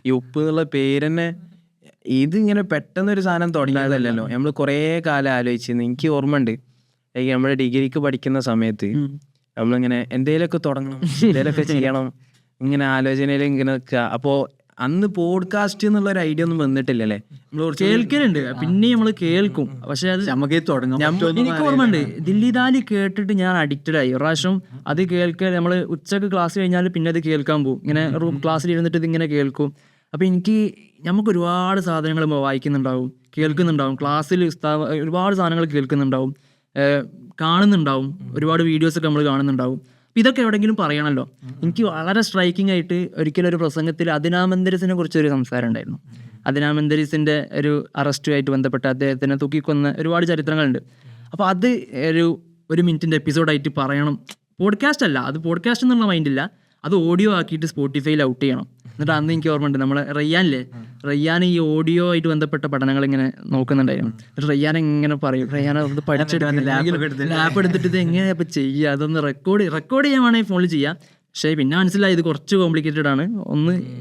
ഈ ഉപ്പ് എന്നുള്ള പേര് തന്നെ ഇതിങ്ങനെ പെട്ടെന്നൊരു സാധനം തുടങ്ങിയതല്ലല്ലോ, നമ്മൾ കുറേ കാലം ആലോചിച്ചിരുന്നു. എനിക്ക് ഓർമ്മ ഉണ്ട് നമ്മുടെ ഡിഗ്രിക്ക് പഠിക്കുന്ന സമയത്ത് നമ്മളിങ്ങനെ എന്തെങ്കിലുമൊക്കെ തുടങ്ങണം, എന്തെങ്കിലുമൊക്കെ ചെയ്യണം, ഇങ്ങനെ ആലോചനയിൽ ഇങ്ങനെ നിൽക്കുക. അപ്പോൾ അന്ന് പോഡ്കാസ്റ്റ് എന്നുള്ള ഒരു ഐഡിയ ഒന്നും വന്നിട്ടില്ലല്ലേ. നമ്മൾ കേൾക്കലുണ്ട്, പിന്നെ നമ്മൾ കേൾക്കും, പക്ഷെ അത് നമുക്ക് തുടങ്ങാം. എനിക്ക് ഓർമ്മയുണ്ട് ദില്ലി ദാലി കേട്ടിട്ട് ഞാൻ അഡിക്റ്റഡ് ആയി. ഒരു പ്രാവശ്യം അത് കേൾക്കാൻ നമ്മൾ ഉച്ചക്ക് ക്ലാസ് കഴിഞ്ഞാൽ പിന്നെ അത് കേൾക്കാൻ പോകും, ഇങ്ങനെ റൂം ക്ലാസ്സിൽ ഇരുന്നിട്ട് ഇതിങ്ങനെ കേൾക്കും. അപ്പോൾ നമുക്ക് ഒരുപാട് സാധനങ്ങൾ വായിക്കുന്നുണ്ടാവും, കേൾക്കുന്നുണ്ടാവും, ക്ലാസ്സിൽ ഒരുപാട് സാധനങ്ങൾ കേൾക്കുന്നുണ്ടാവും, കാണുന്നുണ്ടാവും, ഒരുപാട് വീഡിയോസൊക്കെ നമ്മൾ കാണുന്നുണ്ടാവും. അപ്പോൾ ഇതൊക്കെ എവിടെയെങ്കിലും പറയണമല്ലോ. എനിക്ക് വളരെ സ്ട്രൈക്കിംഗ് ആയിട്ട് ഒരിക്കലും ഒരു പ്രസംഗത്തിൽ അദിനാമന്തരിസിനെ കുറിച്ചൊരു സംസാരം ഉണ്ടായിരുന്നു. അദിനാമന്തരിസിൻ്റെ ഒരു അറസ്റ്റുമായിട്ട് ബന്ധപ്പെട്ട് അദ്ദേഹത്തിനെ തൂക്കിക്കൊന്ന ഒരുപാട് ചരിത്രങ്ങളുണ്ട്. അപ്പോൾ അത് ഒരു മിനിറ്റിൻ്റെ എപ്പിസോഡായിട്ട് പറയണം. പോഡ്കാസ്റ്റ് അല്ല, അത് പോഡ്കാസ്റ്റ് എന്നുള്ള മൈൻഡില്ല, അത് ഓഡിയോ ആക്കിയിട്ട് സ്പോട്ടിഫൈയിൽ ഔട്ട് ചെയ്യണം. എന്നിട്ട് അന്ന് എനിക്ക് ഓർമ്മയുണ്ട് നമ്മളെ റയ്യാൻ ഈ ഓഡിയോ ആയിട്ട് ബന്ധപ്പെട്ട പഠനങ്ങൾ ഇങ്ങനെ നോക്കുന്നുണ്ടായിരുന്നു. എന്നിട്ട് റയ്യാൻ എങ്ങനെ പറയും, റയ്യാൻ അത് പഠിച്ചെടുക്കാൻ ലാപ്പ് എടുത്തിട്ട് ഇത് എങ്ങനെയാ ഇപ്പം ചെയ്യുക, അതൊന്ന് റെക്കോർഡ് ചെയ്യാൻ വേണമെങ്കിൽ ഫോണിൽ ചെയ്യാം. പക്ഷേ പിന്നെ മനസ്സിലായി ഇത് കുറച്ച് കോംപ്ലിക്കേറ്റഡ് ആണ്,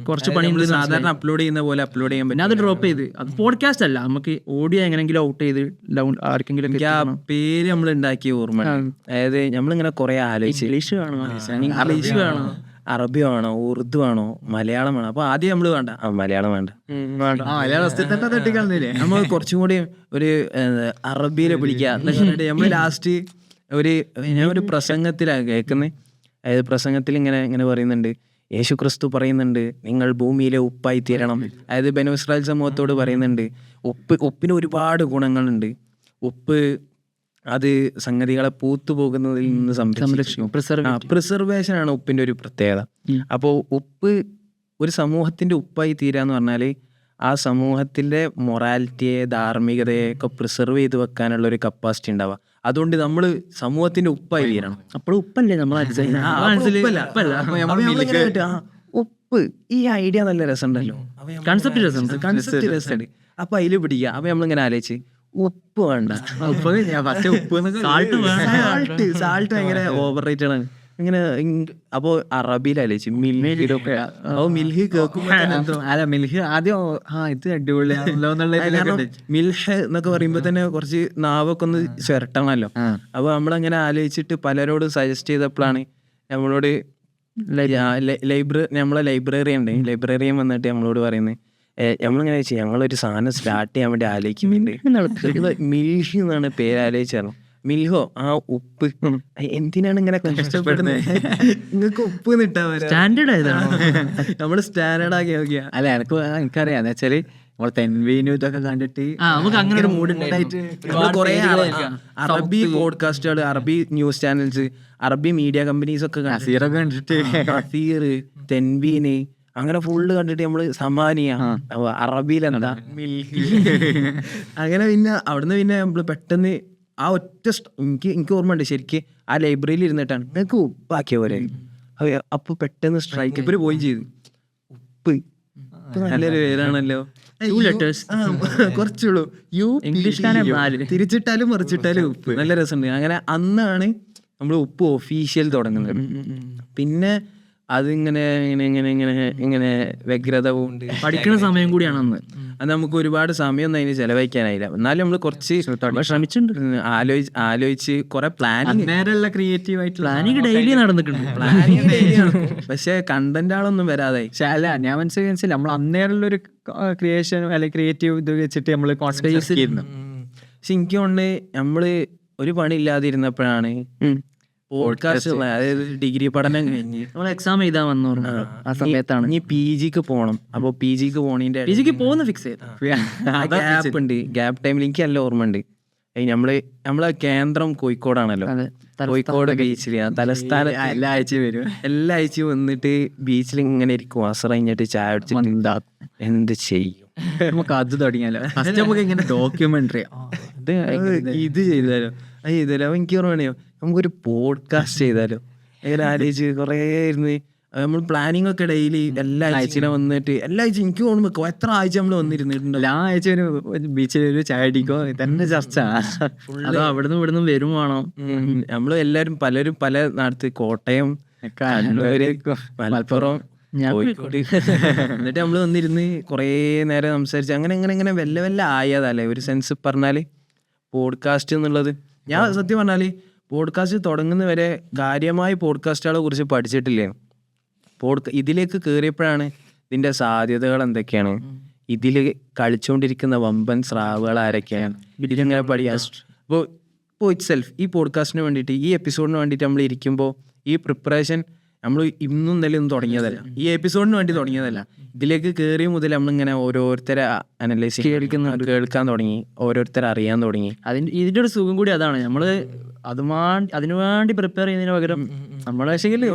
കുറച്ച് പണി സാധാരണ അപ്ലോഡ് ചെയ്യുന്ന പോലെ അപ്ലോഡ് ചെയ്യാൻ പിന്നെ അത് ഡ്രോപ്പ് ചെയ്ത്. അത് പോഡ്കാസ്റ്റ് അല്ല, നമുക്ക് ഓഡിയോ എങ്ങനെയെങ്കിലും ഔട്ട് ചെയ്ത് ആർക്കെങ്കിലും പേര് നമ്മൾ ഉണ്ടാക്കിയ ഓർമ്മ. അതായത് നമ്മളിങ്ങനെ കുറെ ആലോചിച്ച് ഇംഗ്ലീഷ് വേണോ, അറബി ആണോ, ഉറുദു ആണോ, മലയാളം വേണോ. അപ്പൊ ആദ്യം നമ്മള് വേണ്ട മലയാളം വേണ്ട, നമ്മൾ കുറച്ചും കൂടി ഒരു അറബിയിലെ പിടിക്കുക. നമ്മള് ലാസ്റ്റ് ഒരു പ്രസംഗത്തിലാണ് കേൾക്കുന്നത്. അതായത് പ്രസംഗത്തിൽ ഇങ്ങനെ പറയുന്നുണ്ട്, യേശു ക്രിസ്തു പറയുന്നുണ്ട് നിങ്ങൾ ഭൂമിയിലെ ഉപ്പായി തീരണം. അതായത് ബനു ഇസ്രായേൽ സമൂഹത്തോട് പറയുന്നുണ്ട് ഉപ്പിന് ഒരുപാട് ഗുണങ്ങളുണ്ട്. ഉപ്പ് അത് സംഗതികളെ പൂത്തുപോകുന്നതിൽ നിന്ന് സംരക്ഷിക്കും. പ്രിസർവേഷൻ ആണ് ഉപ്പിന്റെ ഒരു പ്രത്യേകത. അപ്പോൾ ഉപ്പ് ഒരു സമൂഹത്തിന്റെ ഉപ്പായി തീരാന്ന് പറഞ്ഞാൽ ആ സമൂഹത്തിന്റെ മൊറാലിറ്റിയെ, ധാർമ്മികതയെ ഒക്കെ പ്രിസർവ് ചെയ്ത് വെക്കാനുള്ള ഒരു കപ്പാസിറ്റി ഉണ്ടാവുക. അതുകൊണ്ട് നമ്മൾ സമൂഹത്തിന്റെ ഉപ്പായി തീരണം. അപ്പോൾ ഉപ്പല്ലേ നമ്മൾ ഉപ്പ് ഈ ഐഡിയ നല്ല രസമുണ്ടല്ലോ, കൺസെപ്റ്റ് രസമുണ്ട്. അപ്പൊ അതില് പിടിക്കുക. അപ്പൊ നമ്മളിങ്ങനെ ആലോചിച്ച് ഉപ്പ് വേണ്ട, സാൾട്ട് ഭയങ്കര ഓവർ റേറ്റഡ് ആണ് ഇങ്ങനെ. അപ്പൊ അറബിയിൽ ആലോചിച്ച് മിൽഹ് കേൾക്കുമ്പോ മിൽഹ് ആദ്യം ഇത് അടിപൊളിയാണല്ലോ മിൽഹ് എന്നൊക്കെ പറയുമ്പോ തന്നെ കുറച്ച് നാവൊക്കെ ഒന്ന് ചിരട്ടണല്ലോ. അപ്പൊ നമ്മളങ്ങനെ ആലോചിച്ചിട്ട് പലരോടും സജസ്റ്റ് ചെയ്തപ്പോഴാണ് നമ്മളോട് നമ്മളെ ലൈബ്രറിയൻ വന്നിട്ട് നമ്മളോട് പറയുന്നത്, നമ്മളിങ്ങനെ വെച്ചാൽ ഞങ്ങളൊരു സാധനം സ്റ്റാർട്ട് ചെയ്യാൻ വേണ്ടി ആലോചിക്കുന്നുണ്ട്, മിൽഹ് എന്നാണ് പേര് ആലോചിച്ചായിരുന്നു. മിൽഹോ ആ ഉപ്പ്, എന്തിനാണ് ഇങ്ങനെ കഷ്ടപ്പെടുന്നത്, നിങ്ങൾക്ക് ഉപ്പ് നിട്ടാ സ്റ്റാൻഡേർഡ് ആയതാണ്, നമ്മള് സ്റ്റാൻഡേർഡ് ആക്കി നോക്കിയാ. അല്ല എനിക്കറിയാം എന്ന് വെച്ചാല് നമ്മൾ തെൻവീനും ഇതൊക്കെ കണ്ടിട്ട് നമുക്ക് അങ്ങനെ ഒരു മൂഡ് ഉണ്ടായിട്ട് കുറെ അറബി പോഡ്കാസ്റ്റുകൾ, അറബി ന്യൂസ് ചാനൽസ്, അറബി മീഡിയ കമ്പനീസ് ഒക്കെ കണ്ടിട്ട് കസീർ, തെൻവീന് അങ്ങനെ ഫുള്ള് കണ്ടിട്ട് നമ്മള് സമാനിയ അറബിയിലെന്താ അങ്ങനെ. പിന്നെ അവിടുന്ന് പിന്നെ നമ്മള് പെട്ടെന്ന് ആ ഒറ്റ എനിക്ക് ഓർമ്മ ഉണ്ട് ശരിക്ക് ആ ലൈബ്രറിയിൽ ഇരുന്നിട്ടാണ് നിങ്ങൾക്ക് ഉപ്പാക്കിയ പോലെ. അപ്പൊ പെട്ടെന്ന് സ്ട്രൈക്ക് ഇവര് പോയി ചെയ്തു. ഉപ്പ് നല്ലൊരു പേരാണല്ലോ, കുറച്ചുള്ളൂ തിരിച്ചിട്ടാലും മറിച്ചിട്ടാലും ഉപ്പ്, നല്ല രസമുണ്ട്. അങ്ങനെ അന്നാണ് നമ്മൾ ഉപ്പ് ഒഫീഷ്യൽ തുടങ്ങുന്നത്. പിന്നെ അതിങ്ങനെ ഇങ്ങനെ ഇങ്ങനെ ഇങ്ങനെ ഇങ്ങനെ വ്യഗ്രത കൊണ്ട് പഠിക്കുന്ന സമയം കൂടിയാണ് അന്ന്. അത് നമുക്ക് ഒരുപാട് സമയമൊന്നും അതിന് ചെലവഴിക്കാനായില്ല. എന്നാലും നമ്മൾ കുറച്ച് ശ്രമിച്ചിട്ടുണ്ട്. ആലോചിച്ച് കുറെ പ്ലാനിങ് നേരെയുള്ള ക്രിയേറ്റീവ് ആയിട്ട് പ്ലാനിങ് ഡെയിലി നടന്നിട്ടുണ്ട്. പക്ഷെ കണ്ടന്റ് ആളൊന്നും വരാതായി. പക്ഷെ അല്ല, ഞാൻ മനസ്സിലാക്കി നമ്മൾ അന്നേരമുള്ള ഒരു ക്രിയേഷൻ അല്ലെങ്കിൽ ക്രിയേറ്റീവ് ഇത് വെച്ചിട്ട് നമ്മൾ കോൺസെൻട്രേറ്റ് ചെയ്യുന്നു. പക്ഷെ എനിക്ക് കൊണ്ട് നമ്മള് ഒരു പണി ഇല്ലാതിരുന്നപ്പോഴാണ് പോഡ്കാസ്റ്റ്, അതായത് ഡിഗ്രി പഠനം കഴിഞ്ഞ് നമ്മൾ എക്സാം എഴുതാൻ വന്നു ആ സമയത്താണ്. ഇനി PGക്ക് പോകണം. അപ്പോൾ PGക്ക് പോണതിന്റെ PGക്ക് പോകുന്ന ഫിക്സ് ചെയ്തു. ഗ്യാപ്പ് ഉണ്ട്. ഗ്യാപ്പ് ടൈമിൽ എനിക്ക് നല്ല ഓർമ്മ ഉണ്ട്. നമ്മളെ കേന്ദ്രം കോഴിക്കോടാണല്ലോ. കോഴിക്കോട് ബീച്ചിൽ തലസ്ഥാനത്ത് എല്ലാ ആഴ്ചയും വരും. എല്ലാ ആഴ്ചയും വന്നിട്ട് ബീച്ചിൽ ഇങ്ങനെ ഇരിക്കും. അസറ കഴിഞ്ഞിട്ട് ചായ അടിച്ചിട്ട് എന്ത് ചെയ്യും. നമുക്ക് അത് തുടങ്ങിയാലോ. ഫസ്റ്റ് നമുക്ക് ഇങ്ങനെ ഡോക്യുമെന്ററി ഇത് ചെയ്താലോ അത് ചെയ്താലോ. അപ്പൊ എനിക്ക് ഓർമ്മയോ നമുക്കൊരു പോഡ്കാസ്റ്റ് ചെയ്താലോ. അങ്ങനെ ആലോചിച്ച് കുറേ ഇരുന്ന് നമ്മൾ പ്ലാനിങ് ഒക്കെ ഡെയിലി എല്ലാ ആഴ്ച വന്നിട്ട് എല്ലാ ആഴ്ച എനിക്ക് തോന്നുന്നു എത്ര ആഴ്ച നമ്മൾ വന്നിരുന്നിട്ടുണ്ടല്ലോ. എല്ലാ ആഴ്ച ഒരു ബീച്ചിൽ ഒരു ചായ അടിക്കോ തന്നെ ചർച്ച. അതോ അവിടുന്ന് ഇവിടുന്ന് വരും വേണം. നമ്മൾ എല്ലാവരും പലരും പല നാട്ടിൽ കോട്ടയം, മലപ്പുറം, കോഴിക്കോട് എന്നിട്ട് നമ്മൾ വന്നിരുന്ന് കുറേ നേരം സംസാരിച്ച് അങ്ങനെ അങ്ങനെ അങ്ങനെ വല്ല വല്ല ആയതല്ലേ ഒരു സെൻസ് പറഞ്ഞാല് പോഡ്കാസ്റ്റ് എന്നുള്ളത്. ഞാൻ സത്യം പറഞ്ഞാല് പോഡ്കാസ്റ്റ് തുടങ്ങുന്നവരെ കാര്യമായി പോഡ്കാസ്റ്റുകളെ കുറിച്ച് പഠിച്ചിട്ടില്ലേ. ഇതിലേക്ക് കയറിയപ്പോഴാണ് ഇതിന്റെ സാധ്യതകൾ എന്തൊക്കെയാണ്, ഇതിൽ കളിച്ചുകൊണ്ടിരിക്കുന്ന വമ്പൻ സ്രാവുകൾ ആരൊക്കെയാണ്, ഇതിലിങ്ങനെ പഠിക്കാൻ. ഇപ്പോൾ ഇറ്റ് സെൽഫ് ഈ പോഡ്കാസ്റ്റിന് വേണ്ടിയിട്ട് ഈ എപ്പിസോഡിന് വേണ്ടിയിട്ട് നമ്മൾ ഇരിക്കുമ്പോൾ ഈ പ്രിപ്പറേഷൻ നമ്മൾ ഇന്നും ഇന്നലെ ഒന്നും തുടങ്ങിയതല്ല, ഈ എപ്പിസോഡിന് വേണ്ടി തുടങ്ങിയതല്ല. ഇതിലേക്ക് കയറിയ മുതൽ നമ്മളിങ്ങനെ ഓരോരുത്തരെ അനലൈസ് കേൾക്കാൻ തുടങ്ങി, ഓരോരുത്തരെ അറിയാൻ തുടങ്ങി. ഇതിന്റെ ഒരു സുഖം കൂടി അതാണ്. നമ്മള് അതിനു വേണ്ടി പ്രിപ്പയർ ചെയ്യുന്നതിന് പകരം നമ്മളെ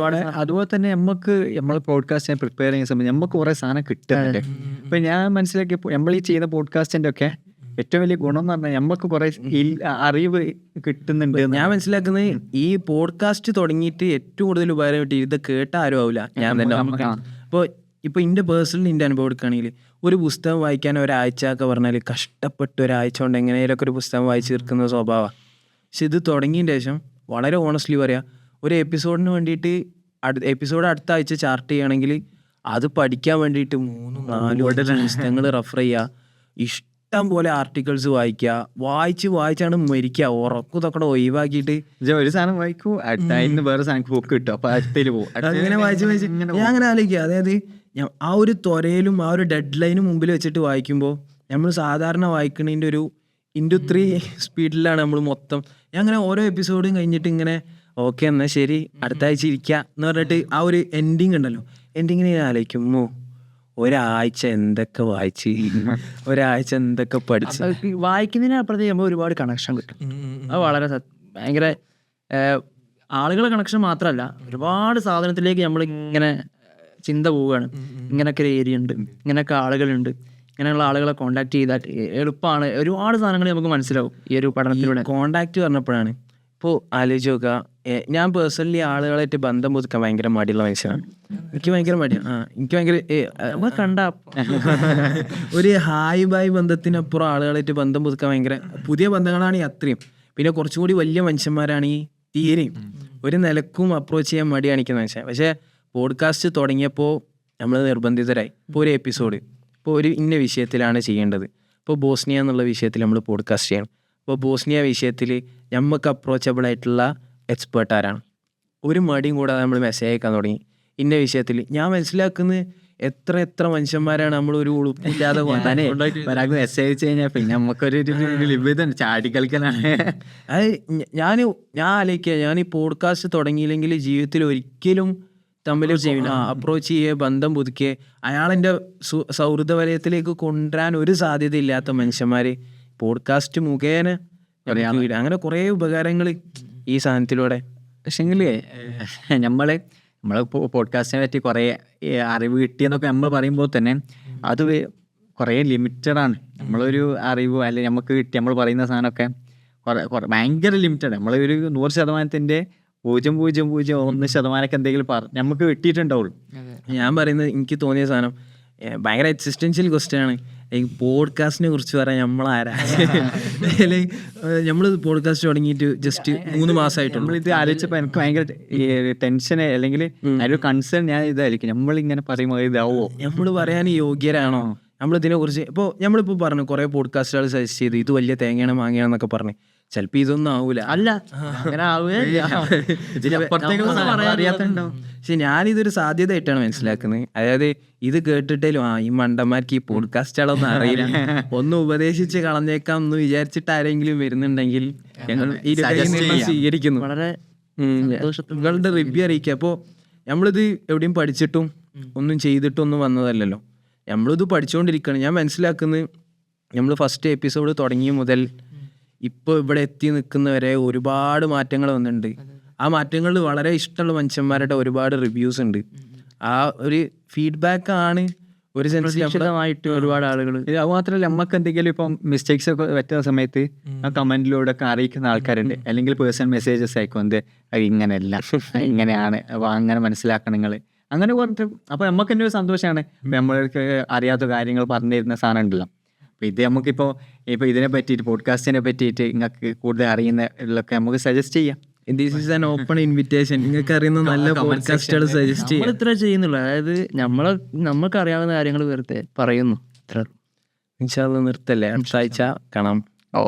അതുപോലെ തന്നെ നമുക്ക് നമ്മളെ പോഡ്കാസ്റ്റിനെ പ്രിപ്പയർ ചെയ്യുന്ന സമയത്ത് നമുക്ക് കുറെ സാധനം കിട്ടുന്നുണ്ട്. ഇപ്പൊ ഞാൻ മനസ്സിലാക്കി നമ്മൾ ഈ ചെയ്യുന്ന പോഡ്കാസ്റ്റിന്റെ ഒക്കെ ഏറ്റവും വലിയ ഗുണം എന്ന് പറഞ്ഞാൽ നമുക്ക് കുറെ അറിവ് കിട്ടുന്നുണ്ട്. ഞാൻ മനസ്സിലാക്കുന്നത് ഈ പോഡ്കാസ്റ്റ് തുടങ്ങിയിട്ട് ഏറ്റവും കൂടുതൽ ഉപകാരം കിട്ടി ഇത് കേട്ട ആരും ആവില്ല, ഞാൻ തന്നെ. ഇപ്പൊ എന്റെ പേഴ്സണലി എന്റെ അനുഭവം എടുക്കുകയാണെങ്കിൽ ഒരു പുസ്തകം വായിക്കാൻ ഒരാഴ്ച ഒക്കെ പറഞ്ഞാൽ കഷ്ടപ്പെട്ട് ഒരാഴ്ച കൊണ്ട് എങ്ങനെയൊക്കെ ഒരു പുസ്തകം വായിച്ചു തീർക്കുന്ന സ്വഭാവമാണ്. പക്ഷെ ഇത് തുടങ്ങിയതിന് ശേഷം വളരെ ഓണസ്റ്റ്ലി പറയാം, ഒരു എപ്പിസോഡിന് വേണ്ടിയിട്ട് എപ്പിസോഡ് അടുത്ത ആഴ്ച ചാർട്ട് ചെയ്യുകയാണെങ്കിൽ അത് പഠിക്കാൻ വേണ്ടിയിട്ട് 3-4 പുസ്തകങ്ങൾ റെഫർ ചെയ്യുക, ഇഷ്ടം പോലെ ആർട്ടിക്കിൾസ് വായിച്ചാണ് മരിക്കുക. ഉറക്കത്തൊക്കെ ഒഴിവാക്കിയിട്ട് ഒരു സാധനം വായിക്കൂ, അടുത്ത വേറെ സാധനം ബുക്ക് കിട്ടും, അപ്പൊ അടുത്തേല് പോകും. അങ്ങനെ വായിച്ച് ഞാൻ അങ്ങനെ ആലോചിക്കുക. അതായത് ആ ഒരു ത്വരയിലും ആ ഒരു ഡെഡ് ലൈനും മുമ്പിൽ വെച്ചിട്ട് വായിക്കുമ്പോൾ നമ്മൾ സാധാരണ വായിക്കുന്നതിൻ്റെ ഒരു ഇൻറ്റു 3 സ്പീഡിലാണ് നമ്മൾ മൊത്തം. ഞാൻ അങ്ങനെ ഓരോ എപ്പിസോഡും കഴിഞ്ഞിട്ട് ഇങ്ങനെ ഓക്കെ എന്നാൽ ശരി അടുത്ത ആഴ്ച ഇരിക്കുക എന്ന് പറഞ്ഞിട്ട് ആ ഒരു എൻഡിങ് ഉണ്ടല്ലോ, എൻഡിങ്ങിനെ ഞാൻ ആലോചിക്കുമോ ഒരാഴ്ച എന്തൊക്കെ വായിച്ച്, ഒരാഴ്ച എന്തൊക്കെ പഠിച്ച്. വായിക്കുന്നതിനപ്പുറത്തേക്ക് നമ്മൾ ഒരുപാട് കണക്ഷൻ കിട്ടും. അത് വളരെ ഭയങ്കര ആളുകളെ കണക്ഷൻ മാത്രമല്ല, ഒരുപാട് സാധനത്തിലേക്ക് നമ്മൾ ഇങ്ങനെ ചിന്ത പോവുകയാണ്. ഇങ്ങനെയൊക്കെ ഒരു ഏരിയ ഉണ്ട്, ഇങ്ങനെയൊക്കെ ആളുകളുണ്ട്, ഇങ്ങനെയുള്ള ആളുകളെ കോണ്ടാക്ട് ചെയ്താൽ എളുപ്പമാണ്. ഒരുപാട് സാധനങ്ങൾ നമുക്ക് മനസ്സിലാവും ഈ ഒരു പഠനത്തിലൂടെ. കോണ്ടാക്ട് പറഞ്ഞപ്പോഴാണ് ഇപ്പോൾ ആലോചിച്ച് നോക്കുക, ഞാൻ പേഴ്സണലി ആളുകളായിട്ട് ബന്ധം പുതുക്കാൻ ഭയങ്കര മടിയുള്ള മനുഷ്യനാണ്. എനിക്ക് ഭയങ്കര മടിയാണ്. എനിക്ക് ഭയങ്കര കണ്ട ഒരു ഹായ് ബായ് ബന്ധത്തിനപ്പുറം ആളുകളായിട്ട് ബന്ധം പുതുക്കാൻ ഭയങ്കര, പുതിയ ബന്ധങ്ങളാണെങ്കിൽ അത്രയും, പിന്നെ കുറച്ചും കൂടി വലിയ മനുഷ്യന്മാരാണെങ്കിൽ തീരെയും ഒരു നിലക്കും അപ്രോച്ച് ചെയ്യാൻ മടി കാണിക്കുന്ന മനുഷ്യൻ. പക്ഷേ പോഡ്കാസ്റ്റ് തുടങ്ങിയപ്പോൾ നമ്മൾ നിർബന്ധിതരായി. ഇപ്പോൾ ഒരു എപ്പിസോഡ് ഇപ്പോൾ ഒരു ഇന്ന വിഷയത്തിലാണ് ചെയ്യേണ്ടത്. ഇപ്പോൾ ബോസ്നിയ എന്നുള്ള വിഷയത്തിൽ നമ്മൾ പോഡ്കാസ്റ്റ് ചെയ്യണം. അപ്പോൾ ബോസ്നിയ വിഷയത്തിൽ നമുക്ക് അപ്രോച്ചബിൾ ആയിട്ടുള്ള എക്സ്പേർട്ട് ആരാണ്, ഒരു മടിയും കൂടാതെ നമ്മൾ മെസ്സേജ് അയക്കാൻ തുടങ്ങി. ഇന്ന വിഷയത്തിൽ ഞാൻ മനസ്സിലാക്കുന്നത് എത്ര മനുഷ്യന്മാരാണ് നമ്മൾ ഒരു ഉളുപ്പില്ലാതെ ഒരാൾക്ക് മെസ്സേജ് അയച്ചു കഴിഞ്ഞാൽ പിന്നെ നമുക്കൊരു ചാടി കളിക്കലാണ്. അത് ഞാൻ ആലോചിക്കുക, ഞാൻ ഈ പോഡ്കാസ്റ്റ് തുടങ്ങിയില്ലെങ്കിൽ ജീവിതത്തിൽ ഒരിക്കലും തമ്മിൽ അപ്രോച്ച് ചെയ്യുക, ബന്ധം പുതുക്കുക, അയാളെൻ്റെ സൗഹൃദ വലയത്തിലേക്ക് കൊണ്ടുവരാൻ ഒരു സാധ്യത ഇല്ലാത്ത മനുഷ്യന്മാർ പോഡ്കാസ്റ്റ് മുഖേന അങ്ങനെ കുറേ ഉപകാരങ്ങൾ ഈ സാധനത്തിലൂടെ. പക്ഷെങ്കിൽ നമ്മളെ പോഡ്കാസ്റ്റിനെ പറ്റി കുറേ അറിവ് കിട്ടിയെന്നൊക്കെ നമ്മൾ പറയുമ്പോൾ തന്നെ അത് കുറേ ലിമിറ്റഡാണ്. നമ്മളൊരു അറിവ് അല്ലെങ്കിൽ നമുക്ക് കിട്ടി നമ്മൾ പറയുന്ന സാധനമൊക്കെ ഭയങ്കര ലിമിറ്റഡ്. നമ്മളൊരു 100%-ൻ്റെ 0.001% എന്തെങ്കിലും നമുക്ക് കിട്ടിയിട്ടുണ്ടാവുള്ളൂ. ഞാൻ പറയുന്നത് എനിക്ക് തോന്നിയ സാധനം ഭയങ്കര എക്സിസ്റ്റൻഷ്യൽ ക്വസ്റ്റ്യൻ ആണ്. ഈ പോഡ്കാസ്റ്റിനെ കുറിച്ച് പറയാൻ നമ്മളാരാ? നമ്മൾ പോഡ്കാസ്റ്റ് തുടങ്ങിയിട്ട് ജസ്റ്റ് 3 മാസമായിട്ടുള്ളൂ. നമ്മളിത് ആലോചിച്ചപ്പോൾ എനിക്ക് ഭയങ്കര ടെൻഷൻ അല്ലെങ്കിൽ ഒരു കൺസേൺ ഞാൻ ഇതായിരിക്കും, നമ്മളിങ്ങനെ പറയുമ്പോൾ ഇതാവോ, നമ്മൾ പറയാൻ യോഗ്യരാണോ, നമ്മളിതിനെ കുറിച്ച് ഇപ്പോൾ നമ്മളിപ്പോൾ പറഞ്ഞു കുറേ പോഡ്കാസ്റ്റുകൾ സജസ്റ്റ് ചെയ്ത് ഇത് വലിയ തേങ്ങയാണ് മാങ്ങയാണെന്നൊക്കെ പറഞ്ഞു. ചിലപ്പോൾ ഇതൊന്നും ആവൂല. അല്ല അങ്ങനെ അറിയാത്തുണ്ടാവും. പക്ഷെ ഞാനിതൊരു സാധ്യതയായിട്ടാണ് മനസ്സിലാക്കുന്നത്. അതായത് ഇത് കേട്ടിട്ടേലും ഈ മണ്ടന്മാർക്ക് ഈ പോഡ്കാസ്റ്റുകളൊന്നും അറിയില്ല, ഒന്ന് ഉപദേശിച്ച് കളഞ്ഞേക്കാം എന്ന് വിചാരിച്ചിട്ട് ആരെങ്കിലും വരുന്നുണ്ടെങ്കിൽ ഞങ്ങൾ ഈ സ്വീകരിക്കുന്നു. വളരെ നിങ്ങളുടെ റിവ്യൂ അറിയിക്കുക. അപ്പോൾ നമ്മളിത് എവിടെയും പഠിച്ചിട്ടും ഒന്നും ചെയ്തിട്ടൊന്നും വന്നതല്ലല്ലോ, നമ്മളിത് പഠിച്ചുകൊണ്ടിരിക്കുകയാണ്. ഞാൻ മനസ്സിലാക്കുന്നത് നമ്മൾ ഫസ്റ്റ് എപ്പിസോഡ് തുടങ്ങിയ മുതൽ ഇപ്പോൾ ഇവിടെ എത്തി നിൽക്കുന്നവരെ ഒരുപാട് മാറ്റങ്ങൾ വന്നിട്ടുണ്ട്. ആ മാറ്റങ്ങളിൽ വളരെ ഇഷ്ടമുള്ള മനുഷ്യന്മാരുടെ ഒരുപാട് റിവ്യൂസ് ഉണ്ട്. ആ ഒരു ഫീഡ്ബാക്ക് ആണ് ഒരു സെൻസിറ്റീവായിട്ട് ഒരുപാട് ആളുകൾ. അത് മാത്രമല്ല, നമുക്ക് എന്തെങ്കിലും ഇപ്പം മിസ്റ്റേക്സ് ഒക്കെ പറ്റുന്ന സമയത്ത് ആ കമന്റിലൂടെ ഒക്കെ അറിയിക്കുന്ന ആൾക്കാരുണ്ട്, അല്ലെങ്കിൽ പേഴ്സണൽ മെസ്സേജസ് അയക്കും, എന്ത് ഇങ്ങനെയല്ല ഇങ്ങനെയാണ്, അപ്പോൾ അങ്ങനെ മനസ്സിലാക്കണം നിങ്ങൾ അങ്ങനെ പറഞ്ഞിട്ട്. അപ്പോൾ നമുക്ക് തന്നെ ഒരു സന്തോഷമാണ് നമ്മൾക്ക് അറിയാത്ത കാര്യങ്ങൾ പറഞ്ഞു തരുന്ന സാധനം ഉണ്ടല്ലോ. അപ്പോൾ ഇത് നമുക്കിപ്പോൾ ഇതിനെ പറ്റിയിട്ട് പോഡ്കാസ്റ്റിനെ പറ്റിയിട്ട് നിങ്ങൾക്ക് കൂടുതൽ അറിയുന്നതൊക്കെ നമുക്ക് സജസ്റ്റ് ചെയ്യാം. This is an open invitation. നിങ്ങൾക്ക് അറിയുന്ന നല്ല പോഡ്കാസ്റ്റുകൾ സജസ്റ്റ് ചെയ്യാം. ഇത്ര ചെയ്യുന്നുള്ളൂ, അതായത് നമ്മൾക്ക് അറിയാവുന്ന കാര്യങ്ങൾ വെറുതെ പറയുന്നു. ഇൻഷാ അല്ലാഹ് നിർത്തല്ലേ, അടുത്ത ആഴ്ച കാണാം. ഓ.